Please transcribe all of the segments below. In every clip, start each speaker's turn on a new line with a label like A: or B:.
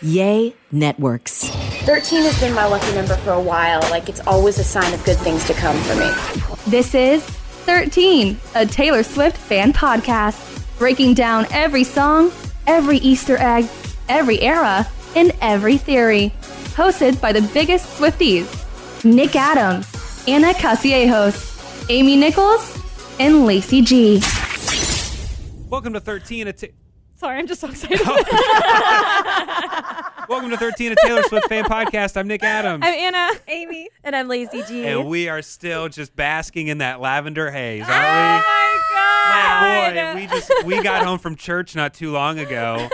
A: Yay Networks.
B: 13 has been my lucky number for a while. Like, it's always a sign of good things to come for me.
C: This is 13, a Taylor Swift fan podcast, breaking down every song, every Easter egg, every era, and every theory. Hosted by the biggest Swifties, Nick Adams, Anna Casillejos, Amy Nichols, and Lacey G.
D: Welcome to 13.
C: Sorry, I'm just so excited.
D: Welcome to 13, a Taylor Swift fan podcast. I'm Nick Adams.
C: I'm Anna. Amy.
E: And I'm Lacey G.
D: And we are still just basking in that lavender haze, aren't
C: Oh my God.
D: Boy, we got home from church not too long ago.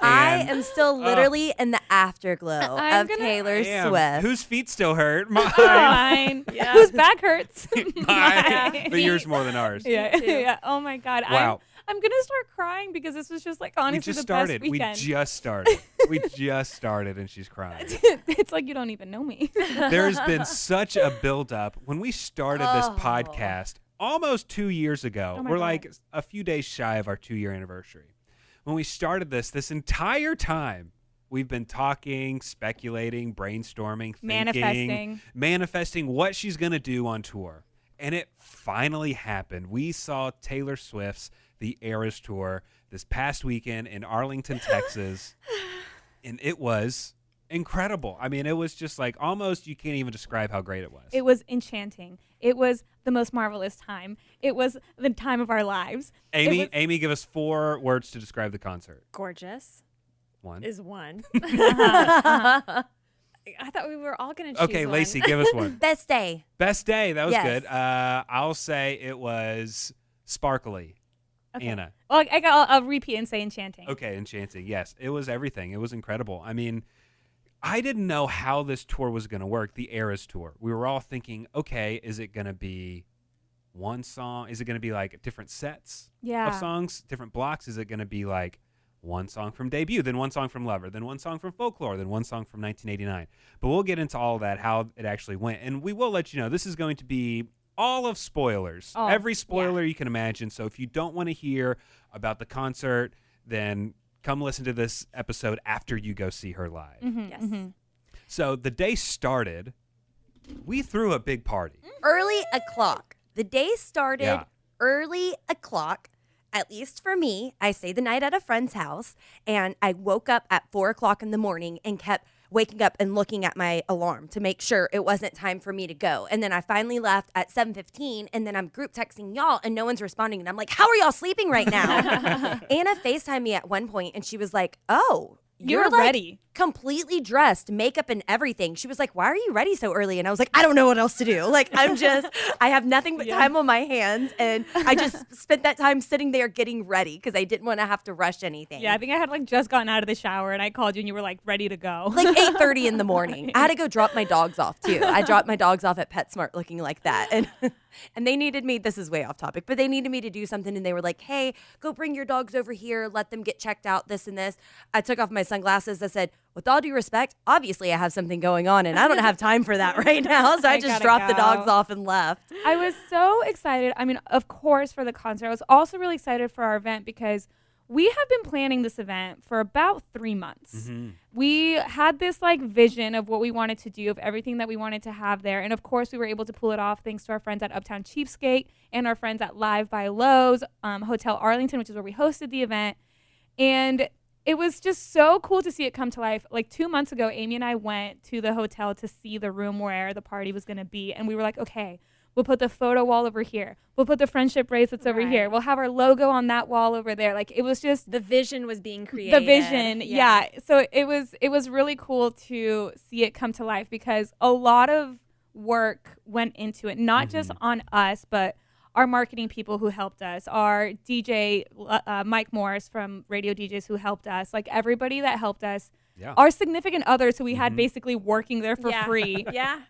E: I am still literally in the afterglow of Taylor Swift.
D: Whose feet still hurt?
C: Mine. Yeah. Whose back hurts?
D: Mine. But yours more than ours.
C: Yeah. Yeah. Oh my God.
D: Wow.
C: I'm going to start crying because this was just like honestly the best weekend.
D: We just started and she's crying.
C: It's like you don't even know me.
D: There's been such a buildup. When we started this podcast almost 2 years ago, we're like a few days shy of our 2-year anniversary. When we started this entire time, we've been talking, speculating, brainstorming, thinking, manifesting what she's going to do on tour. And it finally happened. We saw Taylor Swift's The Eras Tour this past weekend in Arlington, Texas. And it was incredible. I mean, it was just like almost you can't even describe how great it was.
C: It was enchanting. It was the most marvelous time. It was the time of our lives.
D: Amy, give us 4 words to describe the concert.
E: Gorgeous.
D: 1
E: is one.
F: I thought we were all going to choose
D: Okay,
F: one.
D: Lacey, give us one.
E: Best day.
D: Best day. That was
E: Yes.
D: good. I'll say it was sparkly.
C: Okay.
D: Anna.
C: Well, I'll repeat and say enchanting.
D: Okay, enchanting. Yes, it was everything. It was incredible. I mean, I didn't know how this tour was going to work, the Eras Tour. We were all thinking, okay, is it going to be one song? Is it going to be like different sets of songs, different blocks? Is it going to be like one song from Debut, then one song from Lover, then one song from Folklore, then one song from 1989? But we'll get into all that, how it actually went. And we will let you know this is going to be all of spoilers. Every spoiler you can imagine. So if you don't want to hear about the concert, then come listen to this episode after you go see her live.
C: Mm-hmm,
E: Yes.
C: mm-hmm.
D: So the day started, we threw a big party.
E: Early o'clock. The day started early o'clock. At least for me, I stayed the night at a friend's house, and I woke up at 4 o'clock in the morning and kept waking up and looking at my alarm to make sure it wasn't time for me to go. And then I finally left at 7:15, and then I'm group texting y'all, and no one's responding. And I'm like, how are y'all sleeping right now? Anna FaceTimed me at one point, and she was like, oh, you're like
C: ready.
E: Completely dressed, makeup and everything. She was like, why are you ready so early? And I was like, I don't know what else to do. Like, I have nothing but time on my hands. And I just spent that time sitting there getting ready because I didn't want to have to rush anything.
C: Yeah, I think I had like just gotten out of the shower and I called you and you were like ready to go.
E: Like 8:30 in the morning. I had to go drop my dogs off too. I dropped my dogs off at PetSmart looking like that. And they needed me, this is way off topic, but they needed me to do something. And they were like, hey, go bring your dogs over here. Let them get checked out, this and this. I took off my sunglasses. I said, with all due respect, obviously I have something going on and I don't have time for that right now. So I just dropped the dogs off and left.
C: I was so excited. I mean, of course, for the concert. I was also really excited for our event because we have been planning this event for about 3 months.
D: Mm-hmm.
C: We had this like vision of what we wanted to do, of everything that we wanted to have there. And of course, we were able to pull it off thanks to our friends at Uptown Cheapskate and our friends at Live by Loews, Hotel Arlington, which is where we hosted the event. And it was just so cool to see it come to life. Like 2 months ago, Amy and I went to the hotel to see the room where the party was going to be. And we were like, okay, we'll put the photo wall over here. We'll put the friendship bracelets over here. We'll have our logo on that wall over there. Like it was just
F: the vision was being created.
C: The vision. Yeah. So it was really cool to see it come to life because a lot of work went into it, not just on us, but our marketing people who helped us, our DJ, Mike Morris from Radio DJs who helped us, like everybody that helped us, our significant others who we had basically working there for free.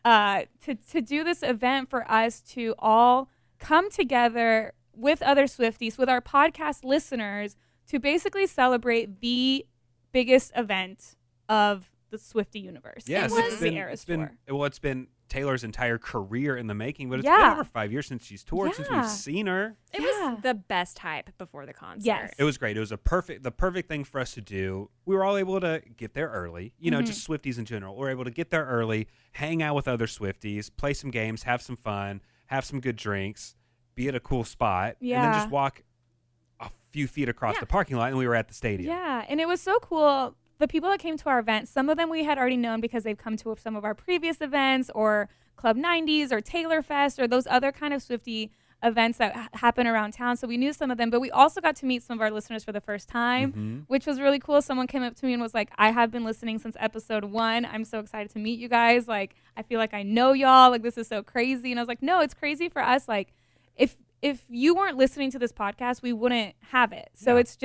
C: To do this event for us to all come together with other Swifties, with our podcast listeners, to basically celebrate the biggest event of the Swiftie universe.
D: Yes,
C: It was the Eras Tour.
D: It's been Taylor's entire career in the making, but it's
C: Yeah.
D: been over 5 years since she's toured, since
C: Yeah.
D: we've seen her.
F: It was the best hype before the concert.
C: Yes.
D: It was great. It was the perfect thing for us to do. We were all able to get there early, just Swifties in general. We were able to get there early, hang out with other Swifties, play some games, have some fun, have some good drinks, be at a cool spot, and then just walk a few feet across the parking lot, and we were at the stadium.
C: Yeah, and it was so cool. The people that came to our event, some of them we had already known because they've come to some of our previous events or Club 90s or Taylor Fest or those other kind of Swiftie events that happen around town. So we knew some of them, but we also got to meet some of our listeners for the first time, which was really cool. Someone came up to me and was like, I have been listening since episode 1. I'm so excited to meet you guys. Like, I feel like I know y'all. Like, this is so crazy. And I was like, no, it's crazy for us. Like, if you weren't listening to this podcast, we wouldn't have it. So it's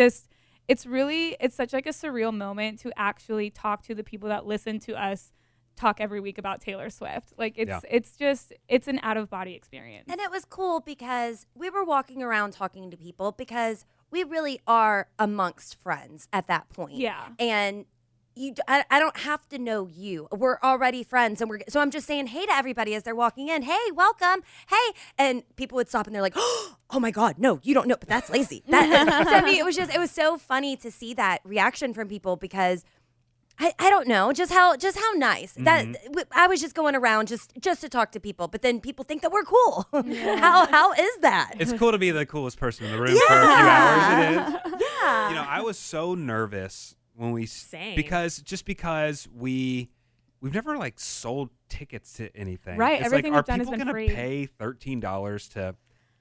C: such like a surreal moment to actually talk to the people that listen to us talk every week about Taylor Swift. Like it's an out of body experience.
E: And it was cool because we were walking around talking to people because we really are amongst friends at that point.
C: Yeah.
E: And I don't have to know you. We're already friends, and so I'm just saying hey to everybody as they're walking in. Hey, welcome. Hey, and people would stop and they're like, oh my God, no, you don't know, but that's lazy. So I mean, it was so funny to see that reaction from people because I don't know just how nice that I was just going around just to talk to people, but then people think that we're cool. How is that?
D: It's cool to be the coolest person in the room for a few hours. It is.
E: Yeah.
D: I was so nervous when we
F: Same.
D: because we've never like sold tickets to anything.
C: Right,
D: It's
C: everything
D: like,
C: we've done
D: are
C: has
D: people
C: been
D: gonna
C: free.
D: pay $13 to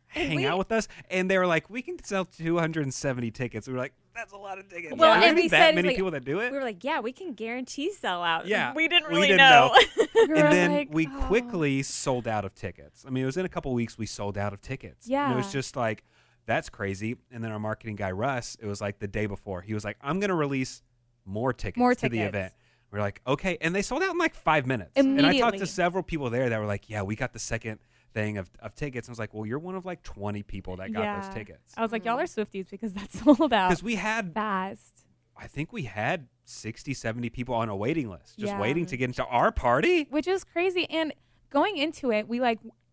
D: hang out with us? And they were like, we can sell 270 tickets. We were like, that's a lot of tickets.
F: Well,
D: Are there
F: and
D: really
F: we
D: that
F: said,
D: many
F: like,
D: people that do it?
F: We were like, yeah, we can guarantee sellout.
D: Yeah,
F: We didn't
D: we
F: really
D: didn't
F: know.
C: We were
D: And then
C: like,
D: we
C: oh.
D: quickly sold out of tickets. I mean, it was in a couple weeks we sold out of tickets. And it was
C: Yeah.
D: just like, that's crazy. And then our marketing guy, Russ, it was like the day before. He was like, I'm going to release more tickets to the
C: tickets.
D: event. We're like, okay. And they sold out in like 5 minutes. And I talked
C: Immediately.
D: to several people there that were like, yeah, we got the second thing of tickets. And I was like, well, you're one of like 20 people that got those tickets.
C: I was like, y'all are Swifties because that's sold out
D: Because we had,
C: fast.
D: I think we had 60, 70 people on a waiting list just
C: Yeah.
D: waiting to get into our party.
C: Which is crazy. And going into it,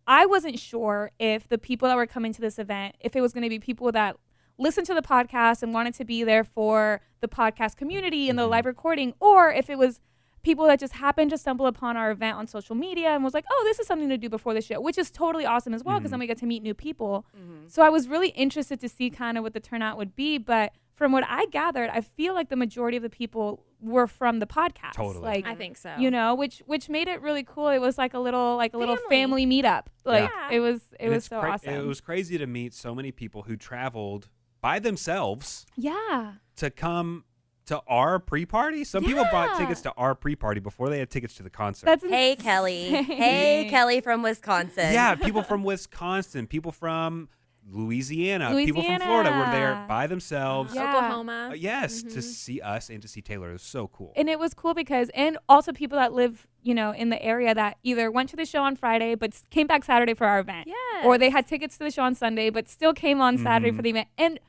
C: I wasn't sure if the people that were coming to this event, if it was going to be people that listened to the podcast and wanted to be there for the podcast community and the live recording, or if it was people that just happened to stumble upon our event on social media and was like, oh, this is something to do before the show, which is totally awesome as well because then we get to meet new people. So I was really interested to see kind of what the turnout would be. But from what I gathered, I feel like the majority of the people were from the podcast.
D: Totally.
C: Like,
F: I think so.
C: which made it really cool. It was like a little family meetup. Like
F: Yeah.
C: it was
D: And
C: so awesome.
D: It was crazy to meet so many people who traveled by themselves
C: yeah.
D: to come to our pre-party. Some people bought
C: Yeah.
D: tickets to our pre-party before they had tickets to the concert.
C: That's
E: Hey, Kelly. Hey, Kelly from Wisconsin.
D: yeah, people from Wisconsin, people from Louisiana, people from Florida were there by themselves.
C: Yeah.
F: Oklahoma.
D: Yes, to see us and to see Taylor. It was so cool.
C: And it was cool because, and also people that live, in the area that either went to the show on Friday but came back Saturday for our event.
F: Yes.
C: Or they had tickets to the show on Sunday but still came on Saturday for the event. And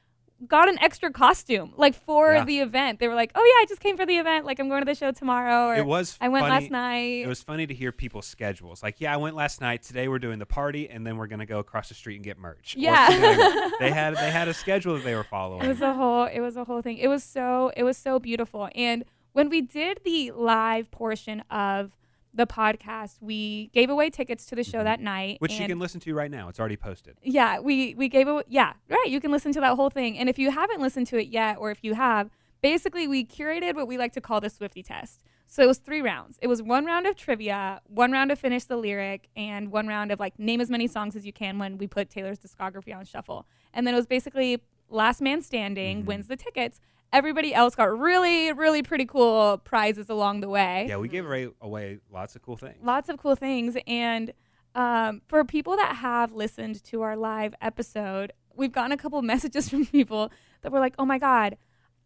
C: got an extra costume for the event. They were like, oh yeah, I just came for the event. Like I'm going to the show tomorrow. Or
D: It was
C: I went
D: funny.
C: last night.
D: It was funny to hear people's schedules. Like, yeah, I went last night. Today we're doing the party, and then we're gonna go across the street and get merch. Or
C: Yeah.
D: today they had a schedule that they were following.
C: It was a whole thing. It was so beautiful. And when we did the live portion of the podcast, we gave away tickets to the show that night.
D: Which you
C: and
D: can listen to right now. It's already posted.
C: yeah, we gave away, right. You can listen to that whole thing. And if you haven't listened to it yet, or if you have, basically we curated what we like to call the Swiftie test. So it was 3 rounds. It was 1 round of trivia, 1 round of finish the lyric, and 1 round of name as many songs as you can when we put Taylor's discography on shuffle. And then it was basically last man standing wins the tickets. Everybody else got really, really pretty cool prizes along the way.
D: Yeah, we gave away lots of cool things.
C: Lots of cool things. And for people that have listened to our live episode, we've gotten a couple of messages from people that were like, oh my God,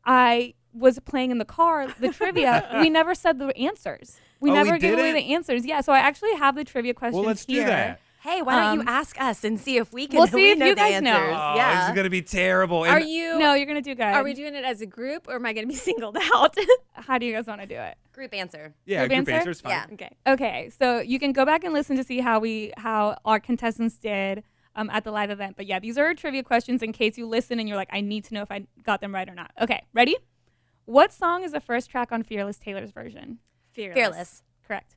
C: I was playing in the car, the trivia. We never said the answers. We
D: Oh, we
C: never gave away
D: didn't?
C: the answers. Yeah, so I actually have the trivia questions
D: Well, let's
C: here.
D: do that.
E: Hey, why don't you ask us and see if we can
C: We'll see
E: we
C: if
E: know
C: you
E: the
C: guys know.
E: answers.
D: Oh,
E: Yeah.
D: this is gonna be terrible.
F: Are you?
C: No, you're going to do good.
F: Are we doing it as a group, or am I going to be singled out?
C: How do you guys want to do it?
E: Group answer.
D: Yeah,
C: Group
D: group
C: answer?
D: answer is fine.
E: Yeah.
F: Okay.
C: Okay, so you can go back and listen to see how our contestants did at the live event. But yeah, these are trivia questions in case you listen and you're like, I need to know if I got them right or not. Okay, ready? What song is the first track on Fearless Taylor's version?
E: Fearless.
C: Correct.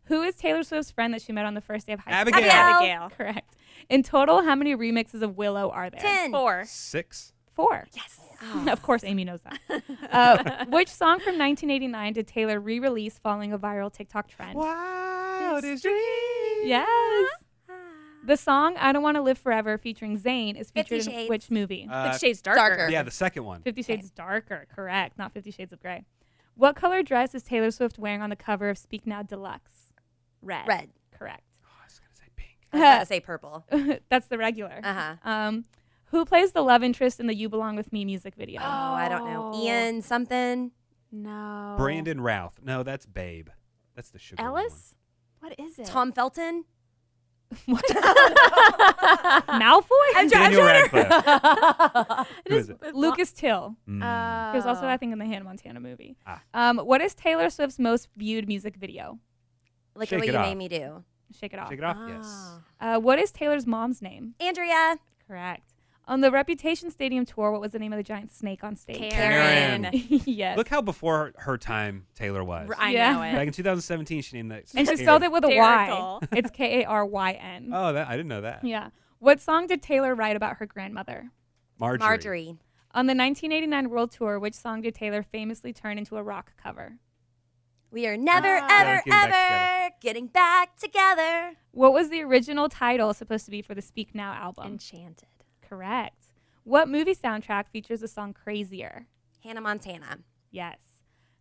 C: Who is Taylor Swift's friend that she met on the first day of high school?
D: Abigail.
F: Abigail.
C: Correct. In total, how many remixes of Willow are there?
E: 10.
F: 4.
D: 6.
C: 4. Yes. Of course, Amy knows that. Which song from 1989 did Taylor re-release following a viral TikTok trend?
D: Wildest dream.
C: Yes. The song "I Don't Want to Live Forever" featuring Zayn is
E: 50
C: featured in
E: Shades.
C: which movie?
F: 50 Shades Darker.
E: Darker.
D: Yeah, the second one.
C: 50 Shades Darker. Correct. Not 50 Shades of Grey. What color dress is Taylor Swift wearing on the cover of Speak Now Deluxe?
F: Red.
E: Red.
C: Correct.
D: Oh, I was gonna say pink.
E: I was about to say purple.
C: That's the regular.
E: Uh-huh.
C: Who plays the love interest in the "You Belong with Me" music video?
E: Oh, I don't know. Ian something.
F: No.
D: Brandon Routh. No, that's Babe. That's the sugar
F: Ellis? What is it?
E: Tom Felton.
C: Malfoy?
D: one. Daniel Radcliffe. Who is it?
C: Lucas Till.
D: Mm.
C: He was also, I think, in the Hannah Montana movie.
D: Ah.
C: What is Taylor Swift's most viewed music video?
E: Look
D: Shake
E: at what
D: It
E: you
D: Off.
E: made me do.
C: Shake It Off.
D: Shake it off. Yes.
C: What is Taylor's mom's name?
E: Andrea.
C: Correct. On the Reputation Stadium tour, what was the name of the giant snake on stage?
F: Karen.
C: Yes.
D: Look how before her time Taylor was.
F: I
C: Yeah.
F: know it.
D: Back in 2017, she named that.
C: And she
D: Karen.
C: spelled it with a Y.
F: Hysterical.
C: It's Karyn.
D: Oh, I didn't know that.
C: Yeah. What song did Taylor write about her grandmother?
E: Marjorie.
C: On the 1989 World Tour, which song did Taylor famously turn into a rock cover?
E: We are never,
D: Yeah,
E: ever,
D: getting back
E: ever getting back together.
C: What was the original title supposed to be for the Speak Now album?
F: Enchanted.
C: Correct. What movie soundtrack features the song Crazier?
E: Hannah Montana.
C: Yes.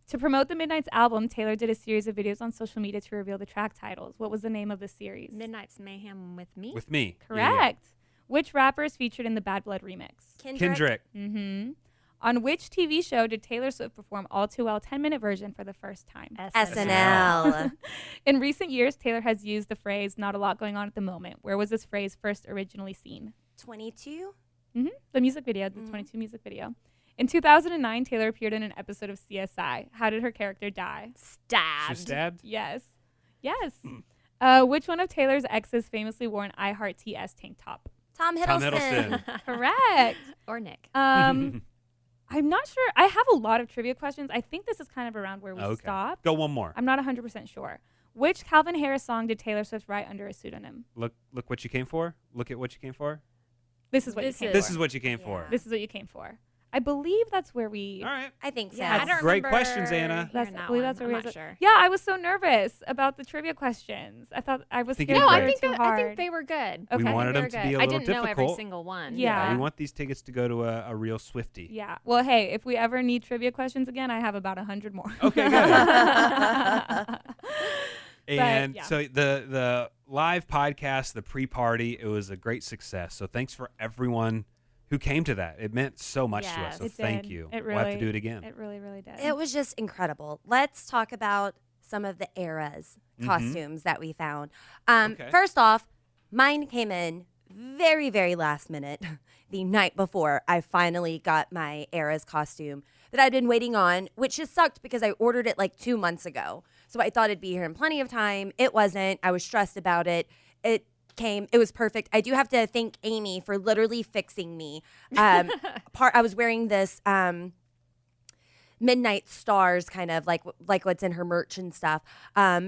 C: To promote the Midnight's album, Taylor did a series of videos on social media to reveal the track titles. What was the name of the series?
F: Midnight's Mayhem with me.
D: With me.
C: Correct. Which rapper is featured in the Bad Blood remix?
D: Kendrick.
C: Mm-hmm. On which TV show did Taylor Swift perform All Too Well 10-minute version for the first time?
E: SNL.
C: In recent years, Taylor has used the phrase "not a lot going on at the moment." Where was this phrase first originally seen?
E: 22.
C: The music video, the 22 music video. In 2009, Taylor appeared in an episode of CSI. How did her character die?
D: She was
F: Stabbed.
D: stabbed.
C: Yes. Yes. Which one of Taylor's exes famously wore an I Heart TS tank top?
E: Tom
D: Tom
E: Hiddleston.
D: Hiddleston.
C: Correct.
F: Or Nick.
C: I'm not sure. I have a lot of trivia questions. I think this is kind of around where we
D: Okay.
C: stopped.
D: Go one more.
C: I'm not 100% sure. Which Calvin Harris song did Taylor Swift write under a pseudonym?
D: Look what you came for. Look at what you came for.
C: This is what
F: This
C: you came
D: This
C: for.
D: is what you came for.
C: This is what you came for. I believe that's where we.
D: All right.
E: I think so.
F: Yeah, I
D: That's
F: don't
D: great
F: remember
D: questions, Anna.
C: That's,
F: hearing
C: I
F: that
C: believe
F: one.
C: that's where
F: I'm
C: we.
F: not sure.
C: Yeah, I was so nervous about the trivia questions. I thought I was
D: think
C: scared
D: you
C: they
D: did
C: were
D: great.
C: too hard.
F: I think they were good.
C: Okay.
D: We wanted
F: They
D: them
F: were
D: to
F: good.
D: be a
F: I
D: little
F: didn't know
D: difficult.
F: every single one.
C: Yeah.
D: We want these tickets to go to a real Swiftie.
C: Yeah. Well, hey, if we ever need trivia questions again, I have about 100 more.
D: Okay, good. And
C: yeah.
D: so the live podcast, the pre-party, it was a great success. So thanks for everyone who came to that. It meant so much to us.
F: Yes.
D: So
C: It
D: thank
C: did.
D: you.
C: It
D: We'll have to
C: really-
D: do it again.
C: It really, really did.
E: It was just incredible. Let's talk about some of the eras, costumes that we found.
D: Okay.
E: First off, mine came in very, very last minute. The night before, I finally got my eras costume that I'd been waiting on, which just sucked because I ordered it like 2 months ago. So I thought it'd be here in plenty of time. It wasn't. I was stressed about it. It came. It was perfect. I do have to thank Amy for literally fixing me. I was wearing this midnight stars, kind of like what's in her merch and stuff,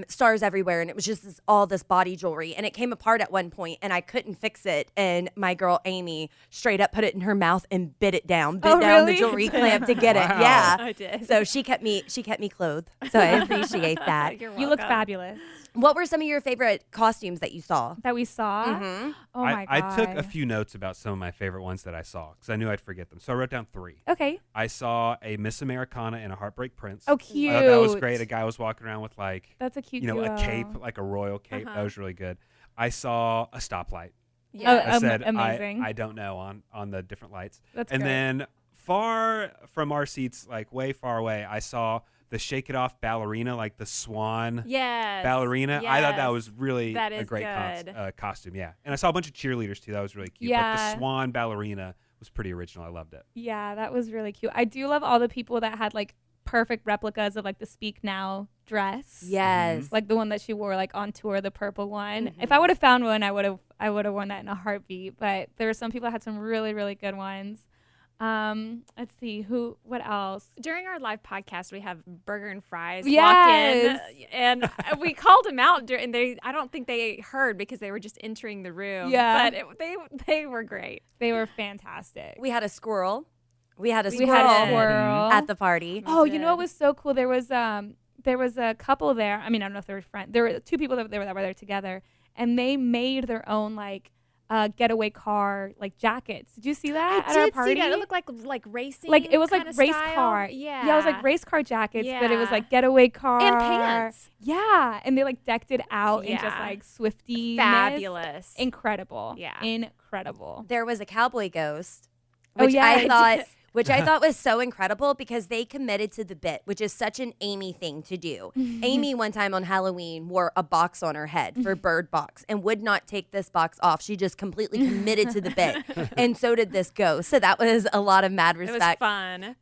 E: stars everywhere, and it was just all this body jewelry, and it came apart at one point, and I couldn't fix it, and my girl Amy straight up put it in her mouth and bit it down,
C: Oh,
E: down
C: really?
E: the jewelry clamp to get
D: Wow.
E: it. Yeah,
F: I did.
E: so she kept me clothed, so I appreciate that.
F: You're
C: You look
F: welcome.
C: fabulous.
E: What were some of your favorite costumes that you saw?
C: That we saw.
E: Mm-hmm.
C: Oh my
D: I
C: god.
D: took a few notes about some of my favorite ones that I saw because I knew I'd forget them. So I wrote down 3.
C: Okay.
D: I saw a Miss Americana and a Heartbreak Prince.
C: Oh, cute.
D: I thought that was great. A guy was walking around with like,
C: That's a cute.
D: a
C: duo.
D: cape, like a royal cape. That was really good. I saw a stoplight.
F: Yeah.
D: I said,
C: amazing.
D: I don't know on the different lights.
C: That's
D: and
C: great.
D: then far from our seats, like way far away, I saw the Shake It Off ballerina, like the swan
F: Yes.
D: ballerina. I thought that
F: Yes.
D: was really
F: That
D: a
F: is
D: great
F: good.
D: costume. Yeah. And I saw a bunch of cheerleaders too. That was really cute. But
C: Yeah.
D: the swan ballerina was pretty original. I loved it.
C: Yeah, that was really cute. I do love all the people that had like perfect replicas of like the Speak Now dress.
E: Yes.
C: Like the one that she wore like on tour, the purple one. If I would have found one, I would have worn that in a heartbeat. But there were some people that had some really, really good ones. Let's see what else?
F: During our live podcast, we have Burger and Fries
C: Yes.
F: walk in, and we called them out. And I don't think they heard because they were just entering the room.
C: Yeah.
F: But they were great.
C: They were fantastic.
E: We had a squirrel. We had a
C: We
E: squirrel
C: had a squirrel
E: at the party.
C: Oh, you know what was so cool? There was a couple there. I mean, I don't know if they were friends. There were two people that were there together, and they made their own like getaway car like jackets. Did you see that at our party?
F: See that. It looked like racing.
C: Like it was like
F: kinda
C: race
F: style.
C: car.
F: Yeah.
C: Yeah, it was like race car jackets, but it was
F: Yeah.
C: like getaway car
F: And pants.
C: Yeah, and they like decked it out in just
F: Yeah.
C: like Swifty.
F: Fabulous.
C: Incredible.
F: Yeah.
C: Incredible.
E: There was a cowboy ghost,
C: Oh,
E: which
C: yes.
E: I thought was so incredible because they committed to the bit, which is such an Amy thing to do. Amy one time on Halloween wore a box on her head for Bird Box and would not take this box off. She just completely committed to the bit, and so did this ghost. So that was a lot of mad
F: It was
E: respect.
F: fun.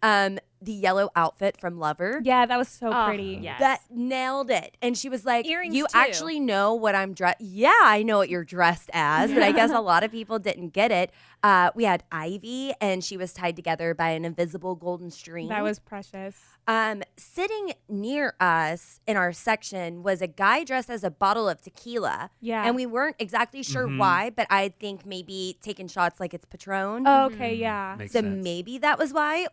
E: The yellow outfit from Lover.
C: Yeah, that was so
F: Oh,
C: pretty.
F: yes.
E: That nailed it. And she was like,
F: Earrings,
E: you
F: too.
E: actually know what I'm dressed. Yeah, I know what you're dressed as, but I guess a lot of people didn't get it. We had Ivy, and she was tied together by an invisible golden string.
C: That was precious.
E: Sitting near us in our section was a guy dressed as a bottle of tequila.
C: Yeah.
E: And we weren't exactly sure why, but I think maybe taking shots like it's Patron.
C: Oh, okay, yeah.
D: Makes
E: So
D: sense.
E: maybe that was why.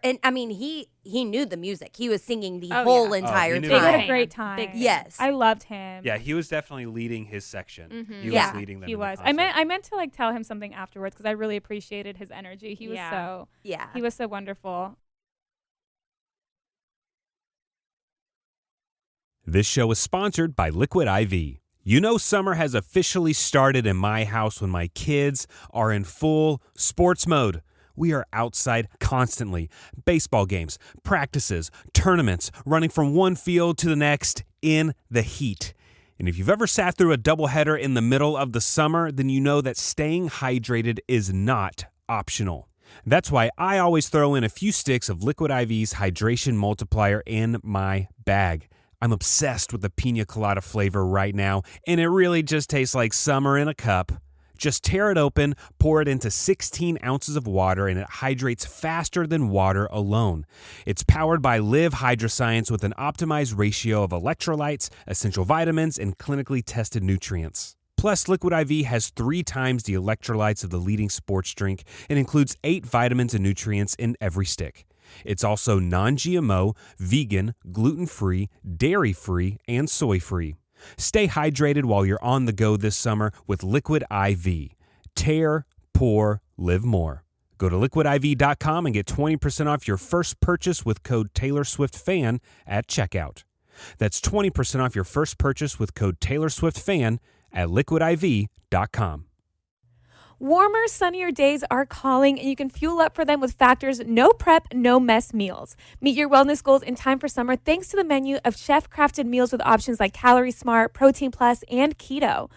E: And I mean, he knew the music. He was singing the
F: Oh,
E: whole
F: yeah.
E: entire
D: he knew
C: They had
E: time.
C: a great time.
F: Big fan.
E: Yes.
C: I loved him.
D: Yeah, he was definitely leading his section. He
E: Yeah.
D: was leading them.
C: He
D: in the
C: was.
D: concert.
C: I meant to like tell him something afterwards because I really appreciated his energy. He was
F: Yeah.
E: Yeah.
C: he was so wonderful.
D: This show is sponsored by Liquid IV. You know summer has officially started in my house when my kids are in full sports mode. We are outside constantly. Baseball games, practices, tournaments, running from one field to the next in the heat. And if you've ever sat through a doubleheader in the middle of the summer, then you know that staying hydrated is not optional. That's why I always throw in a few sticks of Liquid IV's hydration multiplier in my bag. I'm obsessed with the pina colada flavor right now, and it really just tastes like summer in a cup. Just tear it open, pour it into 16 ounces of water, and it hydrates faster than water alone. It's powered by Live Hydroscience with an optimized ratio of electrolytes, essential vitamins, and clinically tested nutrients. Plus, Liquid IV has 3 times the electrolytes of the leading sports drink and includes 8 vitamins and nutrients in every stick. It's also non-GMO, vegan, gluten-free, dairy-free, and soy-free. Stay hydrated while you're on the go this summer with Liquid IV. Tear, pour, live more. Go to liquidiv.com and get 20% off your first purchase with code TaylorSwiftFan at checkout. That's 20% off your first purchase with code TaylorSwiftFan at liquidiv.com.
C: Warmer, sunnier days are calling, and you can fuel up for them with Factor's no prep, no mess meals. Meet your wellness goals in time for summer thanks to the menu of chef-crafted meals with options like Calorie Smart, Protein Plus, and Keto.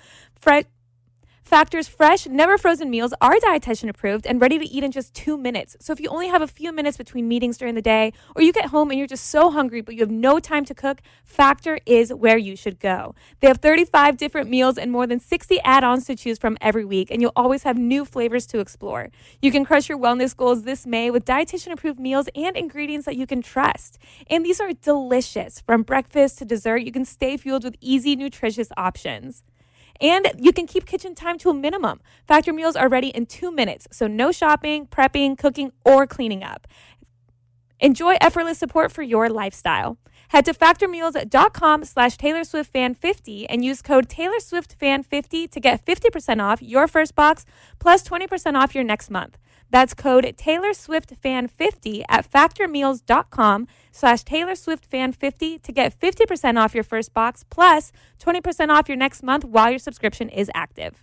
C: Factor's fresh, never frozen meals are dietitian approved and ready to eat in just 2 minutes. So if you only have a few minutes between meetings during the day, or you get home and you're just so hungry but you have no time to cook, Factor is where you should go. They have 35 different meals and more than 60 add-ons to choose from every week, and you'll always have new flavors to explore. You can crush your wellness goals this May with dietitian approved meals and ingredients that you can trust. And these are delicious. From breakfast to dessert, you can stay fueled with easy, nutritious options. And you can keep kitchen time to a minimum. Factor meals are ready in 2 minutes, so no shopping, prepping, cooking, or cleaning up. Enjoy effortless support for your lifestyle. Head to factormeals.com/TaylorSwiftFan50 and use code TaylorSwiftFan50 to get 50% off your first box plus 20% off your next month. That's code TaylorSwiftFan50 at factormeals.com/TaylorSwiftFan50 to get 50% off your first box plus 20% off your next month while your subscription is active.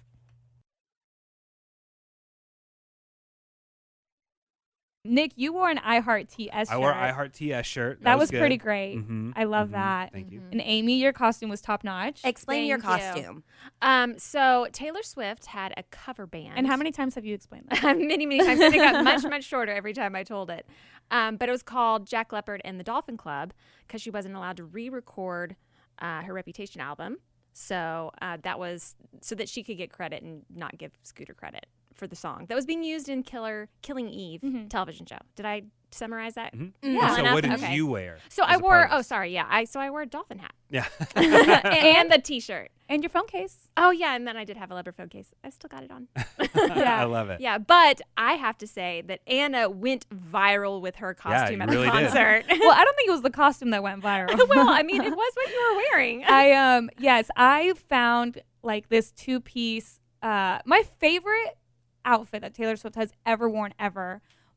C: Nick, you wore an I Heart TS shirt.
D: I wore I Heart TS shirt.
C: That was
D: good.
C: pretty great. I love
D: Mhm.
C: that.
D: Thank you.
C: And Amy, your costume was top notch.
E: Explain your
F: Thank you.
E: costume.
F: So Taylor Swift had a cover band.
C: And how many times have you explained that?
F: many times. It got much shorter every time I told it. But it was called Jack Leopard and the Dolphin Club because she wasn't allowed to re-record her Reputation album. So that was so that she could get credit and not give Scooter credit for the song that was being used in Killing Eve television show. Did I summarize that?
C: Yeah.
D: So what did
F: Okay.
D: you wear?
F: So
D: as
F: I
D: a
F: wore.
D: part of
F: Oh,
D: this?
F: sorry. Yeah. I wore a dolphin hat
D: Yeah.
F: and the T-shirt.
C: And your phone case.
F: Oh yeah, and then I did have a leopard phone case. I still got it on.
D: I love it.
F: Yeah, but I have to say that Anna went viral with her costume
D: you
F: at
D: really
F: the
D: did.
F: concert.
C: Well, I don't think it was the costume that went viral.
F: Well, I mean, it was what you were wearing.
C: I found like this 2-piece. My favorite outfit that Taylor Swift has ever worn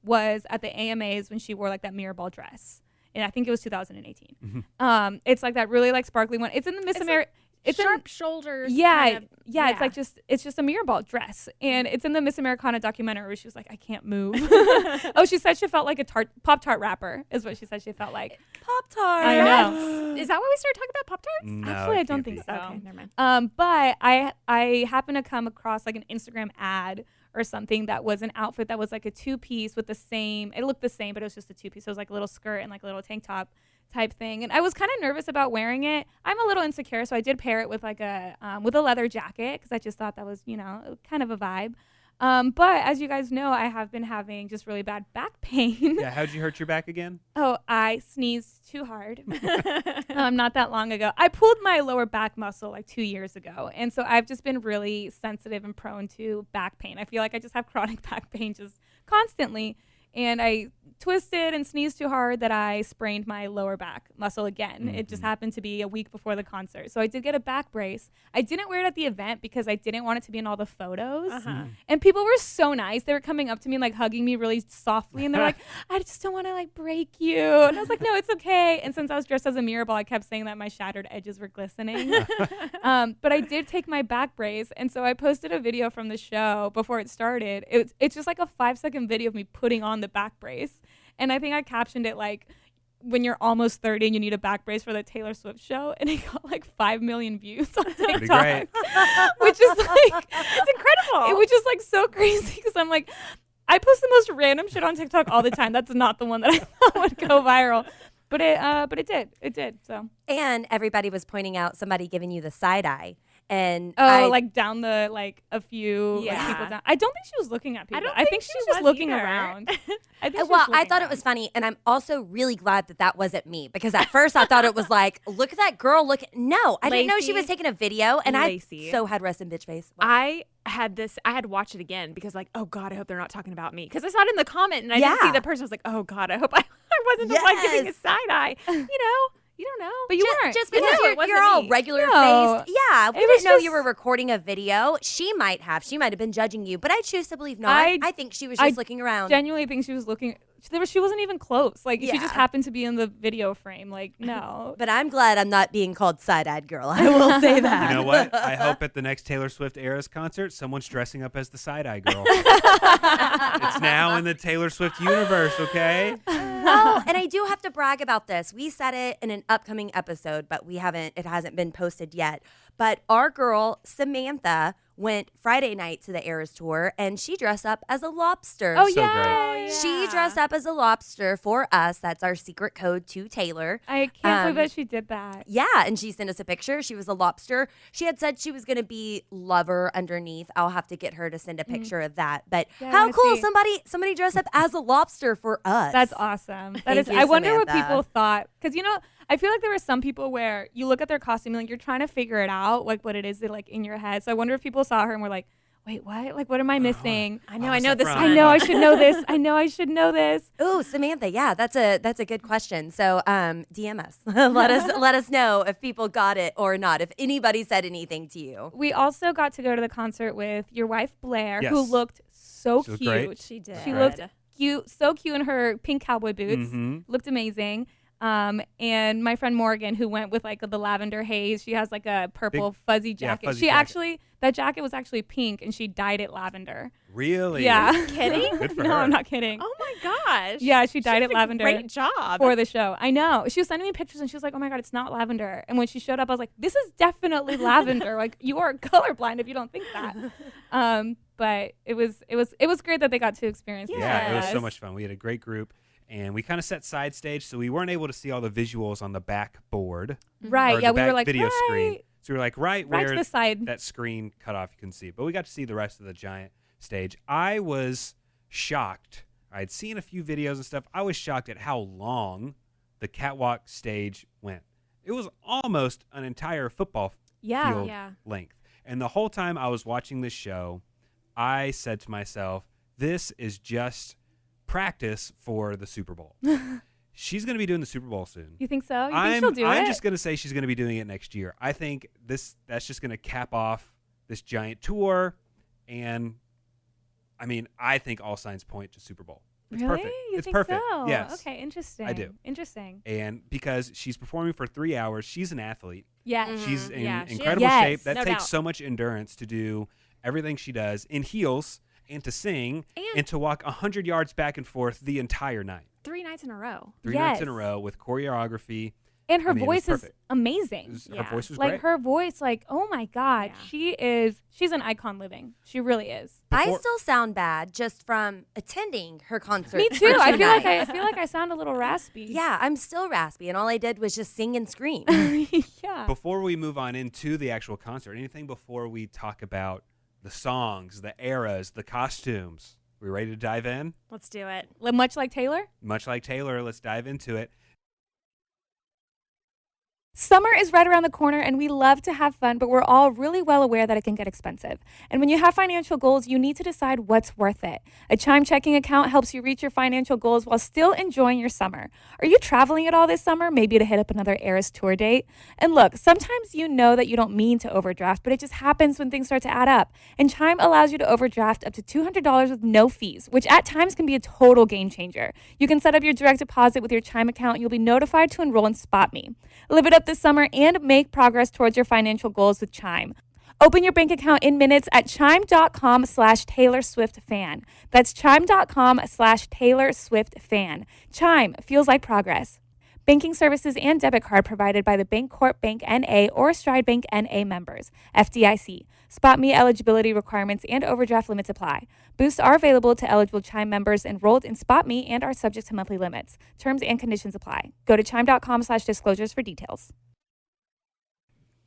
C: was at the AMAs when she wore like that mirror ball dress. And I think it was 2018. It's like that really like sparkly one. It's in the Miss America. It's
F: Sharp shoulders.
C: Yeah,
F: kind of,
C: yeah. It's like it's just a mirror ball dress, and it's in the Miss Americana documentary where she was like, I can't move. Oh, she said she felt like a Pop-Tart rapper, is what she said she felt like.
E: Pop-Tart.
C: I know.
F: Is that why we started talking about Pop-Tarts?
D: No,
C: Actually,
D: it
C: I don't
D: can't
C: think
D: be.
C: so.
F: Okay, never mind.
C: But I happened to come across like an Instagram ad or something that was an outfit that was like a 2-piece with the same. It looked the same, but it was just a 2-piece. So it was like a little skirt and like a little tank top type thing, and I was kind of nervous about wearing it. I'm a little insecure, so I did pair it with like a leather jacket because I just thought that was kind of a vibe. But as you guys know, I have been having just really bad back pain.
D: Yeah. How'd you hurt your back again?
C: Oh, I sneezed too hard. Not that long ago. I pulled my lower back muscle like 2 years ago, and so I've just been really sensitive and prone to back pain. I feel like I just have chronic back pain just constantly. And I twisted and sneezed too hard that I sprained my lower back muscle again. It just happened to be a week before the concert. So I did get a back brace. I didn't wear it at the event because I didn't want it to be in all the photos. And people were so nice. They were coming up to me and like hugging me really softly. And they're like, I just don't want to like break you. And I was like, no, it's okay. And since I was dressed as a mirror ball, I kept saying that my shattered edges were glistening. But I did take my back brace. And so I posted a video from the show before it started. It's just like a 5-second video of me putting on the back brace. And I think I captioned it like, when you're almost 30 and you need a back brace for the Taylor Swift show, and it got like 5 million views on TikTok.
D: Pretty great.
C: Which is like,
F: It's incredible.
C: it was just like so crazy because I'm like, I post the most random shit on TikTok all the time. That's not the one that I thought would go viral. But it did. So
E: And everybody was pointing out somebody giving you the side eye. And
C: like down the like a few like,
F: Yeah.
C: people down. I don't think she was looking at people.
F: don't
C: I
F: think
C: think
F: she
C: she's just
F: was
C: looking
F: either.
C: around. I think she was
E: well, I
C: looking
E: thought it
C: around.
E: was funny, and I'm also really glad that wasn't me, because at first I thought it was like, look at that girl. No, I didn't know she
F: Lacey.
E: was taking a video, and
F: Lacey.
E: I so had rest in bitch face.
F: I had to watch it again because like, oh God, I hope they're not talking about me. Because I saw it in the comment and I didn't see
E: Yeah.
F: the person. I was like, oh God, I hope I wasn't the one giving a
E: Yes.
F: side eye. You don't know.
C: But you weren't.
E: Just
F: But
E: because
F: no, it wasn't
E: you're all
F: me.
E: regular
C: No.
E: faced. Yeah, we
C: It was
E: didn't know you
C: just-
E: were recording a video. She might have been judging you, but I choose to believe not.
C: I-
E: I think she was
C: I
E: just looking around.
C: Genuinely think she was looking. She wasn't even close. Like she just
E: Yeah.
C: happened to be in the video frame. Like no.
E: But I'm glad I'm not being called side-eyed girl. I will say that.
D: You know what? I hope at the next Taylor Swift Eras concert, someone's dressing up as the side-eye girl. It's now in the Taylor Swift universe, okay?
E: Oh, and I do have to brag about this. We said it in an upcoming episode, but it hasn't been posted yet. But our girl, Samantha, went Friday night to the Eras tour, and she dressed up as a lobster.
C: Oh
D: So
C: yeah.
E: She dressed up as a lobster for us. That's our secret code to Taylor.
C: I can't believe that she did that.
E: Yeah, and she sent us a picture. She was a lobster. She had said she was going to be lover underneath. I'll have to get her to send a picture of that. But
C: Yeah, I
E: how
C: wanna
E: cool!
C: see.
E: Somebody dressed up as a lobster for us.
C: That's awesome. That
E: Thank
C: is.
E: you,
C: I wonder what
E: Samantha.
C: people thought, because I feel like there were some people where you look at their costume and like you're trying to figure it out, like what it is that like in your head. So I wonder if people saw her and were like, wait, what? Like, what am I missing?
F: I know
D: What's that
F: this
D: from?
F: one.
C: I know I should know this. I know I should know this.
E: Oh, Samantha, yeah, that's a good question. So, DM us. let us know if people got it or not. If anybody said anything to you.
C: We also got to go to the concert with your wife Blair,
D: Yes.
C: who looked so
D: She looked
C: cute.
D: great.
F: She did.
C: She looked cute, so cute in her pink cowboy boots.
D: Mhm.
C: Looked amazing. And my friend Morgan, who went with like the lavender haze, she has like a purple fuzzy jacket.
D: fuzzy
C: She
D: jacket.
C: actually, that jacket was actually pink and she dyed it lavender.
D: Really?
C: Yeah.
F: Kidding?
D: Good for
C: No,
D: her.
C: I'm not kidding.
F: Oh my gosh.
C: Yeah, she dyed
F: did
C: it
F: a
C: lavender.
F: Great job.
C: For the show. I know. She was sending me pictures and she was like, oh my God, it's not lavender. And when she showed up, I was like, this is definitely lavender. Like, you are colorblind if you don't think that. But it was great that they got to experience that.
D: Yeah, it was
C: Yes.
D: so much fun. We had a great group, and we kind of set side stage, so we weren't able to see all the visuals on the back board.
C: Right.
D: or
C: Yeah,
D: the
C: we
D: back
C: were like,
D: video
C: right,
D: screen. So we were like, right
C: right
D: where
C: to the side.
D: that screen cut off, you can see. But we got to see the rest of the giant stage. I was shocked. I had seen a few videos and stuff. I was shocked at how long the catwalk stage went. It was almost an entire football
C: Yeah.
D: field
F: Yeah.
D: length. And the whole time I was watching this show, I said to myself, this is just practice for the Super Bowl. She's going to be doing the Super Bowl soon.
C: You think so? You think she'll do it?
D: I'm just going to say she's going to be doing it next year. I think that's just going to cap off this giant tour. And, I mean, I think all signs point to Super Bowl. It's
C: Really?
D: perfect.
C: You
D: It's
C: think
D: perfect.
C: so?
D: Yes.
C: Okay, interesting.
D: I do.
C: Interesting.
D: And because she's performing for 3 hours, she's an athlete.
C: Yes.
D: She's in
F: Yeah, she is.
D: incredible
C: Yes.
D: shape. That
F: No
D: takes
F: doubt.
D: so much endurance to do everything she does in heels and to sing and to walk 100 yards back and forth the entire night.
F: 3 nights in a row.
D: 3 nights in a
C: Yes.
D: row with choreography.
C: And her
D: I mean, it was
C: voice is
D: perfect.
C: amazing.
D: Her
F: Yeah.
D: voice was
C: Like
D: great.
C: her voice, like, oh my God,
F: Yeah.
C: she's an icon living. She really is.
E: I
D: Before-
E: still sound bad just from attending her concert.
C: Me
E: for
C: too. I
E: 2
C: feel like
E: nights.
C: I feel like I sound a little raspy.
E: Yeah, I'm still raspy, and all I did was just sing and scream.
C: Yeah.
D: Before we move on into the actual concert, anything before we talk about the songs, the eras, the costumes? We ready to dive in?
F: Let's do it.
C: Much like Taylor.
D: Much like Taylor, let's dive into it.
C: Summer is right around the corner and we love to have fun, but we're all really well aware that it can get expensive. And when you have financial goals, you need to decide what's worth it. A Chime checking account helps you reach your financial goals while still enjoying your summer. Are you traveling at all this summer? Maybe to hit up another Eras tour date? And look, sometimes you know that you don't mean to overdraft, but it just happens when things start to add up. And Chime allows you to overdraft up to $200 with no fees, which at times can be a total game changer. You can set up your direct deposit with your Chime account and you'll be notified to enroll in Spot Me. Live it up this summer and make progress towards your financial goals with Chime. Open your bank account in minutes at chime.com/Taylor Swift fan. That's chime.com/Taylor Swift fan. Chime feels like progress. Banking services and debit card provided by the Bancorp Bank N.A. or Stride Bank N.A. members. FDIC. Spot Me eligibility requirements and overdraft limits apply. Boosts are available to eligible Chime members enrolled in Spot Me and are subject to monthly limits. Terms and conditions apply. Go to chime.com/disclosures for details.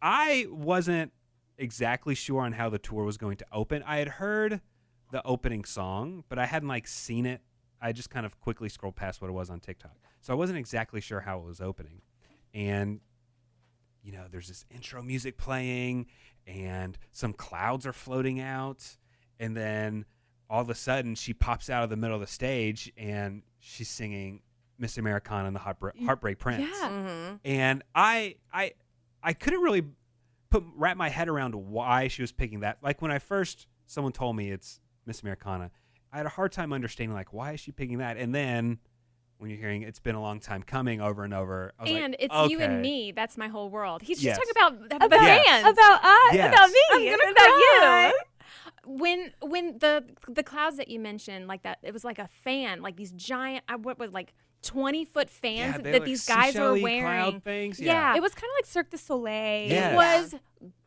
D: I wasn't exactly sure on how the tour was going to open. I had heard the opening song, but I hadn't seen it. I just kind of quickly scrolled past what it was on TikTok. So I wasn't exactly sure how it was opening. And, there's this intro music playing and some clouds are floating out. And then all of a sudden she pops out of the middle of the stage and she's singing Miss Americana and the Heartbreak Prince.
C: Yeah.
E: Mm-hmm.
D: And I couldn't really wrap my head around why she was picking that. Like when someone told me it's Miss Americana, I had a hard time understanding why is she picking that. And then when you're hearing it's been a long time coming over and over, I was
F: And
D: like,
F: it's you and
D: okay.
F: me. That's my whole world. He's
D: Yes.
F: just talking about the
D: Yes.
F: fans.
C: About us,
D: Yes.
C: about me,
F: I'm gonna
C: about
F: cry.
C: you.
F: When the clouds that you mentioned, like that, it was like a fan, like these giant, 20-foot fans
D: Yeah, they
F: that
D: look
F: these guys were
D: seashell-y
F: wearing.
D: cloud things.
F: Yeah.
C: It was kind of like Cirque du Soleil.
D: Yes.
F: It was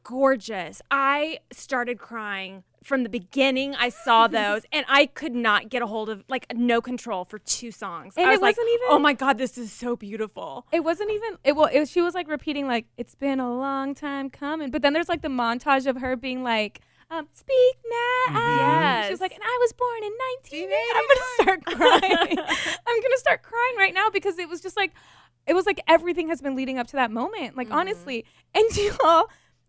F: gorgeous. I started crying from the beginning. I saw those and I could not get a hold of no control for 2 songs.
C: And
F: I was
C: it
F: like,
C: wasn't even-
F: oh my God, this is so beautiful.
C: It wasn't even. She was repeating it's been a long time coming. But then there's the montage of her being speak now.
F: Yes.
C: She's like, and I was born in 1980. I'm gonna start crying. I'm gonna start crying right now because it was just it was everything has been leading up to that moment. Honestly. And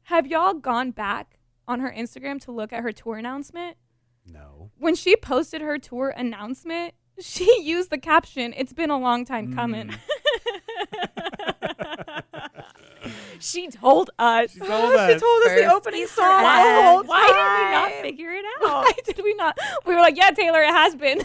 C: have y'all gone back on her Instagram to look at her tour announcement?
D: No.
C: When she posted her tour announcement, she used the caption, "It's been a long time coming."
F: She told us.
D: She told us.
C: She told us the
E: First
C: opening
E: Easter
C: song.
E: egg.
C: the whole
F: Why did we
C: time.
F: not figure it out?
C: Why did we not? We were like, yeah, Taylor, it has been.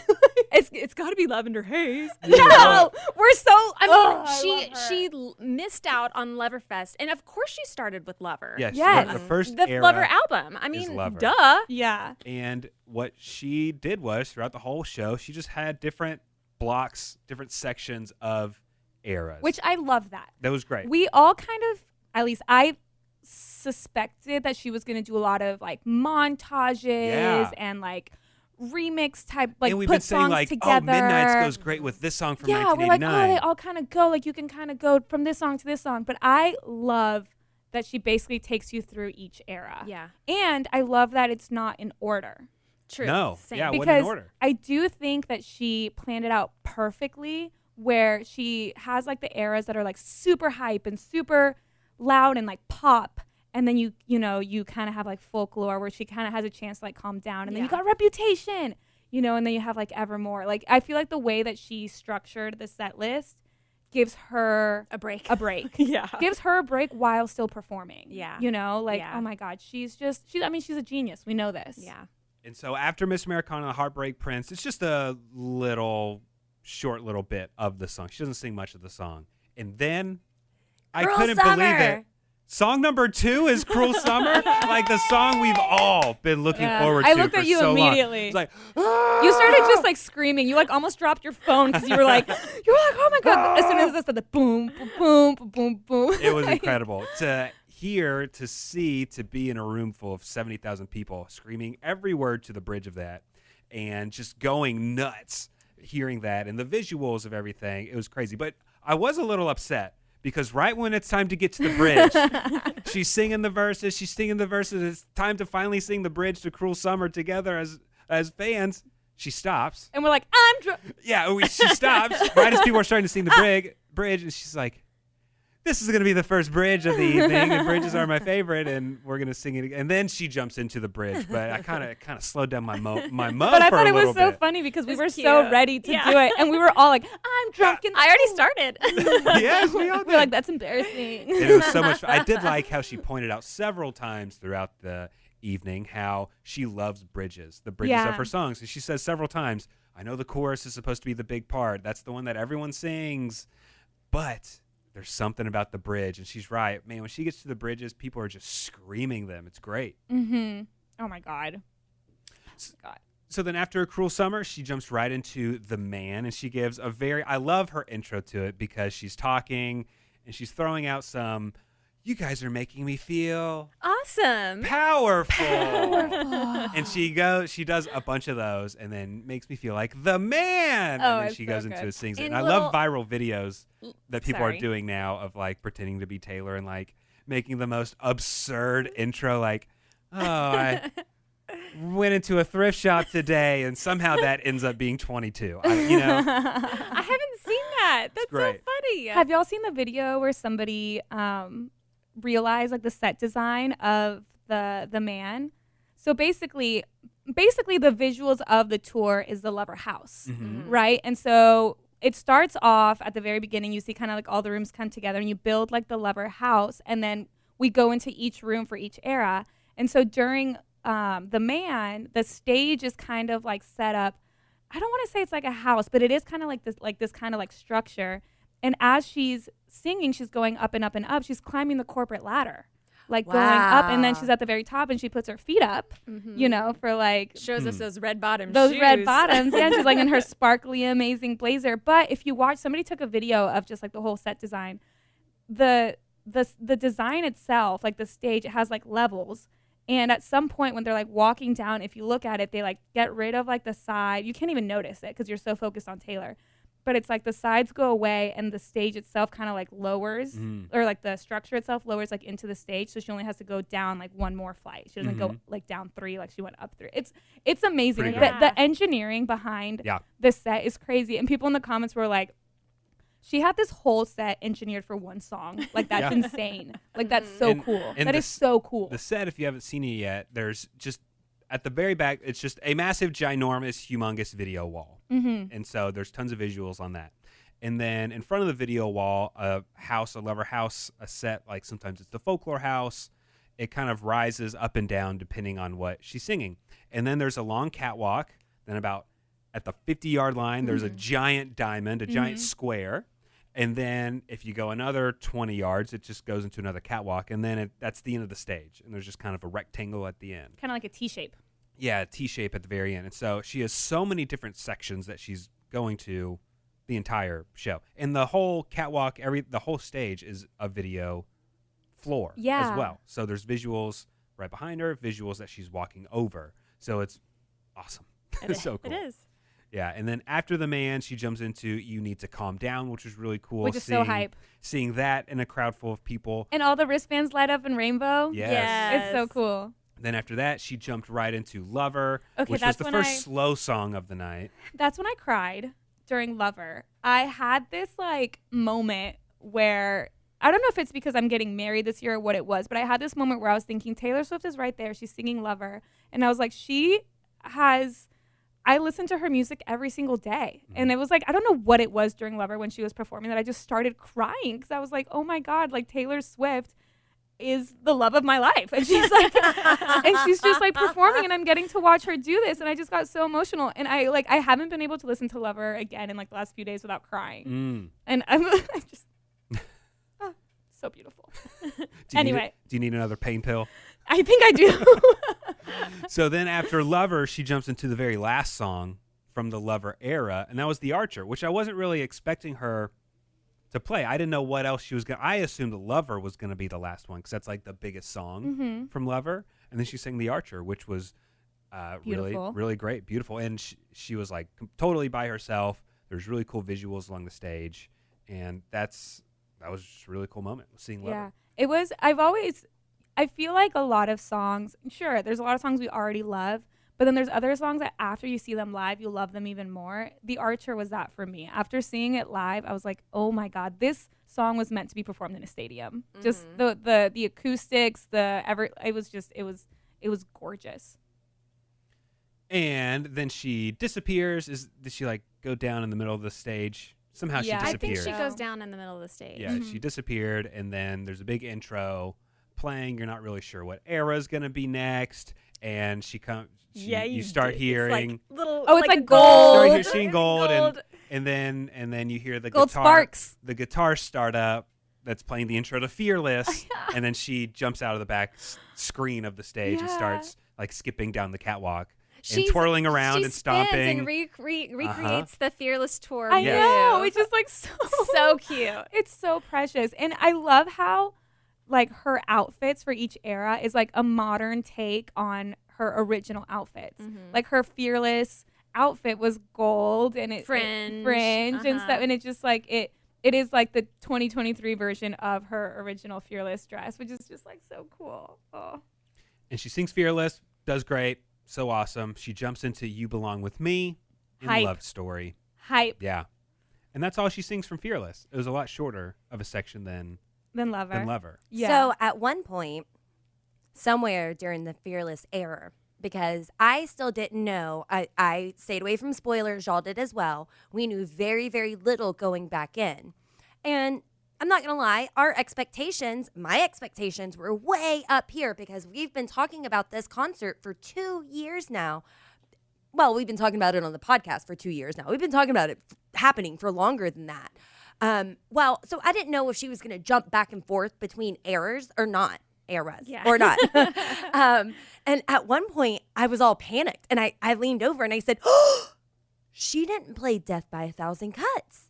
F: It's got to be Lavender Haze.
C: No, we're so.
F: I mean, she missed out on Loverfest, and of course she started with Lover.
D: Yes.
C: Yes.
D: The first
F: The
D: era
F: Lover album. I mean,
D: Lover.
F: duh.
C: Yeah.
D: And what she did was, throughout the whole show, she just had different blocks, different sections of eras.
C: Which I love that.
D: That was great.
C: We all kind of, at least I suspected that she was going to do a lot of like montages and like remix type, like
D: and we've
C: put
D: been saying
C: songs
D: like,
C: together.
D: oh, Midnights goes great with this song from
C: Yeah, we're like,
D: 1989.
C: oh, they all kind of go, like you can kind of go from this song to this song. But I love that she basically takes you through each era.
F: Yeah.
C: And I love that it's not in order.
F: True.
D: No.
F: Same.
D: Yeah, it wasn't
C: Because
D: in order.
C: I do think that she planned it out perfectly, where she has like the eras that are like super hype and super loud and like pop, and then you kind of have like folklore where she kind of has a chance to like calm down, and then you got Reputation, and then you have like Evermore. Like I feel like the way that she structured the set list gives her
F: A break.
C: yeah, gives her a break while still performing.
F: Yeah.
C: Oh my God, she's a genius. We know this.
F: Yeah.
D: And so after Miss Americana, the Heartbreak Prince, it's just a short little bit of the song. She doesn't sing much of the song. And then I
E: Cruel
D: couldn't
E: Summer.
D: believe it. Song number 2 is Cruel Summer, like the song we've all been looking forward to.
C: I looked
D: for
C: at you
D: so
C: immediately.
D: Long. It's like,
C: You started just like screaming. You like almost dropped your phone because you were like, oh my God. As soon as I said the boom, boom, boom, boom, boom.
D: it was incredible to hear, to see, to be in a room full of 70,000 people screaming every word to the bridge of that and just going nuts hearing that and the visuals of everything. It was crazy. But I was a little upset because right when it's time to get to the bridge, she's singing the verses. It's time to finally sing the bridge to Cruel Summer together as fans. She stops.
C: And we're like, I'm drunk.
D: Yeah, she stops right as people are starting to sing the bridge, and she's like, this is going to be the first bridge of the evening, and bridges are my favorite, and we're going to sing it again. And then she jumps into the bridge, but I kind of slowed down my mo
C: But I
D: for
C: thought
D: a
C: it was
D: little
C: so
D: bit.
C: funny because we
F: It's
C: were
F: cute.
C: so ready to do it. And we were all like, I'm drunk. And
F: I already started.
D: Yes, we all
C: we were like,
D: did.
C: that's embarrassing.
D: And it was so much fun. I did like how she pointed out several times throughout the evening how she loves bridges, the bridges
C: Yeah.
D: of her songs. And she says several times, I know the chorus is supposed to be the big part. That's the one that everyone sings. But there's something about the bridge. And she's right. Man, when she gets to the bridges, people are just screaming them. It's great.
C: Mm-hmm. Oh my God.
D: So then after Cruel Summer, she jumps right into The Man. And she gives I love her intro to it because she's talking and she's throwing out some, you guys are making me feel
F: Awesome.
D: powerful. And she does a bunch of those and then makes me feel like the man.
C: Oh,
D: And then
C: it's
D: she
C: so
D: goes into
C: good.
D: it, sings it.
F: And
D: And I love viral videos that people
F: Sorry.
D: are doing now of like pretending to be Taylor and like making the most absurd intro, like, oh, I went into a thrift shop today and somehow that ends up being 22.
F: I haven't seen that. That's so
D: great.
F: funny.
C: Have y'all seen the video where somebody realized like the set design of the man? So basically the visuals of the tour is the Lover house, right? And so it starts off at the very beginning. You see kind of like all the rooms come together and you build like the Lover house, and then we go into each room for each era. And so during the Man, the stage is kind of like set up. I don't want to say it's like a house, but it is kind of like this kind of like structure. And as she's singing, she's going up and up and up. She's climbing the corporate ladder, like going up, and then she's at the very top, and she puts her feet up, for like
F: Shows us those red bottom
C: those
F: shoes.
C: red bottoms. Yeah, and she's like in her sparkly, amazing blazer. But if you watch, somebody took a video of just like the whole set design. The design itself, like the stage, it has like levels. And at some point when they're like walking down, if you look at it, they like get rid of like the side. You can't even notice it because you're so focused on Taylor. But it's like the sides go away and the stage itself kind of like lowers, or like the structure itself lowers like into the stage. So she only has to go down like one more flight. She doesn't go like down 3 like she went up 3. It's amazing.
D: Pretty
C: The,
D: cool.
C: the engineering behind the set is crazy. And people in the comments were like, she had this whole set engineered for one song. Like, that's insane. Like, that's so cool.
D: and
C: That is so cool.
D: The set, if you haven't seen it yet, there's just at the very back, it's just a massive, ginormous, humongous video wall. And so there's tons of visuals on that. And then in front of the video wall, a Lover house, a set, like sometimes it's the folklore house. It kind of rises up and down depending on what she's singing. And then there's a long catwalk. Then about at the 50-yard line, there's a giant diamond, a giant square. And then if you go another 20 yards, it just goes into another catwalk. And then that's the end of the stage. And there's just kind of a rectangle at the end.
C: Kind of like a T-shape.
D: Yeah, a T-shape at the very end. And so she has so many different sections that she's going to the entire show. And the whole catwalk, the whole stage is a video floor as well. So there's visuals right behind her, visuals that she's walking over. So it's awesome. It's so cool.
F: It is.
D: Yeah, and then after the man, she jumps into You Need to Calm Down, which was really cool.
C: Which is so hype.
D: Seeing that in a crowd full of people.
C: And all the wristbands light up in rainbow.
D: Yes.
C: It's so cool.
D: Then after that, she jumped right into Lover,
C: Okay,
D: which was the first slow song of the night.
C: That's when I cried during Lover. I had this like moment where, I don't know if it's because I'm getting married this year or what it was, but I had this moment where I was thinking, Taylor Swift is right there. She's singing Lover. And I was like, I listen to her music every single day. And it was like, I don't know what it was during Lover when she was performing that I just started crying because I was like, oh my God, like Taylor Swift is the love of my life. And she's like, and she's just like performing and I'm getting to watch her do this. And I just got so emotional. And I haven't been able to listen to Lover again in like the last few days without crying. And I'm just, so beautiful. Anyway.
D: Do you need another pain pill?
C: I think I do.
D: So then after Lover, she jumps into the very last song from the Lover era, and that was The Archer, which I wasn't really expecting her to play. I didn't know what else she was going to. I assumed Lover was going to be the last one because that's like the biggest song from Lover. And then she sang The Archer, which was really, really great, beautiful. And she was like totally by herself. There's really cool visuals along the stage. And that was just a really cool moment, seeing Lover.
C: Yeah, it was. I feel like a lot of songs, sure, there's a lot of songs we already love, but then there's other songs that after you see them live, you love them even more. The Archer was that for me. After seeing it live, I was like, oh my God, this song was meant to be performed in a stadium. Just the acoustics, it was gorgeous.
D: And then she disappears. Did she like go down in the middle of the stage? Somehow she disappeared.
F: I think she goes down in the middle of the stage.
D: Yeah, she disappeared, and then there's a big intro playing. You're not really sure what era is going to be next, and you start hearing
C: it's like gold.
D: Start hearing gold. And then you hear the
C: gold
D: guitar
C: sparks.
D: The guitar start up that's playing the intro to Fearless, and then she jumps out of the back screen of the stage and starts like skipping down the catwalk. And twirling around and stomping.
F: And recreates the Fearless tour.
C: I know. It's just like so cute. It's so precious. And I love how like her outfits for each era is like a modern take on her original outfits. Like her Fearless outfit was gold and fringe and stuff. And it's just like it is like the 2023 version of her original Fearless dress, which is just like so cool. Oh.
D: And she sings Fearless, does great. So awesome. She jumps into You Belong With Me in
C: Hype.
D: Love Story.
C: Hype.
D: Yeah. And that's all she sings from Fearless. It was a lot shorter of a section than Lover.
C: Yeah.
E: So at one point, somewhere during the Fearless era, because I still didn't know, I stayed away from spoilers, y'all did as well. We knew very, very little going back in. And I'm not going to lie, my expectations were way up here because we've been talking about this concert for 2 years now. Well, we've been talking about it on the podcast for 2 years now. We've been talking about it happening for longer than that. So I didn't know if she was going to jump back and forth between eras or not. Or not. And at one point, I was all panicked and I leaned over and I said, oh, she didn't play Death by a Thousand Cuts.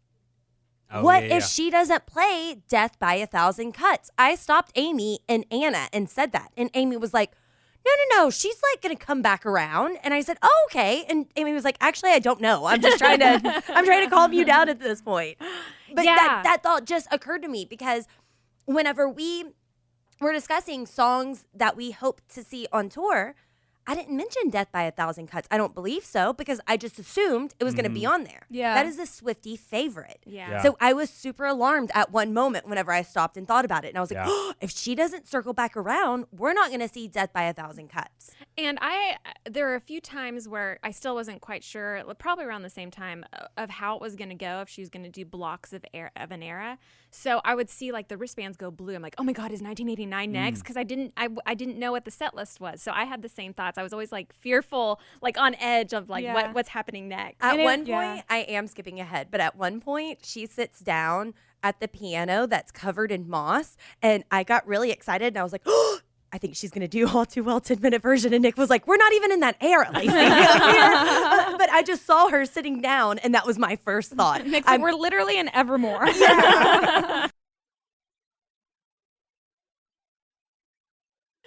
D: Oh,
E: what if she doesn't play Death by a Thousand Cuts? I stopped Amy and Anna and said that. And Amy was like, no, she's like going to come back around. And I said, oh, okay. And Amy was like, actually, I don't know. I'm just trying to calm you down at this point. But that thought just occurred to me because whenever we were discussing songs that we hope to see on tour, I didn't mention Death by a Thousand Cuts. I don't believe so because I just assumed it was going to be on there.
C: Yeah.
E: That is a Swiftie favorite.
F: Yeah.
E: So I was super alarmed at one moment whenever I stopped and thought about it. And I was like, oh, if she doesn't circle back around, we're not going to see Death by a Thousand Cuts.
F: And there are a few times where I still wasn't quite sure, probably around the same time, of how it was going to go, if she was going to do blocks of an era. So I would see like the wristbands go blue. I'm like, oh my God, is 1989 next? Because I didn't know what the set list was. So I had the same thoughts. I was always like fearful, like on edge of like
C: Yeah.
F: what's happening next.
E: At
C: And
E: one
C: yeah.
E: point, I am skipping ahead, but at one point, she sits down at the piano that's covered in moss, and I got really excited, and I was like, oh, I think she's going to do All Too Well 10-minute version. And Nick was like, we're not even in that era, Lacey. But I just saw her sitting down, and that was my first thought.
C: Nick's like, we're literally in Evermore.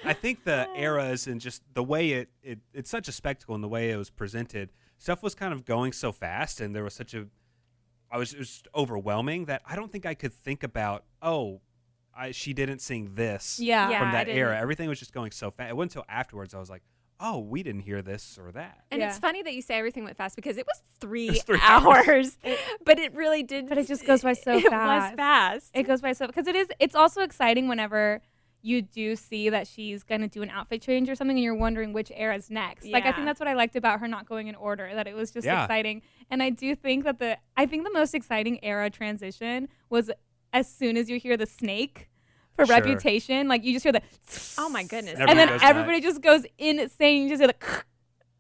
D: I think the eras and just the way it's such a spectacle and the way it was presented, stuff was kind of going so fast, and there was it was just overwhelming that I don't think I could think about, she didn't sing this
C: Yeah.
F: Yeah,
D: from
F: I
D: that
F: didn't.
D: era. Everything was just going so fast. It wasn't until afterwards I was like, oh, we didn't hear this or that.
F: And
C: Yeah.
F: it's funny that you say everything went fast because it was 3
D: was 3
F: hours, but it really did.
C: But it just goes by so
F: it
C: fast.
F: was fast.
C: It goes by so because it's also exciting whenever you do see that she's gonna do an outfit change or something and you're wondering which era's next. Like I
F: Yeah.
C: think that's what I liked about her not going in order, that it was just
D: Yeah.
C: exciting. And I do think that the most exciting era transition was as soon as you hear the snake for
D: Sure.
C: Reputation, like you just hear the
F: Oh my goodness.
C: and then
D: goes
C: everybody
D: nuts.
C: just goes insane. You just hear the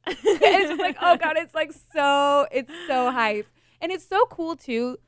C: and it's just like, oh god, it's so hype. And it's so cool too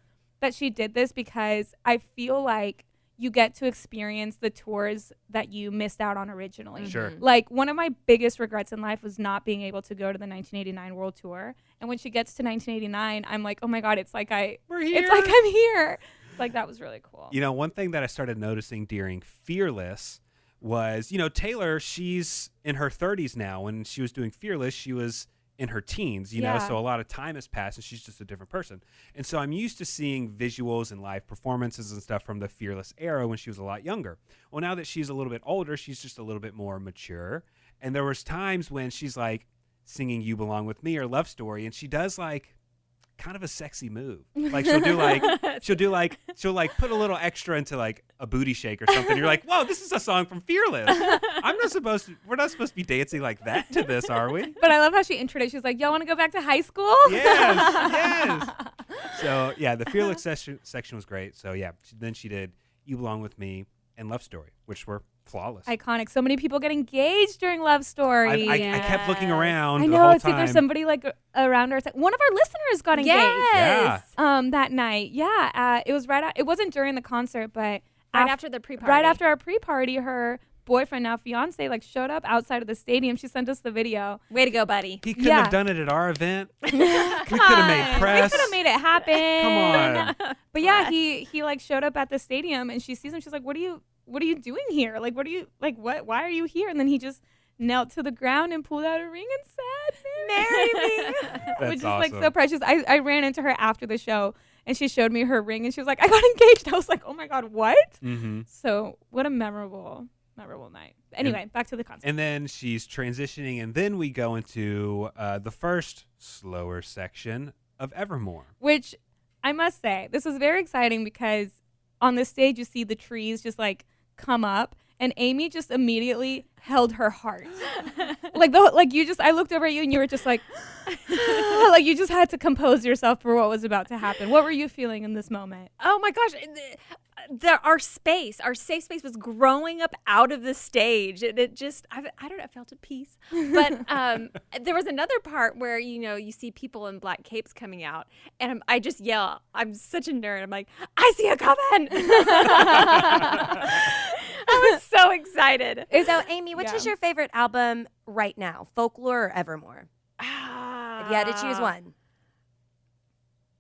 C: that she did this because I feel like you get to experience the tours that you missed out on originally.
D: Sure.
C: Like one of my biggest regrets in life was not being able to go to the 1989 World Tour. And when she gets to 1989, I'm like, oh my god, it's like
D: We're here.
C: it's like I'm here. Like that was really cool.
D: You know, one thing that I started noticing during Fearless was, Taylor, she's in her 30s now. When she was doing Fearless, she was in her teens,
C: Yeah.
D: so a lot of time has passed and she's just a different person. And so I'm used to seeing visuals and live performances and stuff from the Fearless era when she was a lot younger. Well, now that she's a little bit older, she's just a little bit more mature. And there was times when she's like singing You Belong With Me or Love Story, and she does like kind of a sexy move. Like she'll put a little extra into like a booty shake or something. You're like, whoa, this is a song from Fearless. We're not supposed to be dancing like that to this, are we?
C: But I love how she introduced. She's like, "Y'all want to go back to high school?"
D: Yes. So yeah, the Fearless section was great. So yeah, then she did You Belong With Me and Love Story, which were flawless.
C: Iconic. So many people get engaged during Love Story.
D: I kept looking around
C: I
D: the
C: know.
D: whole
C: See,
D: time.
C: there's somebody like around her. One of our listeners got engaged.
F: Yes.
C: That night. Yeah. It was it wasn't during the concert, but
F: Right after the pre-party.
C: right after our pre-party, her boyfriend, now fiance, like showed up outside of the stadium. She sent us the video.
F: Way to go, buddy.
D: He couldn't
C: Yeah.
D: have done it at our event. We could have made press.
C: We could have made it happen.
D: Come on.
C: But yeah, he like showed up at the stadium and she sees him. She's like, what are you doing here? Like, why are you here? And then he just knelt to the ground and pulled out a ring and said, marry me.
D: That's
C: Which is like
D: awesome.
C: so precious. I ran into her after the show and she showed me her ring and she was like, I got engaged. I was like, oh my God, what?
D: Mm-hmm.
C: So what a memorable night. Anyway, back to the concert.
D: And then she's transitioning, and then we go into the first slower section of Evermore.
C: Which I must say, this was very exciting because on the stage you see the trees just like come up, and Amy just immediately held her heart. I looked over at you and you were just like, like you just had to compose yourself for what was about to happen. What were you feeling in this moment?
F: Oh my gosh. Our safe space was growing up out of the stage. It just, I don't know, I felt at peace. But there was another part where, you see people in black capes coming out and I just yell. I'm such a nerd. I'm like, I see a coven. I was so excited.
E: So, Amy, which is your favorite album right now? Folklore or Evermore? If you had to choose one.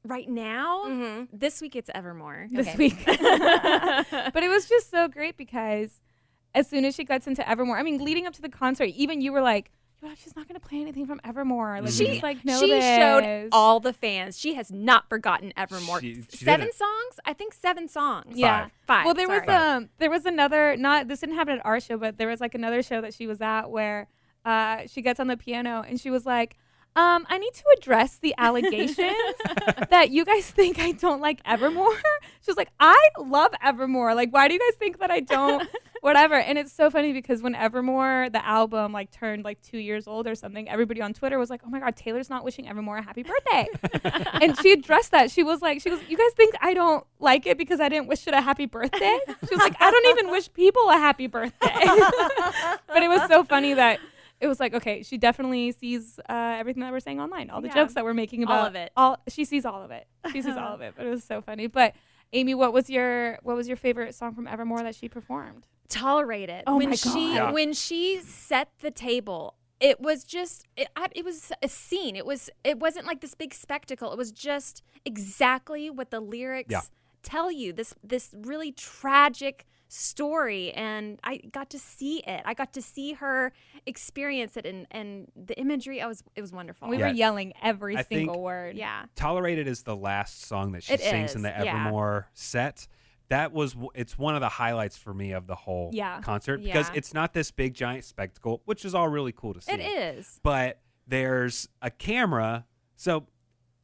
F: Right now,
E: Mm-hmm.
F: this week it's Evermore.
C: This week. But it was just so great because as soon as she gets into Evermore, I mean, leading up to the concert, even you were like, she's not going to play anything from Evermore. Like,
D: She-
C: just like know
F: She
C: this.
F: showed all the fans. She has not forgotten Evermore.
D: She did
F: 7
D: it.
F: songs? I think 7 songs.
C: Yeah.
F: 5.
C: Well,
F: sorry.
C: there was another, this didn't happen at our show, but there was like another show that she was at where she gets on the piano and she was like, I need to address the allegations that you guys think I don't like Evermore. She was like, I love Evermore. Like, why do you guys think that I don't? Whatever. And it's so funny because when Evermore, the album, like turned like 2 years old or something, everybody on Twitter was like, oh my God, Taylor's not wishing Evermore a happy birthday. And she addressed that. She goes, you guys think I don't like it because I didn't wish it a happy birthday? She was like, I don't even wish people a happy birthday. But it was so funny that it was like, okay, she definitely sees everything that we're saying online, all the
F: Yeah.
C: jokes that we're making about
F: All of it.
C: She sees all of it. She sees all of it. But it was so funny. But Amy, what was your favorite song from Evermore that she performed?
F: Tolerate It.
C: Oh
F: when
C: my
F: she
C: God.
D: Yeah.
F: when she set the table, it was just it was a scene. It wasn't like this big spectacle. It was just exactly what the lyrics
D: Yeah.
F: tell you. This really tragic story, and I got to see it. I got to see her experience it, and the imagery. It was wonderful.
C: We
D: Yeah.
C: were yelling every
D: I think-
C: single word.
F: Yeah.
D: Tolerated is the last song that she
F: It
D: sings in the
F: is, yeah.
D: Evermore set. It's one of the highlights for me of the whole
C: Yeah.
D: concert because
F: Yeah.
D: it's not this big giant spectacle, which is all really cool to see.
F: It is.
D: But there's a camera. So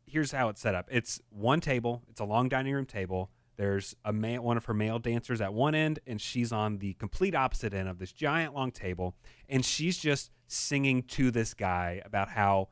D: here's how it's set up. It's one table. It's a long dining room table. There's one of her male dancers at one end, and she's on the complete opposite end of this giant long table, and she's just singing to this guy about how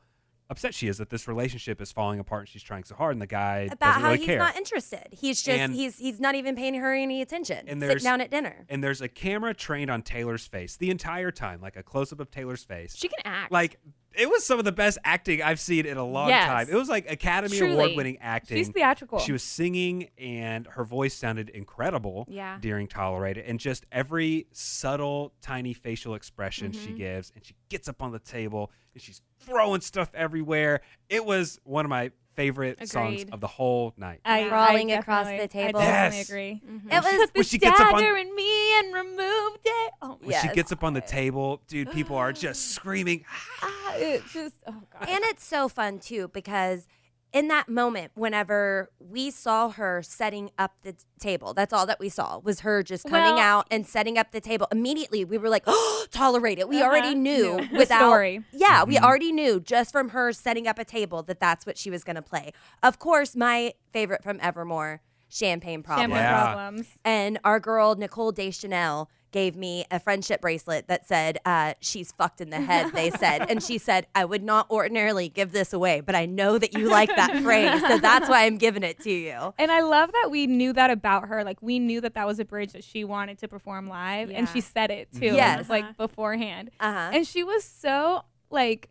D: upset she is that this relationship is falling apart and she's trying so hard, and the guy
E: About
D: doesn't
E: how
D: really
E: he's
D: care.
E: not interested. He's just
D: And-
E: he's not even paying her any attention.
D: And
E: Sit
D: there's-
E: down at dinner.
D: And there's a camera trained on Taylor's face the entire time, like a close-up of Taylor's face.
F: She can act.
D: Like, it was some of the best acting I've seen in a long
F: Yes.
D: time. It was like Academy
F: Truly.
D: Award-winning acting.
C: She's theatrical.
D: She was singing, and her voice sounded incredible
F: Yeah.
D: during Tolerate It. And just every subtle, tiny facial expression
F: Mm-hmm.
D: she gives, and she gets up on the table, and she's throwing stuff everywhere. It was one of my favorite songs
F: Agreed.
D: of the whole night.
E: Crawling across the table.
C: I definitely
D: Yes.
C: agree.
F: Mm-hmm.
E: It was
C: Put
D: When
C: this
D: she gets up on-
C: dagger in me and removed it. Oh my
D: When she
E: Yes.
D: gets up on the table, dude, people are just screaming.
C: God, it's just God.
E: And it's so fun too because in that moment, whenever we saw her setting up the table, that's all that we saw was her just coming
C: Well-
E: out and setting up the table. Immediately, we were like, "Oh, tolerate it." We already knew
C: Knew the
E: without
C: story.
E: Yeah, we already knew just from her setting up a table that that's what she was going to play. Of course, my favorite from Evermore, Champagne Problem.
C: Champagne
D: Yeah.
C: problems.
E: And our girl Nicole Deschanel gave me a friendship bracelet that said, she's fucked in the head, they said. And she said, I would not ordinarily give this away, but I know that you like that phrase, so that's why I'm giving it to you.
C: And I love that we knew that about her. Like, we knew that was a bridge that she wanted to perform live, and
F: Yeah.
C: she said it too.
E: Yes.
C: Like beforehand.
E: Uh-huh.
C: And she was so like,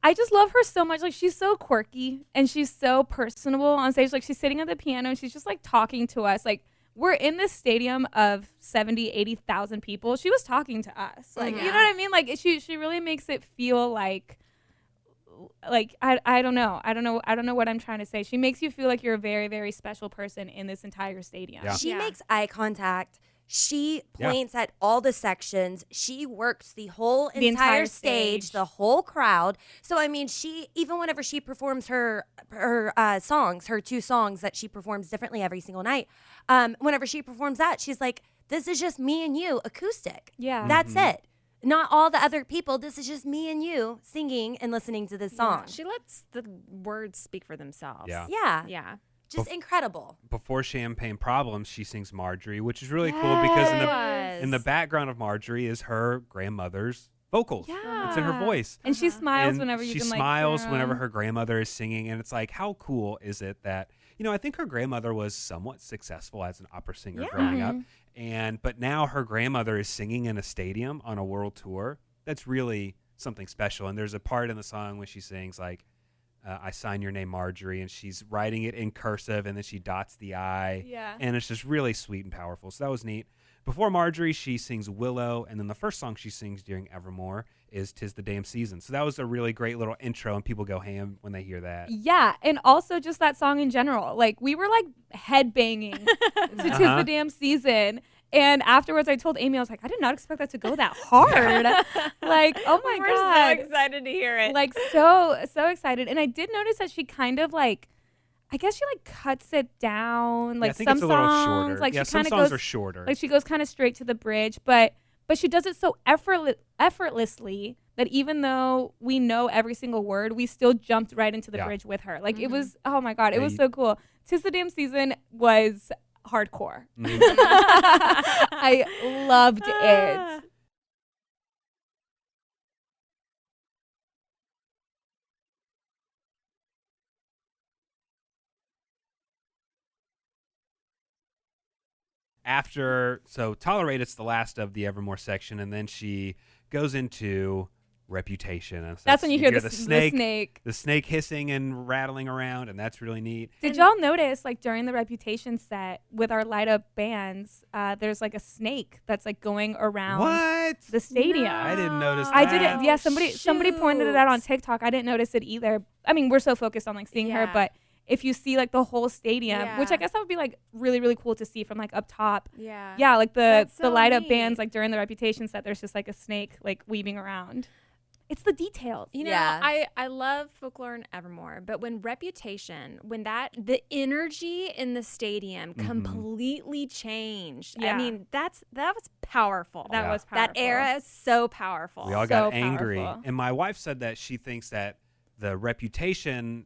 C: I just love her so much. Like, she's so quirky and she's so personable on stage. Like, she's sitting at the piano and she's just like talking to us. Like, we're in this stadium of 70, 80,000 people. She was talking to us. Like, you know what I mean? Like, she really makes it feel like I don't know. I don't know what I'm trying to say. She makes you feel like you're a very, very special person in this entire stadium.
D: Yeah.
E: She
F: Yeah.
E: makes eye contact. She
D: Yeah.
E: points at all the sections. She works the whole
C: The entire
E: entire stage,
C: stage.
E: the whole crowd. So I mean, she even whenever she performs her songs, her two songs that she performs differently every single night. Whenever she performs that, she's like, "This is just me and you, acoustic.
C: Yeah.
E: That's it. Not all the other people. This is just me and you singing and listening to this song.
F: She lets the words speak for themselves.
D: Yeah.
E: Yeah,
F: Yeah.
E: just incredible.
D: Before Champagne Problems, she sings Marjorie, which is really cool because
F: Yes.
D: in the background of Marjorie is her grandmother's vocals.
C: Yeah.
D: It's in her voice.
C: And she smiles
D: And
C: whenever you
D: she
C: can like
D: smiles
C: hear 'em.
D: whenever her grandmother is singing, and it's like, how cool is it that I think her grandmother was somewhat successful as an opera singer growing up, but now her grandmother is singing in a stadium on a world tour. That's really something special. And there's a part in the song when she sings like, "I sign your name, Marjorie," and she's writing it in cursive, and then she dots the I.
C: Yeah.
D: And it's just really sweet and powerful. So that was neat. Before Marjorie, she sings Willow, and then the first song she sings during Evermore is "'Tis the Damn Season." So that was a really great little intro, and people go ham when they hear that.
C: Yeah, and also just that song in general. Like, we were like head banging to "'Tis the Damn Season," and afterwards I told Amy, I was like, I did not expect that to go that hard. Like, oh my
F: We're
C: god,
F: so excited to hear it.
C: like so excited. And I did notice that she kind of like, I guess she like cuts it down. Like
D: I think
C: some
D: it's a little
C: songs,
D: shorter.
C: like
D: Yeah,
C: she
D: some
C: kind of
D: songs
C: goes
D: are shorter.
C: like she goes kind of straight to the bridge, but she does it so effortlessly that even though we know every single word, we still jumped right into the
D: Yeah.
C: bridge with her. Like it was, oh my god, it
D: Yeah,
C: was
D: you-
C: so cool. "'Tis the Damn Season" was hardcore.
D: Mhm.
C: I loved it.
D: So Tolerate, it's the last of the Evermore section, and then she goes into Reputation. And
C: That's when you hear
D: the
C: snake.
D: the snake hissing and rattling around, and that's really neat.
C: Did y'all notice, like, during the Reputation set with our light up bands, there's like a snake that's like going around
D: What?
C: the stadium.
D: I didn't notice that.
C: I didn't. Yeah, somebody pointed it out on TikTok. I didn't notice it either. I mean, we're so focused on like seeing her, but if you see like the whole stadium, which I guess that would be like really, really cool to see from like up top. Yeah, like the light up bands, like during the Reputation set, there's just like a snake like weaving around. It's the details.
F: You know, I love Folklore and Evermore, but when Reputation, the energy in the stadium completely changed. I mean, that was powerful.
C: That was powerful.
F: That era is so powerful.
D: We all got
C: So
D: angry.
C: powerful.
D: And my wife said that she thinks that the Reputation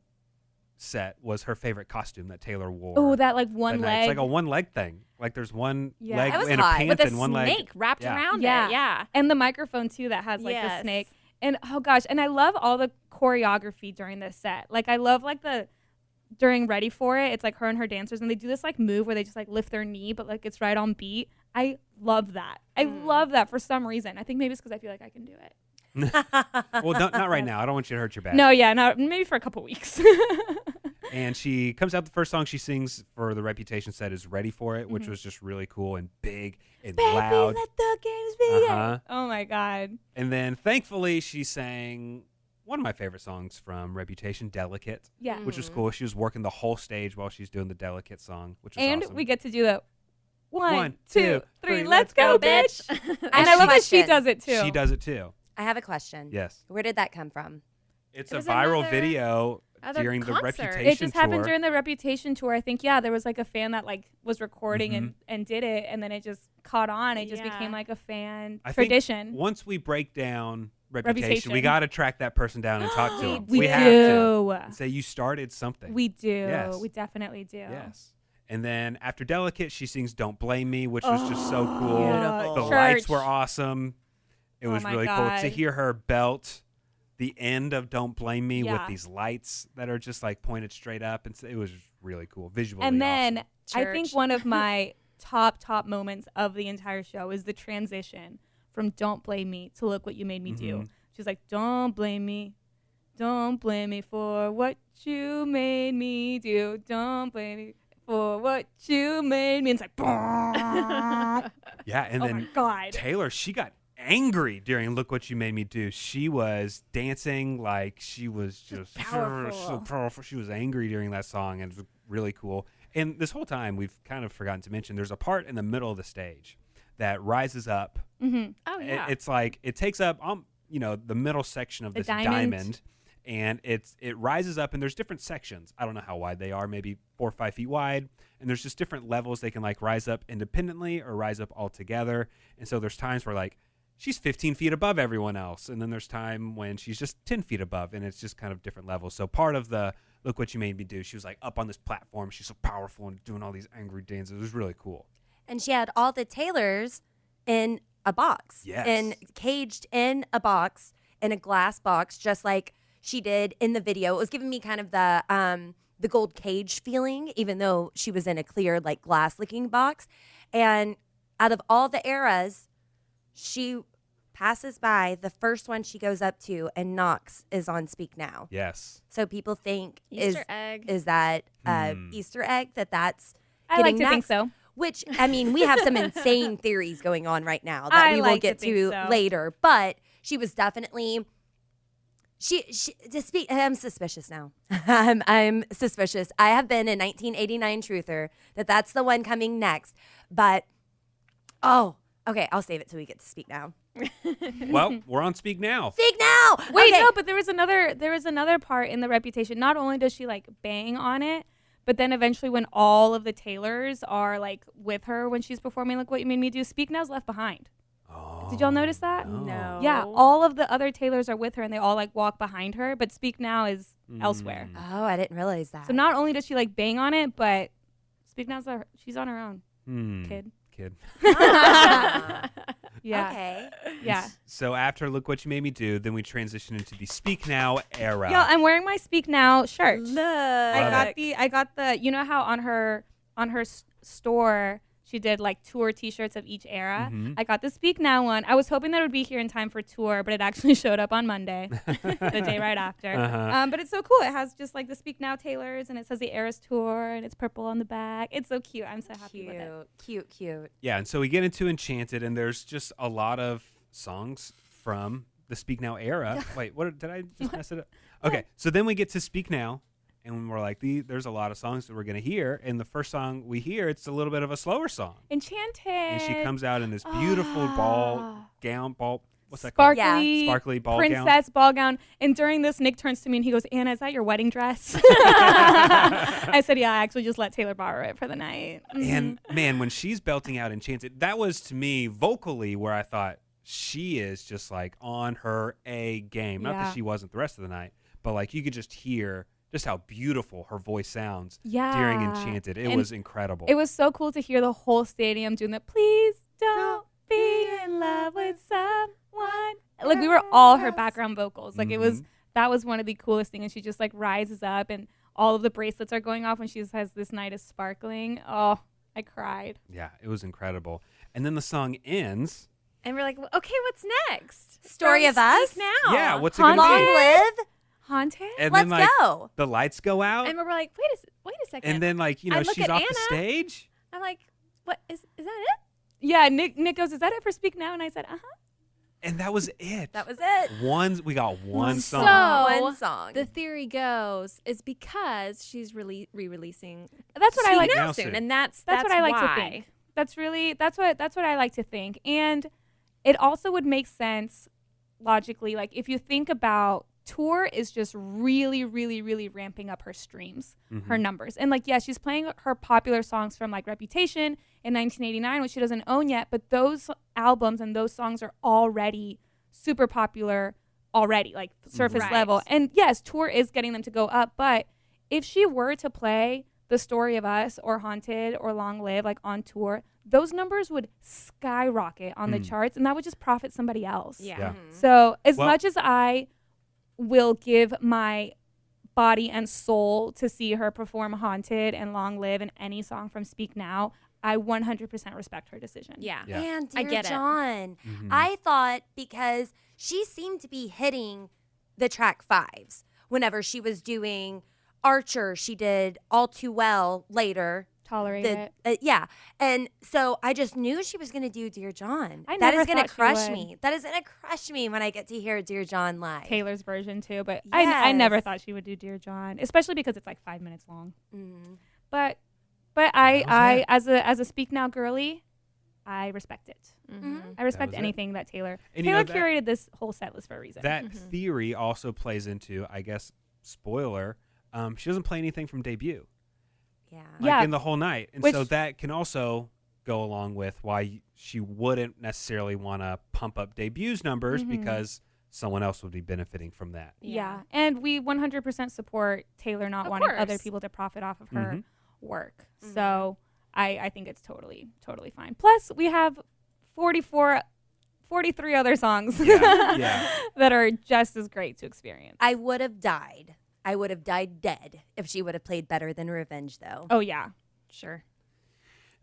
D: set was her favorite costume that Taylor wore.
C: Oh, that like one
D: that night.
C: leg.
D: It's like a one leg thing. Like there's one leg
E: That was
D: and a
E: hot.
D: pants
F: with a
D: and one leg.
F: snake wrapped around it. Yeah.
C: And the microphone too that has like the snake. And oh gosh, and I love all the choreography during this set. Like I love like during Ready For It, it's like her and her dancers and they do this like move where they just like lift their knee but like it's right on beat. I love that. I love that for some reason. I think maybe it's because I feel like I can do it.
D: Well, not right now. I don't want you to hurt your back.
C: No, maybe for a couple weeks.
D: And she comes out, the first song she sings for the Reputation set is Ready For It, which was just really cool and big and loud.
C: Baby, let the games begin.
D: Uh-huh.
C: Oh my God.
D: And then thankfully she sang one of my favorite songs from Reputation, Delicate.
C: Yeah.
D: Which was cool. She was working the whole stage while she's doing the Delicate song, which was
C: And
D: awesome.
C: we get to do the 1, 2, 3,
D: 3,
C: let's go, bitch. And I love that she does it too.
D: She does it too.
E: I have a question.
D: Yes.
E: Where did that come from?
D: It's
F: It
D: a
F: was
D: viral
F: another
D: video during
F: concert.
D: the Reputation
C: It just
D: tour.
C: happened during the Reputation tour. I think, there was like a fan that like was recording and did it, and then it just caught on. It just became like a fan
D: I think
C: tradition.
D: once we break down Reputation,
C: Reputation.
D: we got to track that person down and talk to them.
C: We
D: have
C: do.
D: to. And say you started something.
C: We do.
D: Yes.
C: We definitely do.
D: Yes. And then after Delicate, she sings Don't Blame Me, which was just so cool.
E: Beautiful.
D: The
C: Church.
D: lights were awesome. It was
C: my
D: really cool
C: God.
D: to hear her belt the end of Don't Blame Me with
C: Yeah.
D: these lights that are just like pointed straight up. And it was really cool. Visually
C: And then
D: awesome.
C: I think
F: Church.
C: one of my top moments of the entire show is the transition from Don't Blame Me to Look What You Made Me Do. She's like, don't blame me for what you made me do. Don't blame me for what you made me. And it's like,
D: Yeah, and
C: oh
D: then
C: my God.
D: Taylor, she got angry during Look What You Made Me Do. She was dancing like she was just so powerful. She was angry during that song, and it was really cool. And this whole time, we've kind of forgotten to mention, there's a part in the middle of the stage that rises up.
F: Oh, yeah.
D: It's like, it takes up, the middle section of
C: The
D: this
C: diamond.
D: diamond. And it rises up, and there's different sections. I don't know how wide they are, maybe 4 or 5 feet wide. And there's just different levels. They can like rise up independently or rise up all together. And so there's times where like she's 15 feet above everyone else. And then there's time when she's just 10 feet above, and it's just kind of different levels. So part of the Look What You Made Me Do, she was like up on this platform. She's so powerful and doing all these angry dances. It was really cool.
E: And she had all the Taylors in a box.
D: Yes.
E: And caged in a box, in a glass box, just like she did in the video. It was giving me kind of the gold cage feeling, even though she was in a clear, like glass looking box. And out of all the eras, she passes by the first one she goes up to, and knocks is on Speak Now.
D: Yes.
E: So people think
F: Easter egg.
E: is that Easter egg that's
C: I like
E: getting
C: to think
E: next?
C: so.
E: Which, I mean, we have some insane theories going on right now that
C: I
E: we will
C: like to
E: get
C: think
E: to
C: so.
E: later. But she was definitely, I'm suspicious now. I'm suspicious. I have been a 1989 truther that's the one coming next. But, okay, I'll save it till we get to Speak Now.
D: Well, we're on Speak Now.
E: Speak Now!
C: Wait,
E: Okay.
C: no, but there was another part in the Reputation. Not only does she like bang on it, but then eventually when all of the Taylors are like with her when she's performing Look What You Made Me Do, Speak Now's left behind.
D: Oh,
C: Did y'all notice that?
F: No.
C: Yeah, all of the other Taylors are with her and they all like walk behind her, but Speak Now is elsewhere.
E: Oh, I didn't realize that.
C: So not only does she like bang on it, but Speak Now's she's on her own, kid. Yeah.
E: Okay.
C: Yeah.
D: So after Look What You Made Me Do, then we transition into the Speak Now era.
C: Yo, I'm wearing my Speak Now shirt.
F: Look.
C: I got the you know how on her store She did like tour T-shirts of each era.
D: Mm-hmm.
C: I got the Speak Now one. I was hoping that it would be here in time for tour, but it actually showed up on Monday, the day right after. But it's so cool. It has just like the Speak Now Taylors, and it says the Eras Tour, and it's purple on the back. It's so cute. I'm so happy with it.
E: Cute.
D: Yeah, and so we get into Enchanted, and there's just a lot of songs from the Speak Now era. Wait, what did I just mess it up? Okay, so then we get to Speak Now, and we're like, there's a lot of songs that we're going to hear, and the first song we hear, it's a little bit of a slower song.
C: Enchanted.
D: And she comes out in this beautiful what's that
C: Sparkly,
D: called? Sparkly ball gown.
C: princess ball gown. And during this, Nick turns to me and he goes, Anna, is that your wedding dress? I said, yeah, I actually just let Taylor borrow it for the night.
D: And man, when she's belting out Enchanted, that was to me vocally where I thought she is just like on her A game. Not that she wasn't the rest of the night, but like you could just hear just how beautiful her voice sounds during Enchanted. It was incredible.
C: It was so cool to hear the whole stadium doing the please don't be in love with someone. Like we were all her background vocals. Like that was one of the coolest things. And she just like rises up and all of the bracelets are going off when she says this night is sparkling. Oh, I cried.
D: Yeah, it was incredible. And then the song ends.
F: And we're like, okay, what's next?
E: Story of Us?
F: Now.
D: Yeah, what's it going to
E: Long
D: be?
E: live.
C: Haunted?
D: And
E: Let's
D: then, like,
E: go.
D: the lights go out.
F: And we're like, wait a second.
D: And then, like,
F: I look
D: she's
F: at
D: off the
F: Anna.
D: stage.
F: I'm like, what is that it?
C: Yeah, Nick goes, is that it for Speak Now? And I said, uh-huh.
D: And that was it.
E: That was it.
D: We got one song.
F: So,
E: One song.
F: The theory goes is because she's re-releasing
C: That's what I like.
F: now
D: Now
F: soon,
D: soon.
F: and that's
C: what I like
F: why.
C: to think. That's what I like to think. And it also would make sense logically. Like if you think about tour is just really, really, really ramping up her streams, her numbers. And like, yeah, she's playing her popular songs from like Reputation in 1989, which she doesn't own yet, but those albums and those songs are already super popular already, like surface
F: Right.
C: level. And yes, tour is getting them to go up, but if she were to play The Story of Us or Haunted or Long Live like on tour, those numbers would skyrocket on the charts and that would just profit somebody else.
D: Yeah.
C: So as
D: Well-
C: much as I will give my body and soul to see her perform Haunted and Long Live in any song from Speak Now, I 100% respect her decision.
F: Yeah.
D: Yeah.
E: And
F: I
E: dear
F: get it.
E: John, I thought because she seemed to be hitting the track fives whenever she was doing Archer, she did All Too Well later.
C: Tolerate it.
E: Yeah. And so I just knew she was going to do Dear John.
C: I
E: That
C: never
E: is going to
C: thought she
E: crush
C: would.
E: me. That is going to crush me when I get to hear Dear John live.
C: Taylor's version too, but I never
E: Yes.
C: thought she would do Dear John, especially because it's like 5 minutes long.
E: Mm.
C: But
D: was
C: I
D: it.
C: as a Speak Now girly, I respect it. I respect
D: was it.
C: anything that Taylor
D: And you know
C: Taylor curated this whole set list for a reason.
D: That theory also plays into, I guess, spoiler, she doesn't play anything from debut.
E: Yeah.
C: Yeah.
D: In the whole night. And so
C: Which-
D: that can also go along with why she wouldn't necessarily want to pump up debuts numbers because someone else would be benefiting from that.
C: Yeah. And we 100% support Taylor not
F: Of
C: wanting
F: course.
C: other people to profit off of her work. So I think it's totally fine. Plus, we have 43 other songs
D: Yeah.
C: that are just as great to experience.
E: I would have died. I would have died dead if she would have played better than Revenge, though.
C: Oh, yeah.
F: Sure.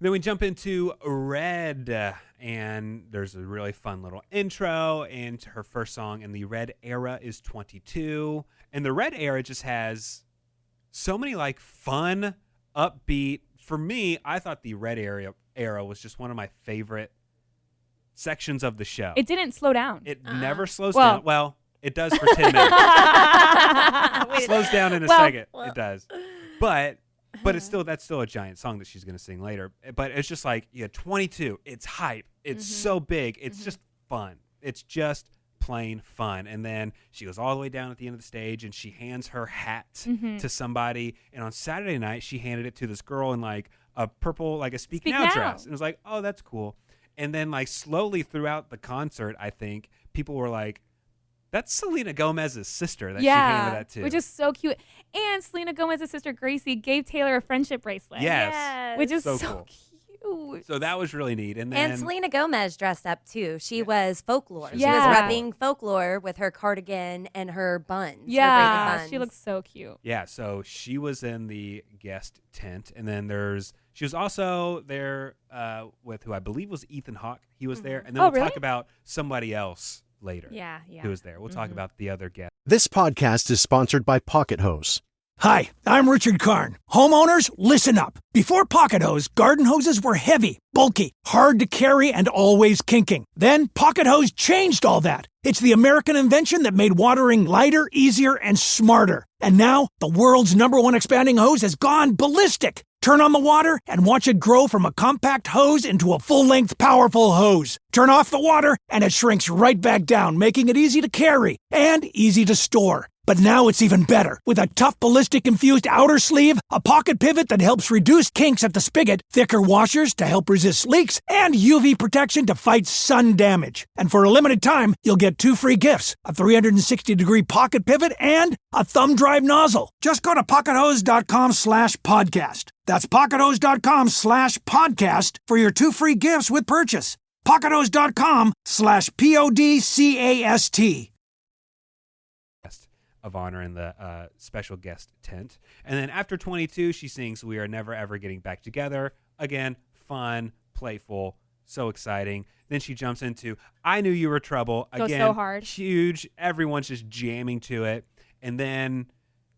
D: Then we jump into Red, and there's a really fun little intro into her first song, and the Red era is 22. And the Red era just has so many like fun, upbeat. For me, I thought the Red era was just one of my favorite sections of the show.
C: It didn't slow down.
D: It never slows
C: Well-
D: down. Well, it does for 10 minutes. Slows down in a second. It does. But it's that's still a giant song that she's going to sing later. But it's just like, 22. It's hype. It's so big. It's just fun. It's just plain fun. And then she goes all the way down at the end of the stage and she hands her hat to somebody. And on Saturday night, she handed it to this girl in like a purple, like a Speak Now dress. And it was like, oh, that's cool. And then like slowly throughout the concert, I think people were like, that's Selena Gomez's sister that she handed that to.
C: which is so cute. And Selena Gomez's sister Gracie gave Taylor a friendship bracelet.
D: Yes.
C: Which is
D: So
C: so,
D: cool.
C: cute.
D: So that was really neat. And then
E: And Selena Gomez dressed up too. She was folklore. She was
C: Yeah.
E: repping folklore with her cardigan and her buns. her
C: Yeah,
E: braided
C: she
E: buns.
C: looks so cute.
D: yeah, so she was in the guest tent, and then there's She was also there with who I believe was Ethan Hawke. He was there. And then
C: Oh,
D: we'll talk
C: really?
D: about somebody else later
F: Yeah.
D: who was there. We'll talk about the other guest.
G: This podcast is sponsored by Pocket Hose.
H: Hi, I'm Richard Karn. Homeowners, listen up. Before Pocket Hose, garden hoses were heavy, bulky, hard to carry, and always kinking. Then Pocket Hose changed all that. It's the American invention that made watering lighter, easier, and smarter. And now, the world's #1 expanding hose has gone ballistic. Turn on the water and watch it grow from a compact hose into a full-length, powerful hose. Turn off the water and it shrinks right back down, making it easy to carry and easy to store. But now it's even better. With a tough ballistic-infused outer sleeve, a pocket pivot that helps reduce kinks at the spigot, thicker washers to help resist leaks, and UV protection to fight sun damage. And for a limited time, you'll get 2 free gifts, a 360-degree pocket pivot and a thumb drive nozzle. Just go to pockethose.com/podcast. That's pockethose.com/podcast for your 2 free gifts with purchase. pockethose.com/PODCAST.
D: Of honor in the special guest tent. And then after 22, she sings We Are Never Ever Getting Back Together. Again, fun, playful, so exciting. Then she jumps into I Knew You Were Trouble.
C: Goes
D: Again,
C: so hard.
D: huge. Everyone's just jamming to it. And then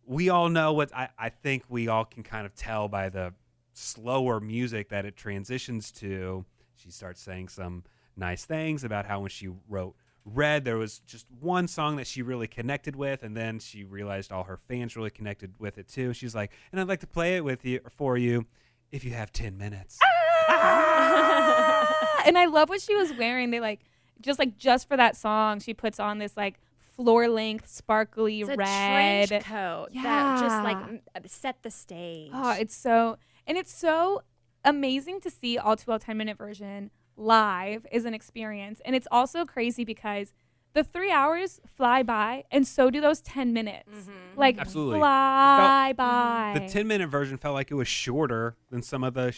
D: we all know what I think we all can kind of tell by the slower music that it transitions to. She starts saying some nice things about how when she wrote Red, there was just one song that she really connected with, and then she realized all her fans really connected with it too. She's like, and I'd like to play it with you for you if you have 10 minutes.
C: And I love what she was wearing. They just for that song, she puts on this like floor length, sparkly
F: It's a
C: red
F: trench coat that
C: Yeah.
F: just like set the stage.
C: Oh, it's so amazing to see all 12 10-minute version live is an experience. And it's also crazy because the 3 hours fly by and so do those 10 minutes. Like
D: Absolutely.
C: fly by.
D: The 10-minute version felt like it was shorter than some of the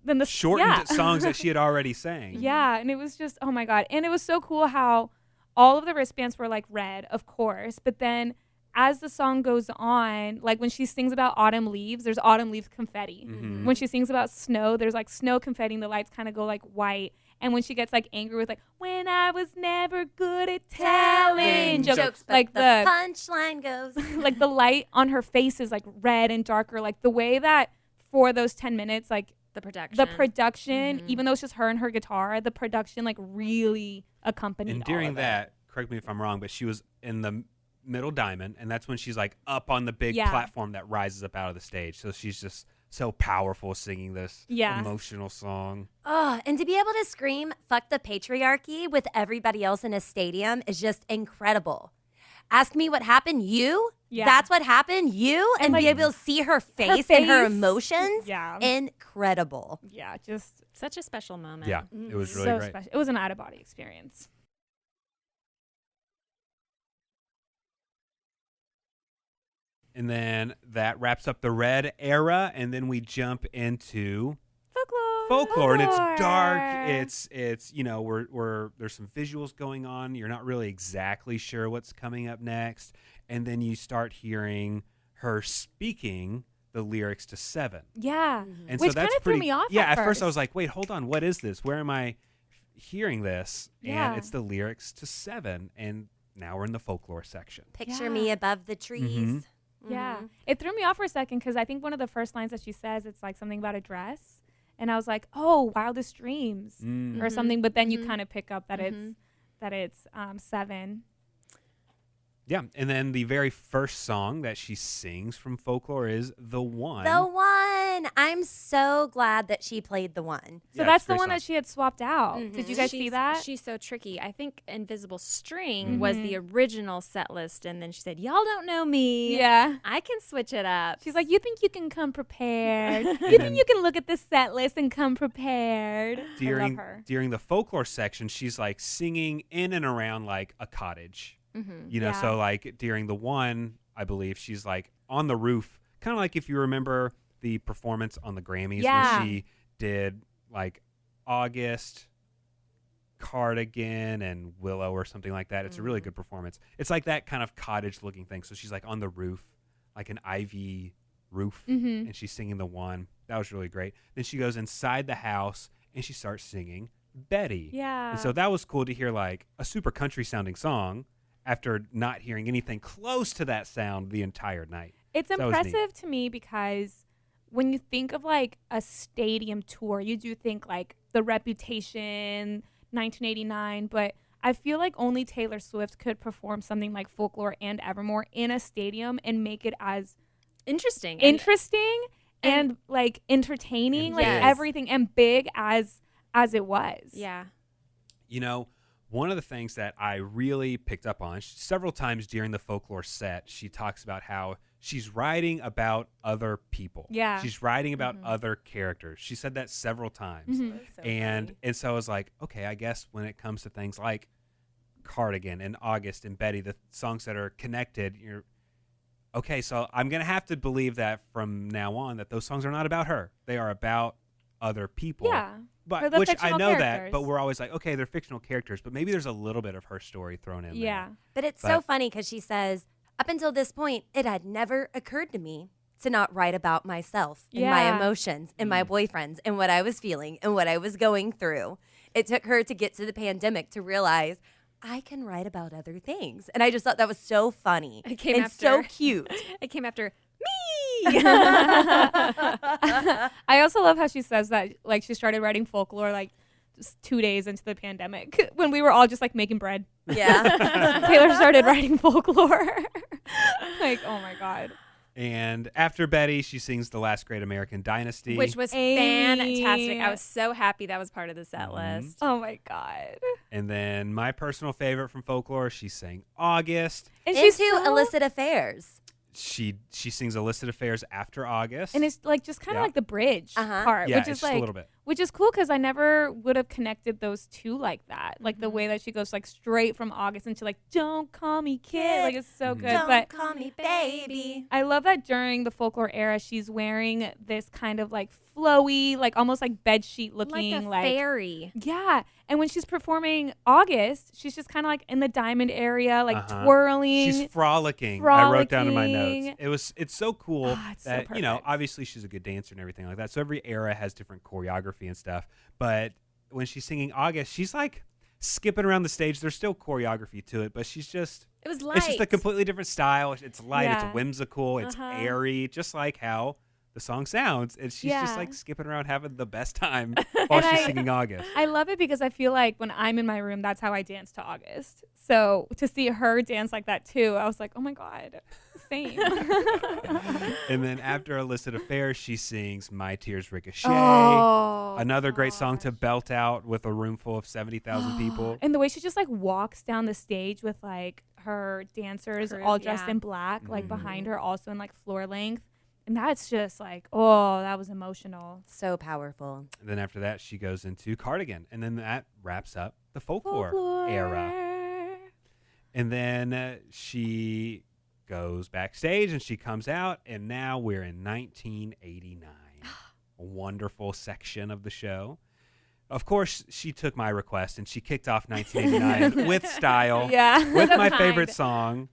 C: Then the
D: shortened songs that she had already sang.
C: Yeah, and it was just, oh my God. And it was so cool how all of the wristbands were like red, of course, but then as the song goes on, like when she sings about autumn leaves, there's autumn leaves confetti.
D: Mhm.
C: When she sings about snow, there's like snow confetti and the lights kind of go like white. And when she gets like angry with like, when I was never good at telling jokes,
E: but
C: like
E: the
C: the
E: punchline goes.
C: like the light on her face is like red and darker. Like the way that for those 10 minutes, like
F: the production.
C: the production, even though it's just her and her guitar, the production like really accompanied
D: And
C: all
D: during
C: of it.
D: that, correct me if I'm wrong, but she was in the middle diamond, and that's when she's like up on the big
C: Yeah.
D: platform that rises up out of the stage. So she's just so powerful singing this
C: Yeah.
D: emotional song.
E: Oh, and to be able to scream "fuck the patriarchy" with everybody else in a stadium is just incredible. Ask me what happened, you?
C: Yeah.
E: That's what happened, you? And
C: like,
E: be able to see her face and her
C: face.
E: emotions?
C: Yeah.
E: Incredible.
C: Yeah, just
F: Such a special moment.
D: Yeah, it was really
C: so
D: great.
C: special. It was an out of body experience.
D: And then that wraps up the Red era, and then we jump into folklore, and it's dark. It's we're there's some visuals going on. You're not really exactly sure what's coming up next, and then you start hearing her speaking the lyrics to Seven.
C: Yeah.
D: And
C: Which
D: so that's
C: kinda threw
D: pretty,
C: me off
D: Yeah,
C: at
D: at first I
C: first.
D: was like, wait, hold on, what is this? Where am I hearing this?
C: Yeah.
D: And it's the lyrics to Seven, and now we're in the folklore section.
E: Picture
C: Yeah.
E: me above the trees.
C: Yeah. It threw me off for a second because I think one of the first lines that she says, it's like something about a dress. And I was like, oh, wildest dreams or something. But then you kind of pick up that it's Seven.
D: Yeah, and then the very first song that she sings from folklore is The One.
E: The One. I'm so glad that she played The One.
C: So
D: Yeah,
C: that's
D: it's a
C: the
D: great
C: one
D: song.
C: that she had swapped out. Did you guys see that?
F: She's so tricky. I think Invisible String was the original set list, and then she said, "Y'all don't know me.
C: Yeah.
F: I can switch it up."
C: She's like, you think you can come prepared? You think you can look at the set list and come prepared? I love her.
D: During the folklore section, she's like singing in and around like a cottage.
C: Yeah.
D: So like during the one, I believe she's like on the roof, kind of like if you remember the performance on the Grammys
C: Yeah.
D: when she did like August, Cardigan, and Willow or something like that. It's a really good performance. It's like that kind of cottage looking thing. So she's like on the roof, like an ivy roof, and she's singing The One. that was really great. Then she goes inside the house and she starts singing Betty.
C: Yeah.
D: And so that was cool to hear like a super country sounding song after not hearing anything close to that sound the entire night.
C: It's
D: So that was neat.
C: impressive to me because when you think of like a stadium tour, you do think like The Reputation, 1989, but I feel like only Taylor Swift could perform something like Folklore and Evermore in a stadium and make it as
F: Interesting.
C: and like entertaining, like
F: Yes.
C: everything, and big as it was.
F: Yeah.
D: You know, one of the things that I really picked up on several times during the Folklore set, she talks about how she's writing about other people.
C: Yeah.
D: She's writing about other characters. She said that several times. And so I was like, okay, I guess when it comes to things like Cardigan and August and Betty, the songs that are connected, you're okay, so I'm going to have to believe that from now on that those songs are not about her. They are about other people.
C: Yeah. Or
D: But
C: the
D: which I
C: fictional
D: know that,
C: characters.
D: but we're always like, okay, they're fictional characters, but maybe there's a little bit of her story thrown in
C: Yeah.
D: there.
E: But it's so funny because she says, up until this point, it had never occurred to me to not write about myself and my
C: Yeah.
E: emotions and my boyfriends and what I was feeling and what I was going through. It took her to get to the pandemic to realize I can write about other things. And I just thought that was so funny
F: It came
E: and
F: after-
E: so cute.
F: It came after me.
C: I also love how she says that like she started writing Folklore like just 2 days into the pandemic when we were all just like making bread.
E: Yeah.
C: Taylor started writing Folklore. Like, oh my God.
D: And after Betty, she sings The Last Great American Dynasty.
F: Which was
C: Amy.
F: fantastic. I was so happy that was part of the set
D: Mhm.
F: list.
C: Oh my God.
D: And then my personal favorite from Folklore, she sang August.
C: And she's
E: Into
C: so,
E: illicit affairs.
D: She sings Illicit Affairs after August.
C: and it's like just kind of
D: Yeah.
C: like the bridge
E: Uh-huh.
C: part,
D: yeah,
C: which
D: it's
C: is
D: just
C: like
D: a little bit.
C: which is cool because I never would have connected those two like that. Like the way that she goes like straight from August into like "Don't call me kid," like it's so good.
E: Don't
C: But
E: call me baby.
C: I love that during the Folklore era, she's wearing this kind of like flowy, like almost like bedsheet looking,
F: Like a fairy.
C: yeah. And when she's performing August, she's just kind of like in the diamond area, like
D: Uh-huh.
C: twirling.
D: She's frolicking. I wrote down in my
C: Frolicking.
D: notes. It's so cool
C: Ah, it's so
D: that, you know,
C: perfect.
D: obviously she's a good dancer and everything like that. So every era has different choreography and stuff. But when she's singing August, she's like skipping around the stage. There's still choreography to it, but she's just
F: It was light.
D: it's just a completely different style. It's light,
C: Yeah.
D: it's whimsical, it's
F: Uh-huh.
D: airy, just like how the song sounds. And she's just
C: Yeah.
D: like skipping around having the best time while she's singing August.
C: I love it because I feel like when I'm in my room, that's how I dance to August. So to see her dance like that too, I was like, oh my God, same.
D: And then after Illicit Affairs, she sings My Tears Ricochet.
C: Oh,
D: Another great song to belt out with a room full of 70,000 people.
C: And the way she just like walks down the stage with like her dancers
F: Crew,
C: all dressed
F: yeah.
C: in black, like
D: Mhm.
C: behind her, also in like floor length. And that's just like, oh, that was emotional.
E: So powerful.
D: And then after that, she goes into Cardigan. And then that wraps up the folklore era. And then she goes backstage and she comes out. And now we're in 1989. A wonderful section of the show. Of course, she took my request and she kicked off 1989 with style.
C: Yeah.
D: With
C: So
D: my
C: kind.
D: favorite song.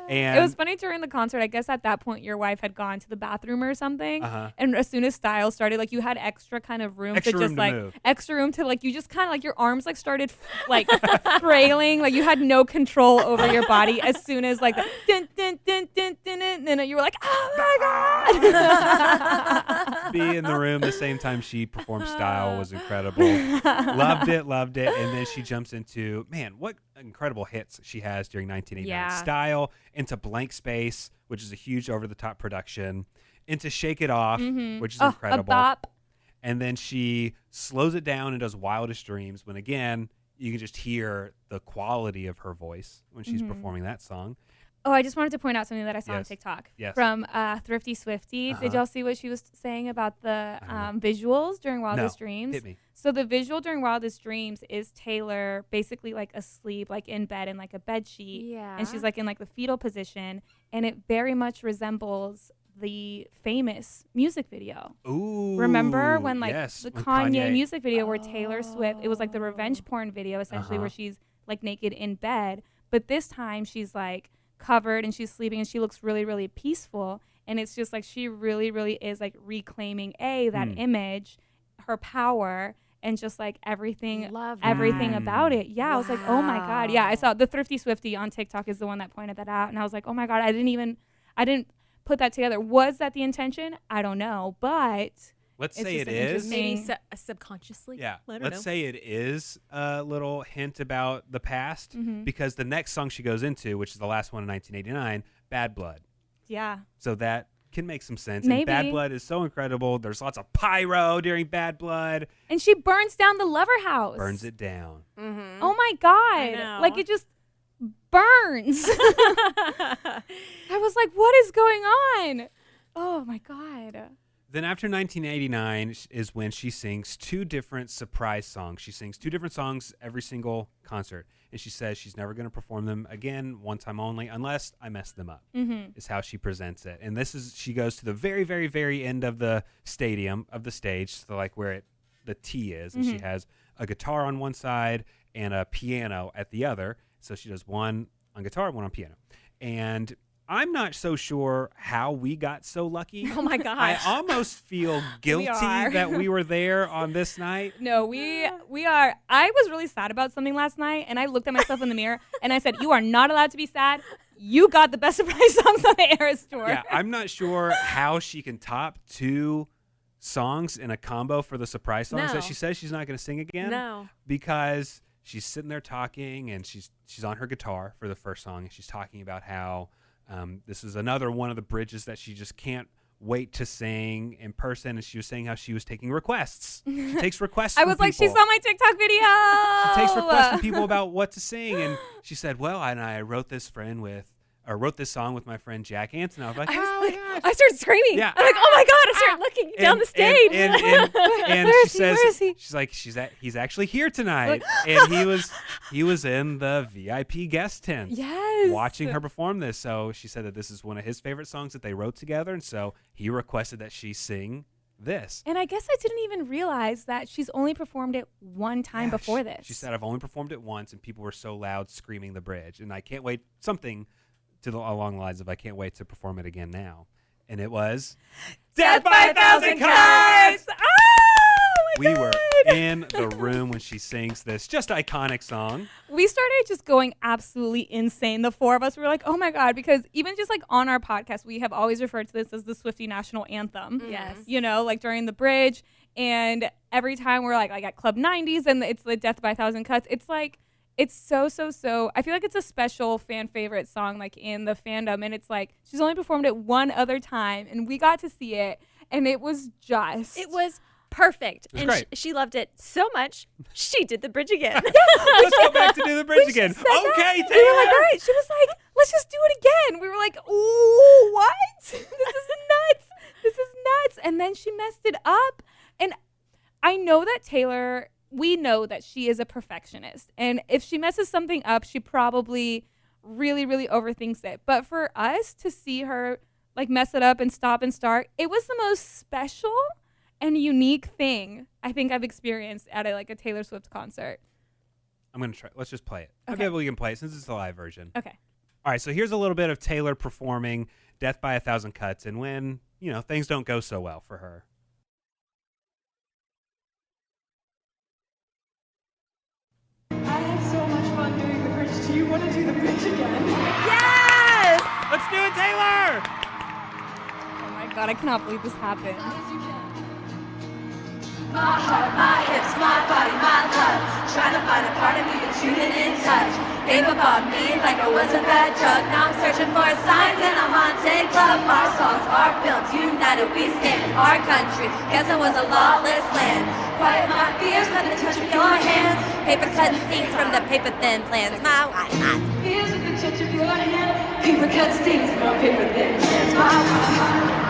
D: And
C: It was funny during the concert. I guess at that point your wife had gone to the bathroom or something.
D: Uh-huh.
C: And as soon as Style started, like you had extra kind of room
D: Extra
C: to
D: room
C: just
D: to
C: like
D: move.
C: extra room to like you just kind of like your arms like started like frailing. Like you had no control over your body as soon as like the dun, dun, dun, dun, dun, dun, then you were like, oh my God.
D: be in the room the same time she performed Style was incredible. Loved it. And then she jumps into, man, what incredible hits she has during 1989.
F: Yeah.
D: Style, into Blank Space, which is a huge over-the-top production, into Shake It Off, which is
C: Oh, a
D: incredible.
C: bop.
D: And then she slows it down and does Wildest Dreams when, again, you can just hear the quality of her voice when she's performing that song.
C: Oh, I just wanted to point out something that I saw on
D: Yes.
C: TikTok
D: Yes.
C: from Thrifty Swifty.
D: Uh-huh.
C: Did y'all see what she was saying about the
D: I
C: visuals during Wildest
D: No.
C: Dreams?
D: Hit me.
C: So the visual during Wildest Dreams is Taylor basically like asleep, like in bed in like a bed sheet.
F: Yeah.
C: And she's like in like the fetal position. And it very much resembles the famous music video.
D: Ooh.
C: Remember when like
D: yes,
C: the
D: when
C: Kanye music video where Taylor Swift, it was like the revenge
F: Oh.
C: porn video essentially
D: Uh-huh.
C: where she's like naked in bed. But this time she's like covered and she's sleeping and she looks really, really peaceful. And it's just like she really, really is like reclaiming that image, her power, and just like everything about it. Yeah, I was like, oh my God. Yeah, I saw the Thrifty Swifty on TikTok is the one that pointed that out. And I was like, oh my God, I didn't put that together. Was that the intention? I don't know. But
D: let's say it is.
F: Maybe subconsciously.
D: Yeah.
F: Let's
D: Let's say it is a little hint about the past because the next song she goes into, which is the last one in 1989, Bad Blood.
C: Yeah.
D: So that can make some sense.
C: Maybe.
D: And Bad Blood is so incredible. There's lots of pyro during Bad Blood.
C: And she burns down the Lover House.
D: Burns it down.
F: Mm-hmm.
C: Oh my God. Like it just burns. I was like, what is going on? Oh my God.
D: Then after 1989 is when she sings 2 different surprise songs. She sings 2 different songs every single concert. And she says she's never going to perform them again, one time only, unless I mess them up, is how she presents it. And she goes to the very, very, very end of the stage, so like where the T is. And she has a guitar on one side and a piano at the other. So she does one on guitar, one on piano. And I'm not so sure how we got so lucky.
F: Oh my gosh.
D: I almost feel guilty that we were there on this night.
C: No, we are. I was really sad about something last night, and I looked at myself in the mirror, and I said, you are not allowed to be sad. You got the best surprise songs on the Eras Tour.
D: Yeah, I'm not sure how she can top 2 songs in a combo for the surprise songs that she says she's not going to sing again.
F: No.
D: Because she's sitting there talking, and she's on her guitar for the first song, and she's talking about how this is another one of the bridges that she just can't wait to sing in person. And she was saying how she was taking requests. She takes requests
C: I
D: from
C: was like,
D: people.
C: she saw my TikTok video.
D: She takes requests from people about what to sing. And she said, well, I wrote this song with my friend Jack Anson. I was like,
F: I started screaming.
D: Yeah.
F: I'm like, oh my God. I started looking down the stage.
D: And
C: Where
D: she
C: is he?
D: says,
C: Where is he?
D: she's like, he's actually here tonight. And he was in the VIP guest tent.
C: Yes.
D: Watching her perform this. So she said that this is one of his favorite songs that they wrote together. And so he requested that she sing this.
C: And I guess I didn't even realize that she's only performed it one time before this.
D: She said, I've only performed it once, and people were so loud screaming the bridge. And I can't wait, something along the lines of, I can't wait to perform it again now. And it was
C: Death by 1,000 Cuts!
D: We were in the room when she sings this just iconic song.
C: We started just going absolutely insane. The 4 of us were like, oh my God, because even just like on our podcast, we have always referred to this as the Swiftie National Anthem.
F: Yes.
C: You know, like during the bridge. And every time we're like at Club 90s and it's the Death by 1,000 Cuts, it's like, it's so, I feel like it's a special fan favorite song like in the fandom. And it's like, she's only performed it one other time and we got to see it. And it was
F: perfect.
D: It was
F: and
D: great.
F: She loved it so much, she did the bridge again.
D: Let's go back to do the bridge again. Okay, Taylor.
C: We were like, all right. She was like, let's just do it again. We were like, ooh, what? This is nuts. This is nuts. And then she messed it up. And I know that we know that she is a perfectionist. And if she messes something up, she probably really, really overthinks it. But for us to see her like mess it up and stop and start, it was the most special and unique thing I think I've experienced at a Taylor Swift concert.
D: I'm going to try. Let's just play it.
C: Okay.
D: Maybe we can play it since it's the live version.
C: Okay.
D: All right, so here's a little bit of Taylor performing Death by 1,000 Cuts and when, things don't go so well for her.
I: I had so much fun doing the bridge. Do you want to do the bridge again?
F: Yes!
D: Let's do it, Taylor!
C: Oh my God, I cannot believe this happened.
I: My heart, my hips, my body, my love. Trying to find a part of me that you didn't touch. Gave up on me like it was a bad drug. Now I'm searching for signs in a haunted club. Our songs are built, united we stand. Our country, guess it was a lawless land. Quiet my fears, let the touch of your hand.
E: Paper cut scenes from the paper thin plans. My white hot.
I: Fears with the touch of your hand. Paper cut stings from paper thin hands. My white hot.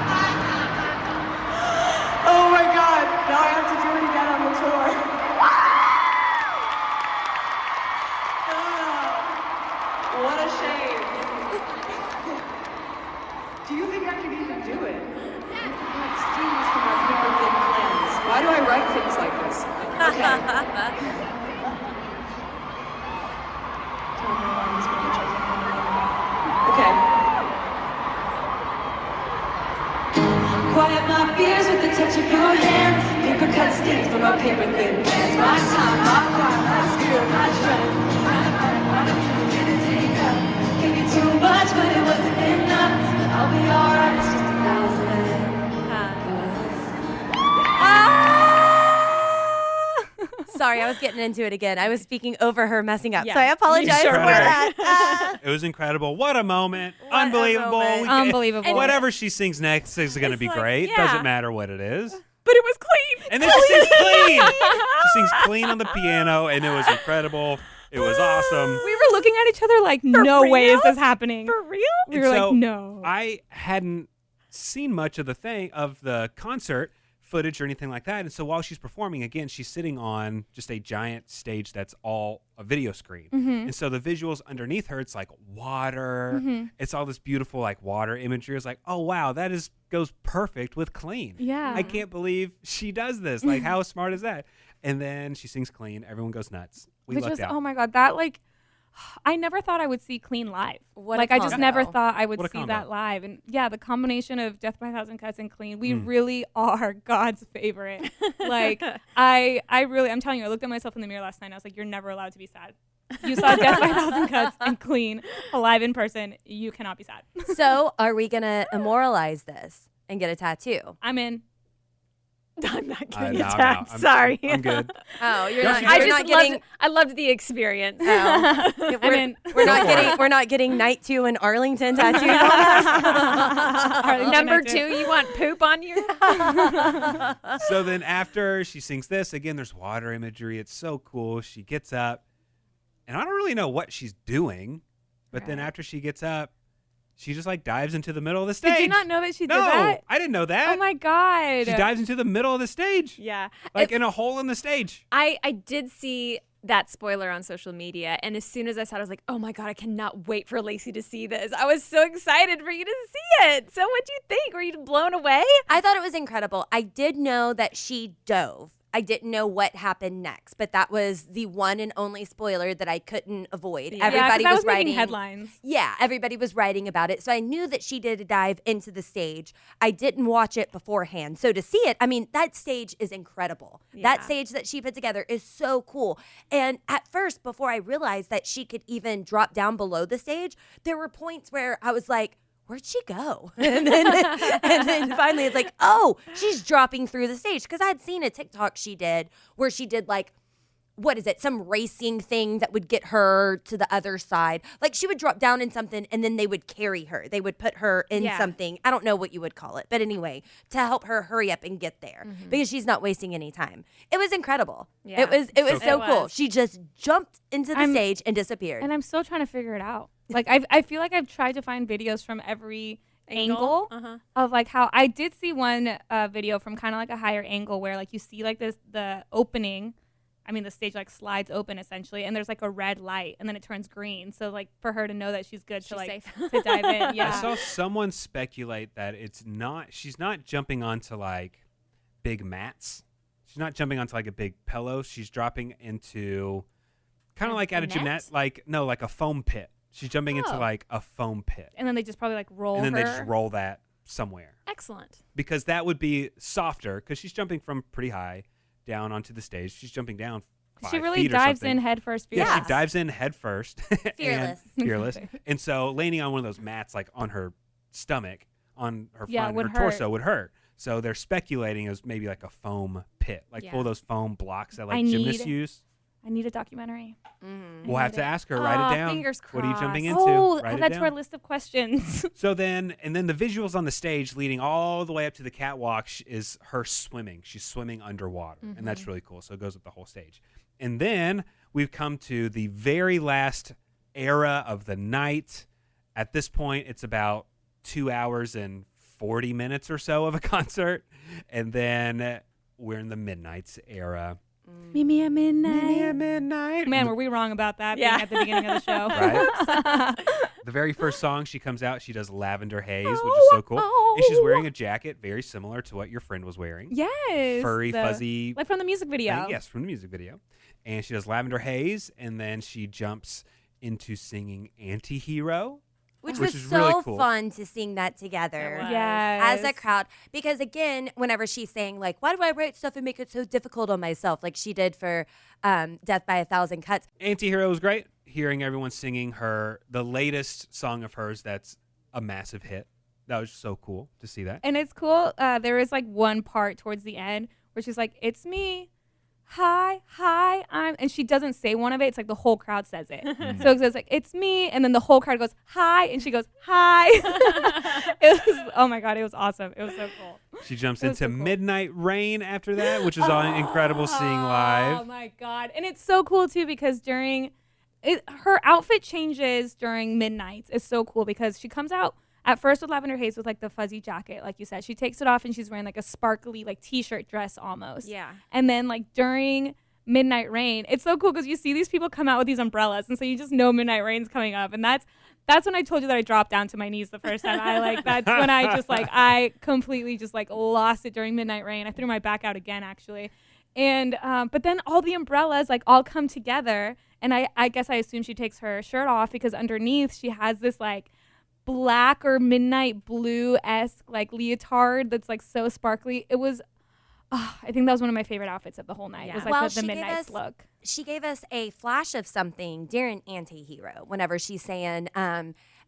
I: Oh my God, now I have to do it again on the tour. What a shame. Do you think I can even do it? It stings from my paper thin plans. Why do I write things like this? Okay. Okay. magic in our hands. Paper cut stains from our paper thin plans. My time, my crime, my skill, my trend. Give it, take up. Give me too much, but it wasn't enough. I'll be alright, it's just 1,000.
E: Sorry, I was getting into it again. I was speaking over her messing up,
F: Yeah.
E: so I apologize
D: Sure
E: for
D: were.
E: that.
D: It was incredible. What a moment.
E: What a
D: Unbelievable.
E: moment.
C: Unbelievable.
D: Whatever she sings next is going to be
F: like,
D: great.
F: yeah.
D: Doesn't matter what it is.
F: But it was clean.
D: And then she sings clean. She sings clean on the piano, and it was incredible. It was awesome.
C: We were looking at each other like, no way is
F: real?
C: this happening.
F: For real?
C: We
D: And
C: were
D: so
C: like, no.
D: I hadn't seen much of the concert footage or anything like that. And so while she's performing, again, she's sitting on just a giant stage that's all a video screen. And so the visuals underneath her, it's like water. It's all this beautiful like water imagery. It's like, oh wow, that goes perfect with clean.
C: Yeah.
D: I can't believe she does this. Like, how smart is that? And then she sings clean. Everyone goes nuts. We
C: Which
D: lucked
C: was,
D: out.
C: oh my God, that like, I never thought I would see Clean live.
E: What a
C: like, I just never
E: combo.
C: thought I would
D: What a
C: see
D: combo.
C: that live. And yeah, the combination of Death by a Thousand Cuts and Clean, we really are God's favorite. Like, I'm telling you, I looked at myself in the mirror last night and I was like, you're never allowed to be sad. You saw Death by a Thousand Cuts and Clean live in person. You cannot be sad.
E: So, are we going to immoralize this and get a tattoo?
C: I'm in.
F: I'm not
D: No,
F: getting
D: no,
F: attacked.
D: I'm-
F: Sorry.
D: I'm good.
E: Oh, you're
D: No,
E: not.
D: she
F: I
E: You're
F: just
E: not getting.
F: I loved the experience.
E: Oh.
C: I'm in.
E: We're not
D: Go for
E: getting.
D: it.
E: We're not getting night 2 in Arlington tattooed on us.
C: Arlington,
F: Number
C: I do.
F: 2, you want poop on you?
D: So then after she sings this, again, there's water imagery. It's so cool. She gets up, and I don't really know what she's doing, but then after she gets up, she just like dives into the middle of the stage.
C: Did you not know that she did
D: No,
C: that?
D: I didn't know that.
C: Oh my God.
D: She dives into the middle of the stage,
F: Yeah.
D: like in a hole in the stage.
F: I did see that spoiler on social media, and as soon as I saw it, I was like, oh my God, I cannot wait for Lacey to see this. I was so excited for you to see it. So what'd you think? Were you blown away?
E: I thought it was incredible. I did know that she dove. I didn't know what happened next, but that was the one and only spoiler that I couldn't avoid.
F: Yeah.
E: Everybody
C: yeah, 'cause I
E: was
C: making
E: writing
C: headlines.
E: Yeah, everybody was writing about it. So I knew that she did a dive into the stage. I didn't watch it beforehand. So to see it, I mean, that stage is incredible. That
F: Yeah.
E: stage that she put together is so cool. And at first, before I realized that she could even drop down below the stage, there were points where I was like, where'd she go? And then finally it's like, oh, she's dropping through the stage. Because I had seen a TikTok she did where she did like, what is it? Some racing thing that would get her to the other side. Like she would drop down in something and then they would carry her. They would put her in
F: Yeah.
E: something. I don't know what you would call it. But anyway, to help her hurry up and get there because she's not wasting any time. It was incredible.
F: Yeah.
E: It was so
F: It
E: cool.
F: was.
E: She just jumped into the
C: I'm-
E: stage and disappeared.
C: And I'm still trying to figure it out. Like I feel like I've tried to find videos from every angle
F: Uh-huh.
C: of like how I did see one video from kind of like a higher angle where like you see like the opening. I mean, the stage like slides open essentially, and there's like a red light, and then it turns green. So like for her to know that she's good to
F: She's
C: like
F: safe.
C: to dive in.
D: I
C: Yeah.
D: saw someone speculate that she's not jumping onto like big mats. She's not jumping onto like a big pillow. She's dropping into kind of like at a
F: net?
D: gymnast, like a foam pit. She's jumping into
F: Oh.
D: like a foam pit.
C: And then they just probably like roll
D: And then
C: her.
D: they just roll that somewhere
F: Excellent.
D: because that would be softer because she's jumping from pretty high down onto the stage. She's jumping down 5
C: She really
D: feet or
C: dives
D: something.
C: in head first.
D: Yeah,
C: fearless.
D: she dives in head first.
E: Fearless.
D: Fearless.
C: Exactly.
D: And so landing on one of those mats, like on her stomach, on her
C: Yeah,
D: front,
C: would
D: her torso
C: hurt.
D: would hurt. So they're speculating it was maybe like a foam pit, like full of
F: Yeah.
D: those foam blocks that
C: I
D: like gymnasts
C: need-
D: use.
C: I need a documentary.
D: We'll have to ask her, write
F: Aw,
D: it down.
F: fingers
D: What are you jumping
F: crossed.
D: into?
C: Oh,
D: Write
C: add
D: it
C: that to our
D: down.
C: list of questions.
D: So then the visuals on the stage leading all the way up to the catwalk is her swimming. She's swimming underwater, and that's really cool. So it goes up the whole stage. And then we've come to the very last era of the night. At this point, it's about 2 hours and 40 minutes or so of a concert. And then we're in the Midnight's era.
C: Meet me at midnight.
D: Meet me at midnight.
C: Man, were we wrong about that
F: Yeah.
C: being at the beginning of the show?
D: Right? The very first song she comes out, she does Lavender Haze, which is so cool. And she's wearing a jacket very similar to what your friend was wearing.
C: Yes.
D: Furry,
C: the-
D: fuzzy.
C: Like from the music video.
D: Yes, from the music video. And she does Lavender Haze, and then she jumps into singing Anti-Hero.
E: Which
D: Which
E: was
D: is
E: so
D: really cool.
E: fun to sing that together.
F: It was.
C: Yes.
E: As a crowd, because again, whenever she's saying like, "Why do I write stuff and make it so difficult on myself?" like she did for "Death by a Thousand Cuts."
D: Antihero was great. Hearing everyone singing the latest song of hers that's a massive hit. That was so cool to see that.
C: And it's cool. There is like one part towards the end where she's like, "It's me. Hi, I'm," and she doesn't say one of it. It's like the whole crowd says it. So it says like, "It's me," and then the whole crowd goes, "Hi," and she goes, "Hi." It was, oh my God, it was awesome. It was so cool.
D: She jumps
C: It was
D: into
C: so cool.
D: Midnight Rain after that, which is incredible seeing
C: Oh
D: live.
C: my God. And it's so cool too because her outfit changes during Midnights. It's so cool because she comes out at first with Lavender Haze with like the fuzzy jacket, like you said. She takes it off and she's wearing like a sparkly like t-shirt dress almost.
F: Yeah.
C: And then like during Midnight Rain, it's so cool because you see these people come out with these umbrellas, and so you just know Midnight Rain's coming up. And that's when I told you that I dropped down to my knees the first time. That's when I completely just like lost it during Midnight Rain. I threw my back out again actually. And but then all the umbrellas like all come together, and I guess I assume she takes her shirt off because underneath she has this like black or midnight blue-esque like leotard that's like so sparkly. It was I think that was one of my favorite outfits of the whole night.
F: Yeah.
C: It was like
E: Well,
C: the Midnight's look.
E: She gave us a flash of something during Antihero whenever she's saying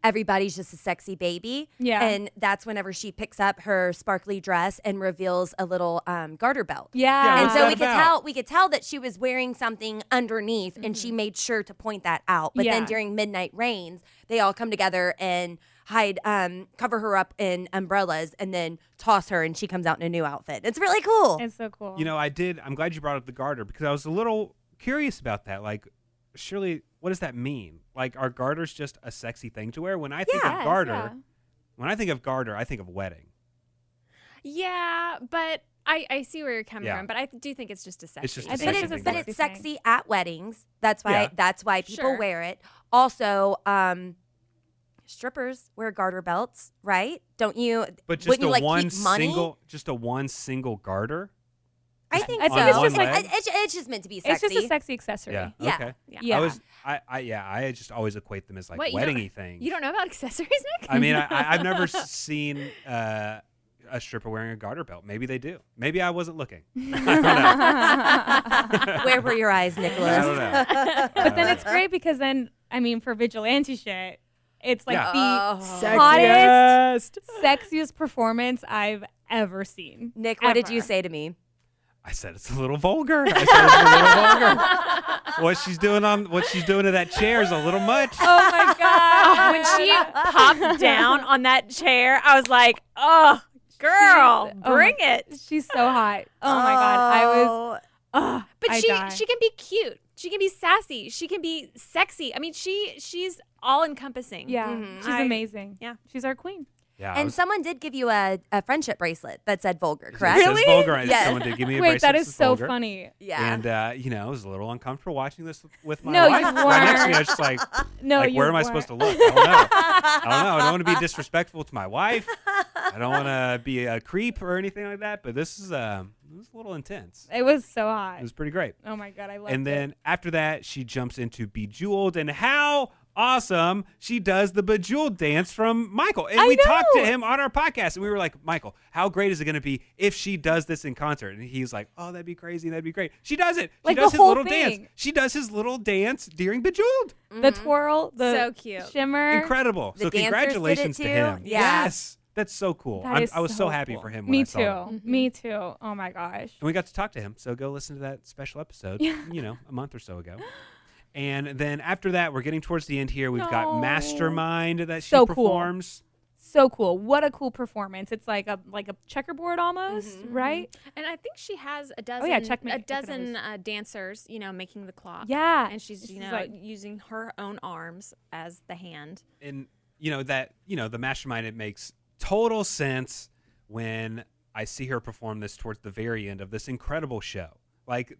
E: everybody's just a sexy baby.
C: Yeah.
E: And that's whenever she picks up her sparkly dress and reveals a little garter belt.
C: Yeah.
E: And
D: what's
E: so
D: that
E: we could tell that she was wearing something underneath, and she made sure to point that out. But then
C: Yeah.
E: during Midnight Rains, they all come together and cover her up in umbrellas and then toss her, and she comes out in a new outfit. It's really cool.
C: It's so cool.
D: You know, I'm glad you brought up the garter because I was a little curious about that. Like, surely, what does that mean? Like, are garters just a sexy thing to wear? When I think
C: Yes,
D: of garter,
C: yeah.
D: I think of wedding.
F: Yeah, but I see where you're coming
D: Yeah.
F: from, but I do think it's just a sexy.
D: It's just a
C: I think
D: sexy
C: it's a
D: thing.
E: But
D: to wear.
E: it's
C: sexy
E: sexy at weddings. That's why
D: Yeah.
E: people
F: Sure.
E: wear it. Also, strippers wear garter belts, right? Don't you?
D: But just
E: wouldn't you,
D: a
E: like,
D: one
E: keep money?
D: single garter.
E: I think
C: I
E: so.
C: think it's just
D: like-
E: it's just meant to be sexy.
C: it's just a sexy accessory.
D: Yeah.
E: Yeah.
D: Okay.
C: Yeah.
D: I just always equate them as like
F: What, you don't-
D: weddingy things.
F: You don't know about accessories, Nick?
D: I mean, I've never seen a stripper wearing a garter belt. Maybe they do. Maybe I wasn't looking. I don't know.
E: Where were your eyes, Nicholas?
D: I don't know.
C: But then it's great because then, I mean, for vigilante shit, it's like
D: Yeah.
C: the hottest, sexiest performance I've ever seen.
E: Nick, what did
C: Ever.
E: you say to me?
D: I said it's a little vulgar. What she's doing to that chair is a little much.
C: Oh my God.
F: When she popped down on that chair, I was like, "Oh, girl,
C: Oh
F: bring
C: my-
F: it!"
C: She's so hot. Oh my God.
F: But
C: I
F: she
C: die.
F: can be cute. She can be sassy. She can be sexy. I mean, she's all encompassing.
C: Yeah. She's amazing.
F: Yeah.
C: She's our queen.
D: Yeah,
E: And someone did give you a friendship bracelet that said vulgar,
D: it
E: correct?
D: says vulgar.
E: Yes.
D: Someone did give me a
C: Wait,
D: bracelet
C: that
D: that
C: is
D: says
C: so
D: vulgar.
C: funny.
E: Yeah.
D: And I was a little uncomfortable watching this with my
C: No, you
D: wife. Right next to me,
C: weren't.
D: I was just like,
C: No,
D: like
C: you
D: where am I
C: weren't.
D: supposed to look? I don't know. I don't want to be disrespectful to my wife. I don't want to be a creep or anything like that. But this is a little intense.
C: It was so hot.
D: It was pretty great.
C: Oh my God. I love it.
D: And then after that, she jumps into Bejeweled, and how awesome she does the Bejeweled dance from Michael. And we talked to him on our podcast, and we were like, Michael, how great is it going to be if she does this in concert? And he's like, oh, that'd be crazy. That'd be great. She does it. She
C: Like
D: does
C: the
D: his
C: whole
D: little
C: thing.
D: dance. She does his little dance during Bejeweled.
C: the twirl, the
F: So cute.
C: shimmer.
D: Incredible.
E: The
D: So
E: dancers
D: congratulations
E: did
D: to
E: it
D: him.
E: too? Yeah.
D: Yes. That's so cool.
C: That is
D: I was so happy
C: cool.
D: for him when
C: Me
D: I saw
C: too.
D: it.
C: Me too. Oh my gosh.
D: And we got to talk to him. So go listen to that special episode, a month or so ago. And then after that, we're getting towards the end here. We've got
C: No.
D: Mastermind that she
C: So cool.
D: performs.
C: So cool. What a cool performance. It's like a checkerboard almost,
E: Mm-hmm.
C: right?
F: And I think she has a dozen,
C: yeah, checkmate.
F: a
C: I think it
F: dozen dancers, making the clock.
C: Yeah.
F: And she's,
C: She's like-
F: using her own arms as the hand.
D: And the Mastermind, it makes total sense when I see her perform this towards the very end of this incredible show. Like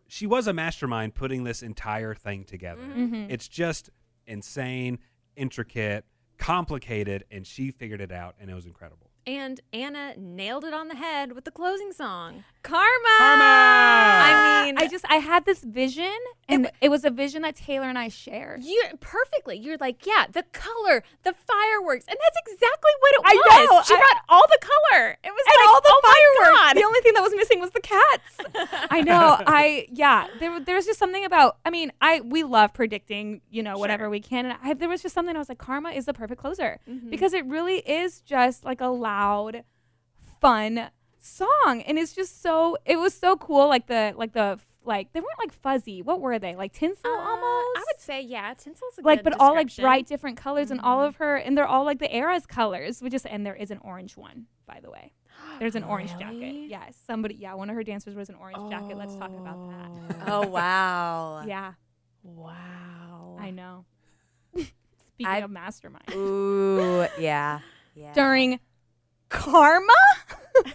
D: she was a mastermind putting this entire thing together.
C: Mm-hmm.
D: It's just insane, intricate, complicated, and she figured it out, and it was incredible.
F: And Anna nailed it on the head with the closing song.
C: Karma.
F: I mean,
C: I had this vision, and it was a vision that Taylor and I shared.
F: You're like, yeah, the color, the fireworks, and that's exactly what it was.
C: I know.
F: She brought all the color. It was
C: And
F: like
C: all the
F: oh
C: fireworks.
F: my God.
C: The only thing that was missing was the cats. I know. There's just something about. I mean, we love predicting, whatever we can. And there was just something I was like, Karma is the perfect closer because it really is just like a loud, fun song, and it's just so. It was so cool. Like they weren't like fuzzy. What were they? Like tinsel almost.
F: I would say tinsel's a
C: like,
F: good
C: but all like
F: description.
C: bright different colors, and all of her, and they're all like the era's colors. And there is an orange one, by the way. There's an orange jacket. Yes, one of her dancers was an orange jacket. Let's talk about that.
E: Oh, wow.
C: Yeah,
E: Wow.
C: I know. Speaking of mastermind,
E: Ooh, yeah.
C: during Karma,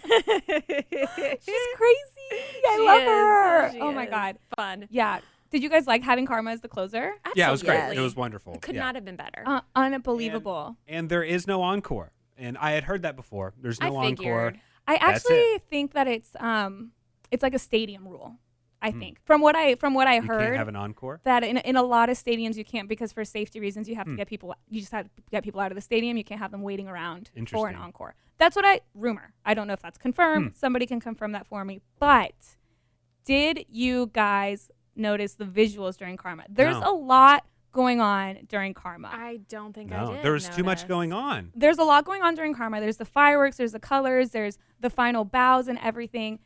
C: she's crazy. I love her.
F: She
C: Oh my
F: is.
C: God,
F: Fun.
C: yeah. Did you guys like having Karma as the closer?
D: Yeah, it was great.
F: Absolutely.
D: It was wonderful.
F: Could
D: Yeah.
F: not have been better.
C: Unbelievable.
D: And there is no encore. And I had heard that before. There's no
F: I
D: encore.
F: figured.
C: I
D: That's
C: actually think that it's like a stadium rule. I think from what I
D: You
C: heard,
D: can't have an encore.
C: that in a lot of stadiums you can't, because for safety reasons you have to get people. You just have to get people out of the stadium. You can't have them waiting around for an
D: Interesting.
C: encore. That's what rumor. I don't know if that's confirmed. Somebody can confirm that for me. But did you guys notice the visuals during Karma? There's
D: No.
C: a lot going on during Karma.
F: I don't think I
D: No,
F: did.
D: there was too much
F: notice.
D: going on.
C: There's a lot going on during Karma. There's the fireworks, there's the colors, there's the final bows and everything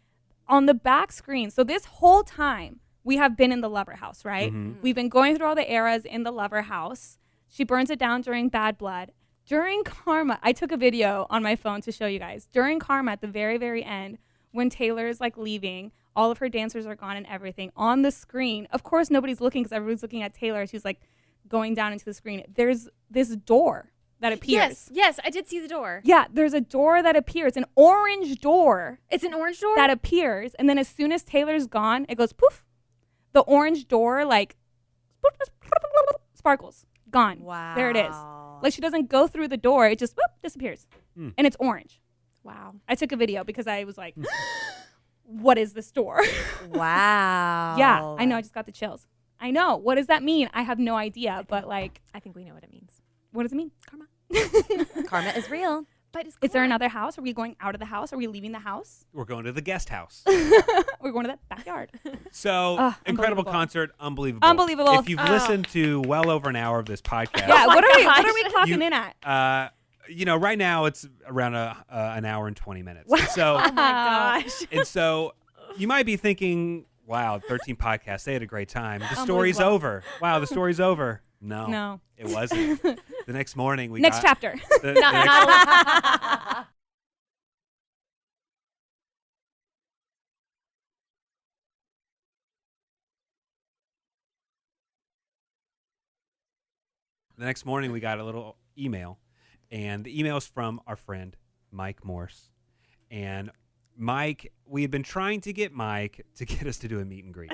C: on the back screen. So this whole time we have been in the Lover House, right? We've been going through all the eras in the Lover House. She burns it down during Bad Blood. During Karma, I took a video on my phone to show you guys. During Karma, at the very, very end, when Taylor's like leaving, all of her dancers are gone and everything, on the screen, of course nobody's looking because everyone's looking at Taylor. She's like going down into the screen. There's this door that appears.
F: Yes, I did see the door.
C: Yeah, there's a door that appears, an orange door
F: It's an orange door?
C: that appears, and then as soon as Taylor's gone, it goes poof. The orange door like sparkles, gone.
E: Wow.
C: There it is. Like she doesn't go through the door; it just whoop, disappears, and it's orange.
F: Wow.
C: I took a video because I was like, "What is this door?"
E: Wow.
C: Yeah, I know. I just got the chills. I know. What does that mean? I have no idea. But like,
F: I think we know what it means.
C: what does it mean?
F: Karma.
E: Karma is real.
F: But it's
C: Is there
F: cool.
C: another house? Are we going out of the house? Are we leaving the house?
D: We're going to the guest house.
C: We're going to the backyard.
D: So incredible
C: unbelievable.
D: concert, unbelievable.
C: Unbelievable.
D: If you've listened to well over an hour of this podcast,
C: Yeah. What are we
F: gosh.
C: clocking in at?
D: right now it's around an hour and 20 minutes. So
F: Oh my gosh.
D: and so you might be thinking, wow, 13 podcasts, they had a great time. The story's
C: Unbelievable.
D: over. Wow, the story's over. No, it wasn't. The next morning we
C: Next
D: got
C: chapter.
D: the next- The next morning, we got a little email, and the email is from our friend Mike Morse. And Mike, we had been trying to get Mike to get us to do a meet and greet,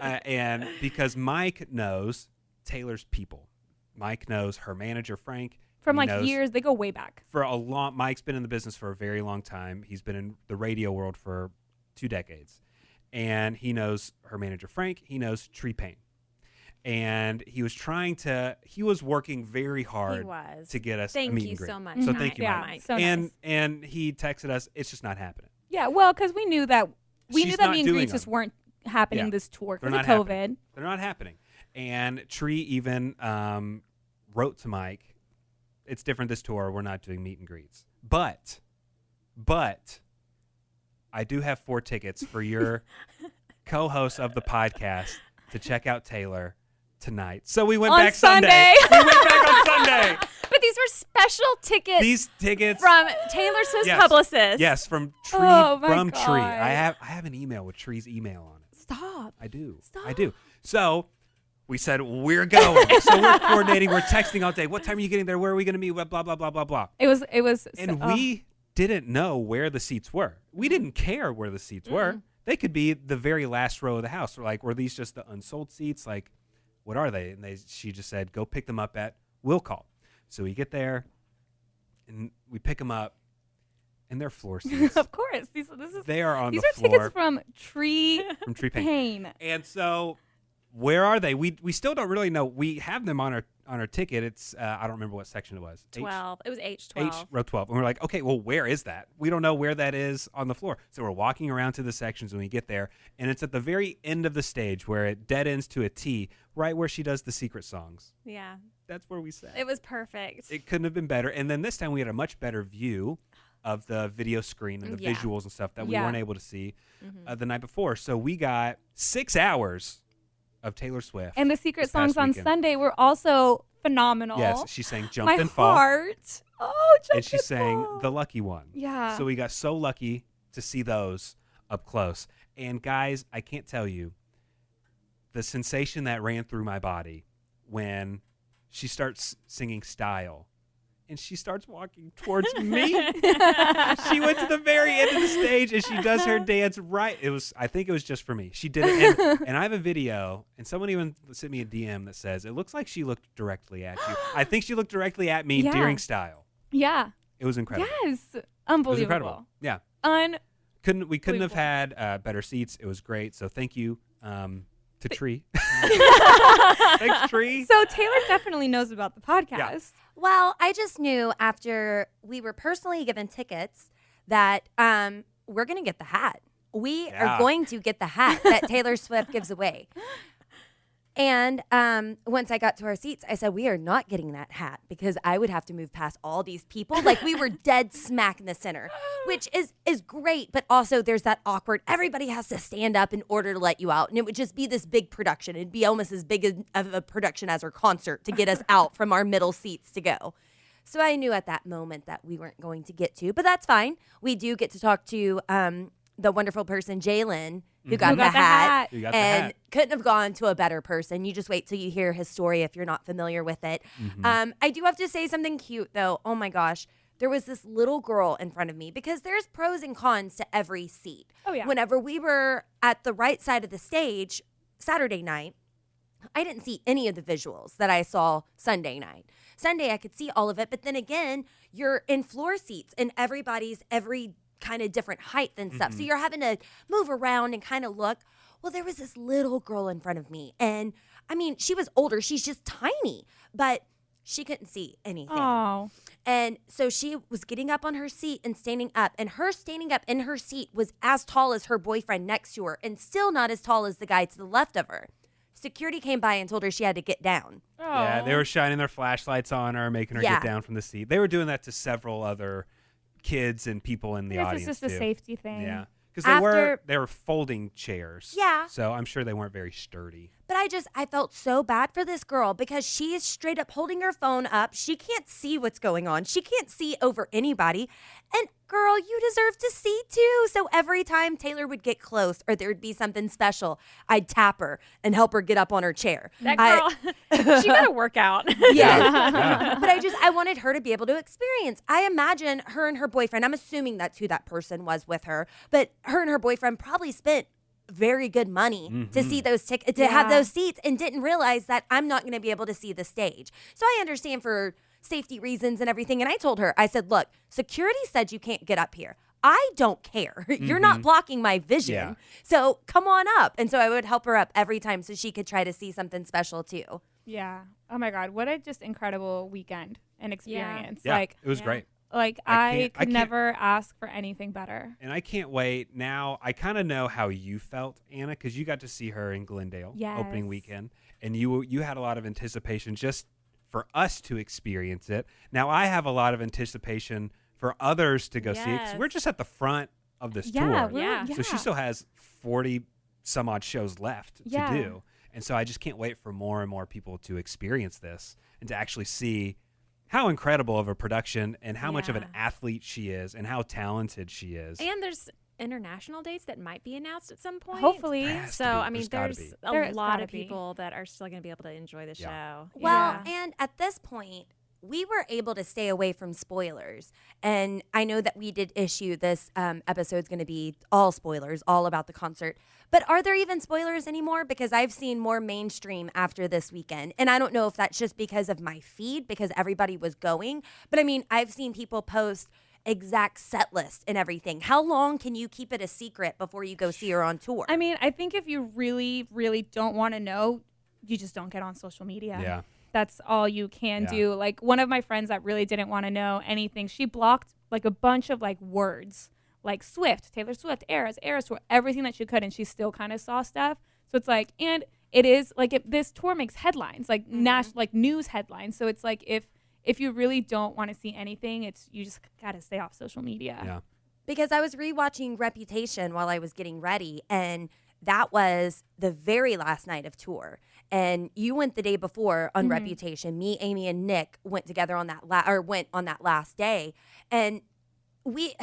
D: and because Mike knows Taylor's people, Mike knows her manager Frank.
C: From
D: He
C: like
D: knows
C: years, they go way back.
D: for a long. Mike's been in the business for a very long time. He's been in the radio world for 2 decades, and he knows her manager Frank. He knows Tree Payne. And he was working very hard
F: was.
D: to get us
F: Thank
D: a meet
F: you
D: and greet.
F: so much,
D: So
F: Mike.
D: thank you,
C: Yeah,
D: Mike.
C: so
D: and
C: nice.
D: and he texted us, it's just not happening.
C: Yeah, well, because we knew that
D: She's
C: meet
D: not
C: and
D: doing
C: greets just
D: them.
C: weren't happening
D: Yeah.
C: this tour
D: They're
C: because
D: not
C: of COVID.
D: happening. They're not happening. And Tree even wrote to Mike, it's different this tour. We're not doing meet and greets. But I do have 4 tickets for your co-host of the podcast to check out Taylor tonight. So we went
C: On
D: back Sunday. We went back on Sunday.
F: But these were special tickets
D: These tickets
F: from Taylor Swift's
D: Yes.
F: publicist.
D: Yes, from Tree.
C: Oh, my
D: from Tree.
C: God.
D: I have an email with Tree's email on it.
C: Stop.
D: I do.
C: Stop.
D: I do. So we said we're going. So we're coordinating. We're texting all day. What time are you getting there? Where are we going to meet? Blah blah blah blah blah.
C: It was.
D: And we didn't know where the seats were. We didn't care where the seats were. They could be the very last row of the house. Or like, were these just the unsold seats? Like, what are they? And she just said, go pick them up at Will Call. So we get there and we pick them up, and they're floor seats.
C: Of course.
D: They are on
C: these
D: the
C: are
D: floor.
C: tickets from Tree
D: From Tree
C: Pain.
D: And so, where are they? We still don't really know. We have them on our ticket. It's I don't remember what section it was.
F: 12. It was H12.
D: Row 12. And we're like, okay, well, where is that? We don't know where that is on the floor. So we're walking around to the sections when we get there, and it's at the very end of the stage where it dead ends to a T, right where she does the secret songs.
F: Yeah.
D: That's where we sat.
F: It was perfect.
D: It couldn't have been better. And then this time we had a much better view of the video screen and the visuals and stuff that we weren't able to see the night before. So we got 6 hours of Taylor Swift.
C: And the secret
D: this past
C: songs on
D: weekend.
C: Sunday were also phenomenal.
D: Yes, she sang Jump
C: My
D: and Fall.
C: heart. Oh, Jump
D: And she sang
C: Fall.
D: The Lucky One.
C: Yeah.
D: So we got so lucky to see those up close. And guys, I can't tell you the sensation that ran through my body when she starts singing Style. And she starts walking towards me. She went to the very end of the stage and she does her dance right. I think it was just for me. She did it. And I have a video, and someone even sent me a DM that says, it looks like she looked directly at you. I think she looked directly at me during Style.
C: Yeah.
D: It was incredible.
C: Yes.
D: It was
C: Unbelievable.
D: incredible. Yeah. We couldn't have had better seats. It was great. So thank you to Tree. Thanks, Tree.
C: So Taylor definitely knows about the podcast.
D: Yeah.
E: Well, I just knew after we were personally given tickets that we're going to get the hat. We are going to get the hat that Taylor Swift gives away. And once I got to our seats, I said, we are not getting that hat because I would have to move past all these people. Like we were dead smack in the center, which is great. But also there's that awkward, everybody has to stand up in order to let you out. And it would just be this big production. It'd be almost as big of a production as our concert to get us out from our middle seats to go. So I knew at that moment that we weren't going to get to, but that's fine. We do get to talk to the wonderful person, Jalen, who got the hat.
D: You got the
E: and
D: hat.
E: couldn't have gone to a better person. You just wait till you hear his story if you're not familiar with it. I do have to say something cute, though. Oh, my gosh. There was this little girl in front of me because there's pros and cons to every seat.
C: Oh, yeah.
E: Whenever we were at the right side of the stage Saturday night, I didn't see any of the visuals that I saw Sunday night. Sunday, I could see all of it. But then again, you're in floor seats and everybody's every kind of different height and stuff. So you're having to move around and kind of look. Well, there was this little girl in front of me. And I mean, she was older. She's just tiny, but she couldn't see anything.
C: Oh.
E: And so she was getting up on her seat and standing up. And her standing up in her seat was as tall as her boyfriend next to her and still not as tall as the guy to the left of her. Security came by and told her she had to get down.
C: Oh.
D: Yeah, they were shining their flashlights on her, making her
E: Yeah.
D: get down from the seat. They were doing that to several other kids and people in the audience.
C: It's just
D: too.
C: a safety thing.
D: Yeah, because
E: After-
D: they were folding chairs.
E: Yeah.
D: So I'm sure they weren't very sturdy.
E: But I felt so bad for this girl because she is straight up holding her phone up. She can't see what's going on. She can't see over anybody. And girl, you deserve to see too. So every time Taylor would get close or there would be something special, I'd tap her and help her get up on her chair.
F: That girl, she got to work out.
E: Yeah. But I wanted her to be able to experience. I imagine her and her boyfriend, I'm assuming that's who that person was with her, but her and her boyfriend probably spent very good money to see those tickets, to have those seats, and didn't realize that I'm not going to be able to see the stage. So I understand for safety reasons and everything. And I told her, I said, look, security said you can't get up here. I don't care. You're not blocking my vision.
D: Yeah.
E: So come on up. And so I would help her up every time so she could try to see something special too.
C: Yeah. Oh my God. What a just incredible weekend and experience.
D: Yeah,
C: Like,
D: it was great.
C: Like
D: I
C: I
D: can't-
C: could never ask for anything better.
D: And I can't wait. Now, I kind of know how you felt, Anna, because you got to see her in Glendale opening
C: Yes.
D: weekend. And you had a lot of anticipation just for us to experience it. Now, I have a lot of anticipation for others to go see it because we're
F: Yes.
D: just at the front of this
C: Yeah.
D: tour.
C: we're-
F: Yeah.
D: So she still has 40 some odd shows left
C: Yeah.
D: to do. And so I just can't wait for more and more people to experience this and to actually see how incredible of a production and how much of an
F: Yeah.
D: athlete she is and how talented she is.
F: And there's international dates that might be announced at some point.
C: Hopefully.
D: There has to
F: So,
D: be.
F: I mean,
D: There's gotta
F: there's
D: be.
F: a
C: There's
F: lot
C: gotta
F: of
C: be.
F: people that are still going to be able to enjoy the show.
D: Yeah.
E: Well,
C: Yeah.
E: and at this point, we were able to stay away from spoilers. And I know that we did issue this episode's going to be all spoilers, all about the concert. But are there even spoilers anymore? Because I've seen more mainstream after this weekend. And I don't know if that's just because of my feed, because everybody was going. But I mean, I've seen people post exact set list and everything? How long can you keep it a secret before you go see her on tour?
C: I mean, I think if you really, really don't want to know, you just don't get on social media.
D: Yeah.
C: That's all you can do. Like one of my friends that really didn't want to know anything, she blocked like a bunch of like words, like Swift, Taylor Swift, Eras Tour, everything that she could, and she still kind of saw stuff. So it's like, and it is like this tour makes headlines, like like news headlines. So it's like if you really don't want to see anything, you just gotta stay off social media.
D: Yeah.
E: Because I was rewatching Reputation while I was getting ready, and that was the very last night of tour. And you went the day before on Reputation. Me, Amy, and Nick went together on that went on that last day, and we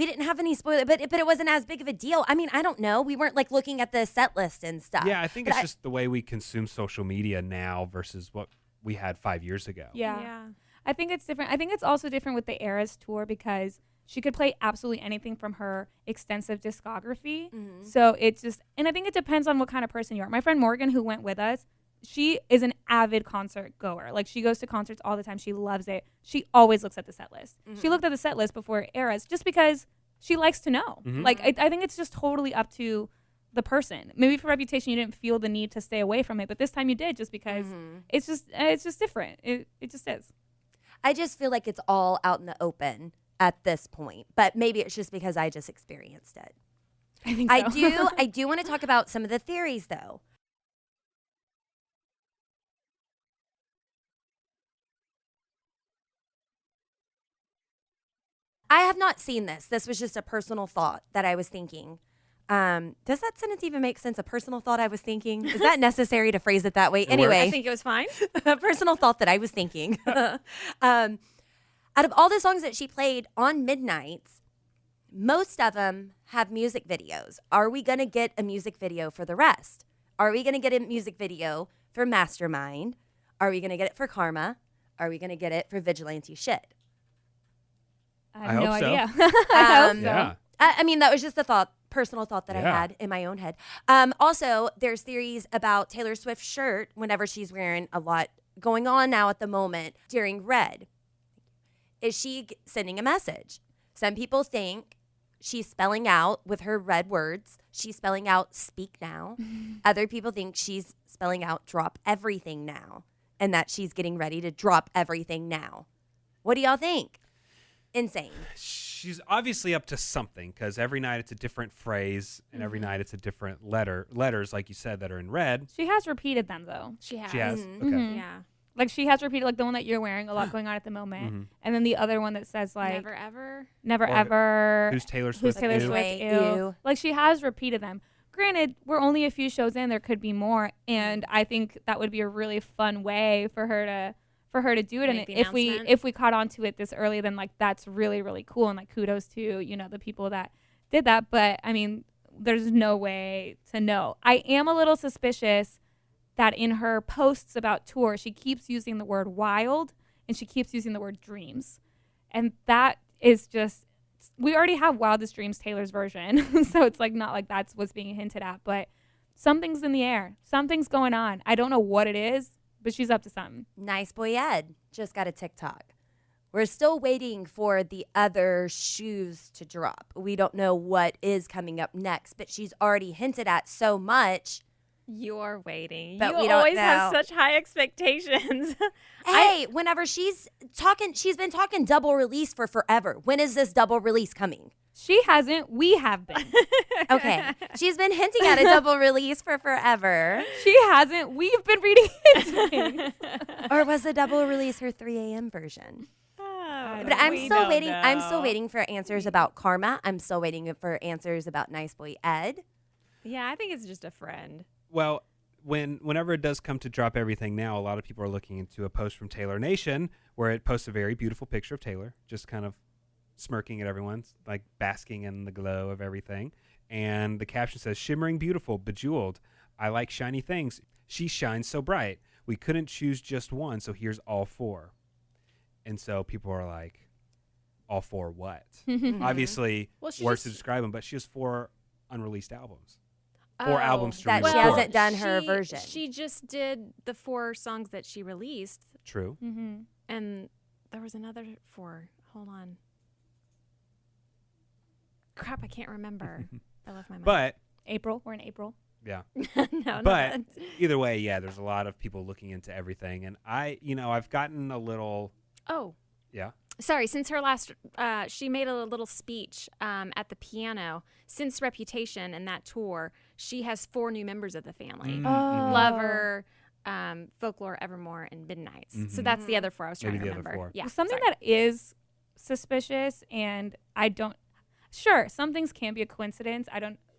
E: didn't have any spoiler, but it wasn't as big of a deal. I mean, I don't know. We weren't like looking at the set list and stuff.
D: Yeah, I think it's just the way we consume social media now versus what we had 5 years ago.
C: Yeah. I think it's different. I think it's also different with the Eras tour because she could play absolutely anything from her extensive discography. So it's just, and I think it depends on what kind of person you are. My friend Morgan, who went with us, she is an avid concert goer. Like she goes to concerts all the time. She loves it. She always looks at the set list. She looked at the set list before Eras just because she likes to know. Like I think it's just totally up to the person. Maybe for Reputation, you didn't feel the need to stay away from it, but this time you did just because it's just different. It just is.
E: I just feel like it's all out in the open at this point, but maybe it's just because I just experienced it.
C: I think so.
E: I do want to talk about some of the theories though. I have not seen this. This was just a personal thought that I was thinking. Does that sentence even make sense? A personal thought I was thinking? Is that necessary to phrase it that way? Anyway,
F: I think it was fine.
E: a personal thought that I was thinking. Out of all the songs that she played on Midnights, most of them have music videos. Are we going to get a music video for the rest? Are we going to get a music video for Mastermind? Are we going to get it for Karma? Are we going to get it for Vigilante Shit?
C: I have no
D: hope so.
C: idea. I hope so.
D: Yeah.
E: I mean, that was just a personal thought that I had in my own head. Also, there's theories about Taylor Swift's shirt whenever she's wearing a lot going on now at the moment during Red. Is she sending a message? Some people think she's spelling out with her red words. She's spelling out speak now. Other people think she's spelling out drop everything now and that she's getting ready to drop everything now. What do y'all think? Insane.
D: She's obviously up to something because every night it's a different phrase and every night it's a different letters, like you said, that are in red.
C: She has repeated them though.
F: She has.
D: She has? Okay.
F: Yeah.
C: Like she has repeated like the one that you're wearing, a lot going on at the moment. And then the other one that says like
F: Never ever.
C: never
D: Or
C: ever.
D: Who's Taylor Swift?
C: Who's Taylor
D: Ew.
C: Swift?
E: Ew.
C: Ew. Like she has repeated them. Granted, we're only a few shows in. There could be more, and I think that would be a really fun way for her to do it.
F: Make
C: And
F: the
C: if
F: announcement.
C: we caught on to it this early, then like that's really really cool, and like kudos to the people that did that. But I mean, there's no way to know. I am a little suspicious that in her posts about tour, she keeps using the word wild and she keeps using the word dreams, and that is just. We already have Wildest Dreams Taylor's version, so it's like not like that's what's being hinted at, but something's in the air. Something's going on. I don't know what it is, but she's up to something.
E: Nice Boy Ed just got a TikTok. We're still waiting for the other shoes to drop. We don't know what is coming up next, but she's already hinted at so much.
F: You're waiting.
E: But
F: you
E: we don't
F: always have
E: know.
F: such high expectations.
E: Hey, whenever she's been talking double release for forever. When is this double release coming?
C: She hasn't. We have been.
E: Okay. She's been hinting at a double release for forever.
C: She hasn't. We've been reading into things.
E: Or was the double release her 3 a.m. version? But I'm
F: We
E: still
F: don't
E: waiting. I'm
F: know.
E: still waiting for answers about Karma. I'm still waiting for answers about Nice Boy Ed.
F: Yeah, I think it's just a friend.
D: Well, whenever it does come to drop everything now, a lot of people are looking into a post from Taylor Nation where it posts a very beautiful picture of Taylor, just kind of smirking at everyone, like basking in the glow of everything. And the caption says, "Shimmering beautiful, bejeweled. I like shiny things. She shines so bright. We couldn't choose just one, so here's all 4." And so people are like, all 4 what? Obviously,
F: Well, she
D: words
F: just-
D: to describe them, but she has 4 unreleased albums. 4 albums to
E: that
D: re-record.
E: she hasn't done her
F: She-
E: version.
F: She just did the 4 songs that she released,
D: True.
F: and there was another 4. Hold on. Crap, I can't remember. I left my mind.
D: But
C: April. We're in April.
D: yeah.
F: no,
D: But either way, yeah, there's a lot of people looking into everything, and I've gotten a little.
F: Oh.
D: Yeah.
F: Sorry, since her last, she made a little speech at the piano. Since Reputation and that tour, she has 4 new members of the family. Lover, Folklore, Evermore, and Midnights. So that's the other 4 I was trying
D: Maybe
F: to
D: the other
F: remember.
D: 4.
F: Yeah,
C: Something
F: sorry.
C: that is suspicious, and I don't. Sure, some things can be a coincidence.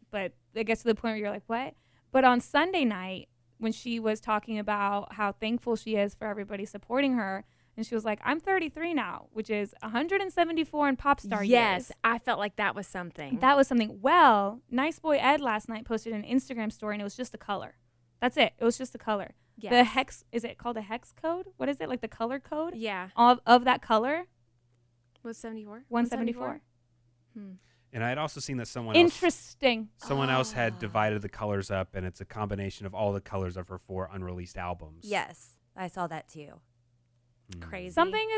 C: But it gets to the point where you're like, what? But on Sunday night, when she was talking about how thankful she is for everybody supporting her, and she was like, I'm 33 now, which is 174 in pop star years.
F: Yes, I felt like that was something.
C: That was something. Well, Nice Boy Ed last night posted an Instagram story, and it was just the color. That's it. It was just the color.
F: Yes.
C: The hex, is it called a hex code? What is it? Like the color code?
F: Yeah.
C: Of that color?
F: Was 74?
C: 174.
D: And I had also seen that someone
C: Interesting.
D: else had divided the colors up, and it's a combination of all the colors of her 4 unreleased albums.
E: Yes, I saw that too.
F: Crazy.
C: Something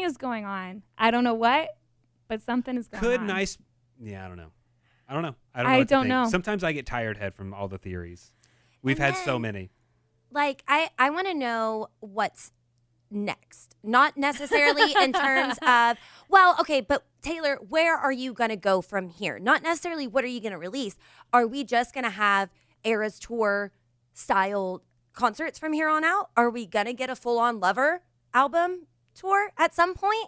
C: is going on. I don't know what, but something is going on.
D: Yeah, I don't know. I don't know
C: I
D: what to
C: don't
D: think.
C: know.
D: Sometimes I get tired head from all the theories. We've had so many.
E: Like, I want to know what's next. Not necessarily in terms of, well, okay, but Taylor, where are you going to go from here? Not necessarily what are you going to release. Are we just going to have Eras Tour style concerts from here on out? Are we going to get a full-on Lover album tour at some point?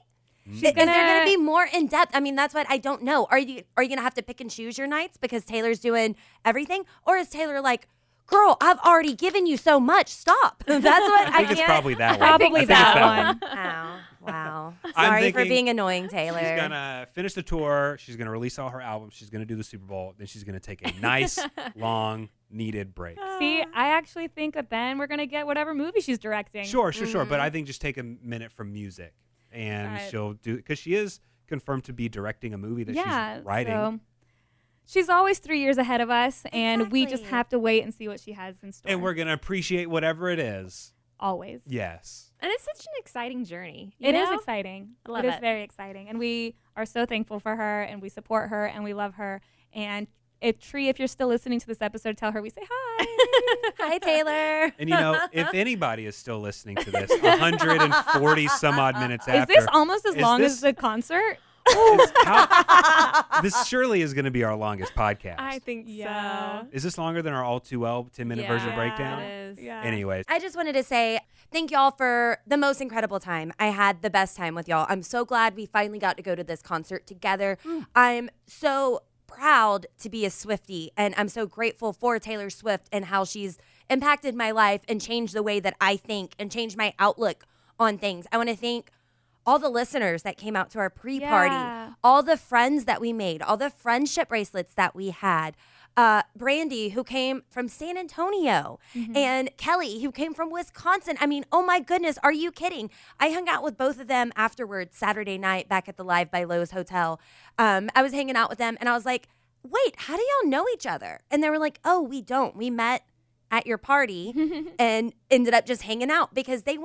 E: Is there going to be more in depth? I mean, that's what I don't know. Are you going to have to pick and choose your nights because Taylor's doing everything? Or is Taylor like, girl, I've already given you so much. Stop. That's what
D: I think it's probably that one.
C: Probably
D: I think it's
C: that one.
E: Oh, wow.
D: I'm
E: Sorry for
D: thinking
E: being annoying, Taylor.
D: She's going to finish the tour. She's going to release all her albums. She's going to do the Super Bowl. Then she's going to take a nice, long, needed break.
C: See, I actually think that then we're going to get whatever movie she's directing.
D: Sure. But I think just take a minute from music. And she'll do, because she is confirmed to be directing a movie that she's writing.
C: So she's always 3 years ahead of us, and we just
E: Exactly.
C: have to wait and see what she has in store.
D: And we're going to appreciate whatever it is.
C: always.
D: Yes.
F: And it's such an exciting journey.
C: It is
F: know?
C: exciting.
F: I love
C: It is
F: it.
C: very exciting. And we are so thankful for her, and we support her, and we love her. And if you're still listening to this episode, tell her we say hi.
E: Hi, Taylor.
D: And, if anybody is still listening to this 140 some odd minutes
C: Is
D: after.
C: this almost as
D: is
C: long
D: this-
C: as the concert?
D: This surely is going to be our longest podcast.
F: I think
C: Yeah.
F: so.
D: Is this longer than our all too well 10-minute version
F: Yeah,
D: breakdown?
F: it is.
C: Yeah.
D: Anyways,
E: I just wanted to say thank y'all for the most incredible time. I had the best time with y'all. I'm so glad we finally got to go to this concert together. I'm so proud to be a Swiftie, and I'm so grateful for Taylor Swift and how she's impacted my life and changed the way that I think and changed my outlook on things. I want to thank all the listeners that came out to our pre-party,
C: Yeah.
E: all the friends that we made, all the friendship bracelets that we had. Brandy, who came from San Antonio, and Kelly, who came from Wisconsin. I mean, oh my goodness, are you kidding? I hung out with both of them afterwards Saturday night back at the Live by Loews Hotel. I was hanging out with them, and I was like, wait, how do y'all know each other? And they were like, oh, we don't. We met at your party and ended up just hanging out because they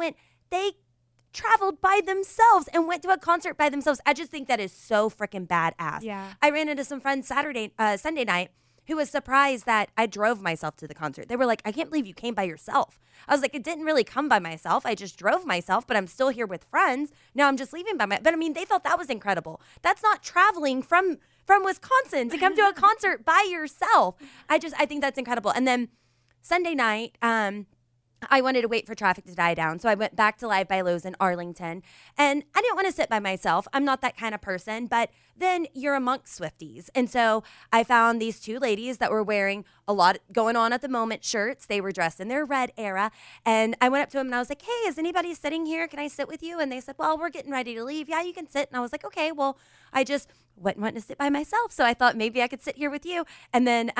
E: traveled by themselves and went to a concert by themselves. I just think that is so freaking badass.
C: Yeah.
E: I ran into some friends Sunday night who was surprised that I drove myself to the concert. They were like, I can't believe you came by yourself. I was like, it didn't really come by myself. I just drove myself, but I'm still here with friends. Now I'm just leaving but I mean, they thought that was incredible. That's not traveling from Wisconsin to come to a concert by yourself. I think that's incredible. And then Sunday night, I wanted to wait for traffic to die down. So I went back to Live by Loews in Arlington. And I didn't want to sit by myself. I'm not that kind of person. But then you're amongst Swifties. And so I found these two ladies that were wearing a lot going on at the moment shirts. They were dressed in their red era. And I went up to them and I was like, hey, is anybody sitting here? Can I sit with you? And they said, well, we're getting ready to leave. Yeah, you can sit. And I was like, okay, well, I just went to sit by myself. So I thought maybe I could sit here with you. And then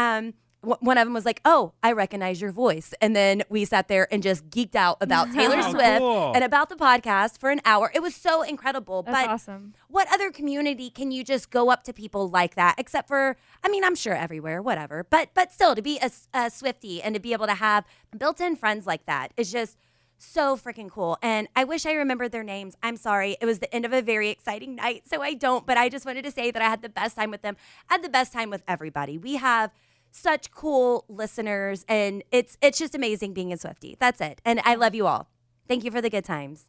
E: one of them was like, oh, I recognize your voice. And then we sat there and just geeked out about Taylor
D: Oh,
E: Swift
D: cool.
E: and about the podcast for an hour. It was so incredible.
C: That's
E: but
C: awesome.
E: what other community can you just go up to people like that? Except for, I mean, I'm sure everywhere, whatever. But still, to be a Swiftie and to be able to have built-in friends like that is just so freaking cool. And I wish I remembered their names. I'm sorry. It was the end of a very exciting night, so I don't. But I just wanted to say that I had the best time with them. I had the best time with everybody. We have such cool listeners, and it's just amazing being a Swiftie. That's it. And I love you all. Thank you for the good times.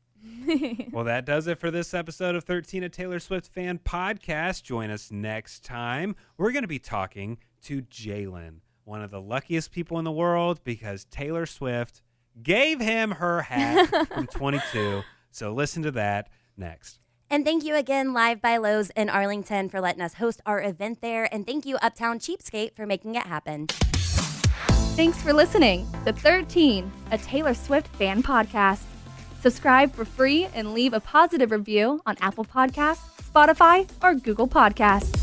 D: Well, that does it for this episode of 13, a Taylor Swift fan podcast. Join us next time. We're going to be talking to Jalen, one of the luckiest people in the world, because Taylor Swift gave him her hat from 22. So listen to that next.
E: And thank you again, Live by Loews in Arlington, for letting us host our event there. And thank you, Uptown Cheapskate, for making it happen.
J: Thanks for listening to 13, a Taylor Swift fan podcast. Subscribe for free and leave a positive review on Apple Podcasts, Spotify, or Google Podcasts.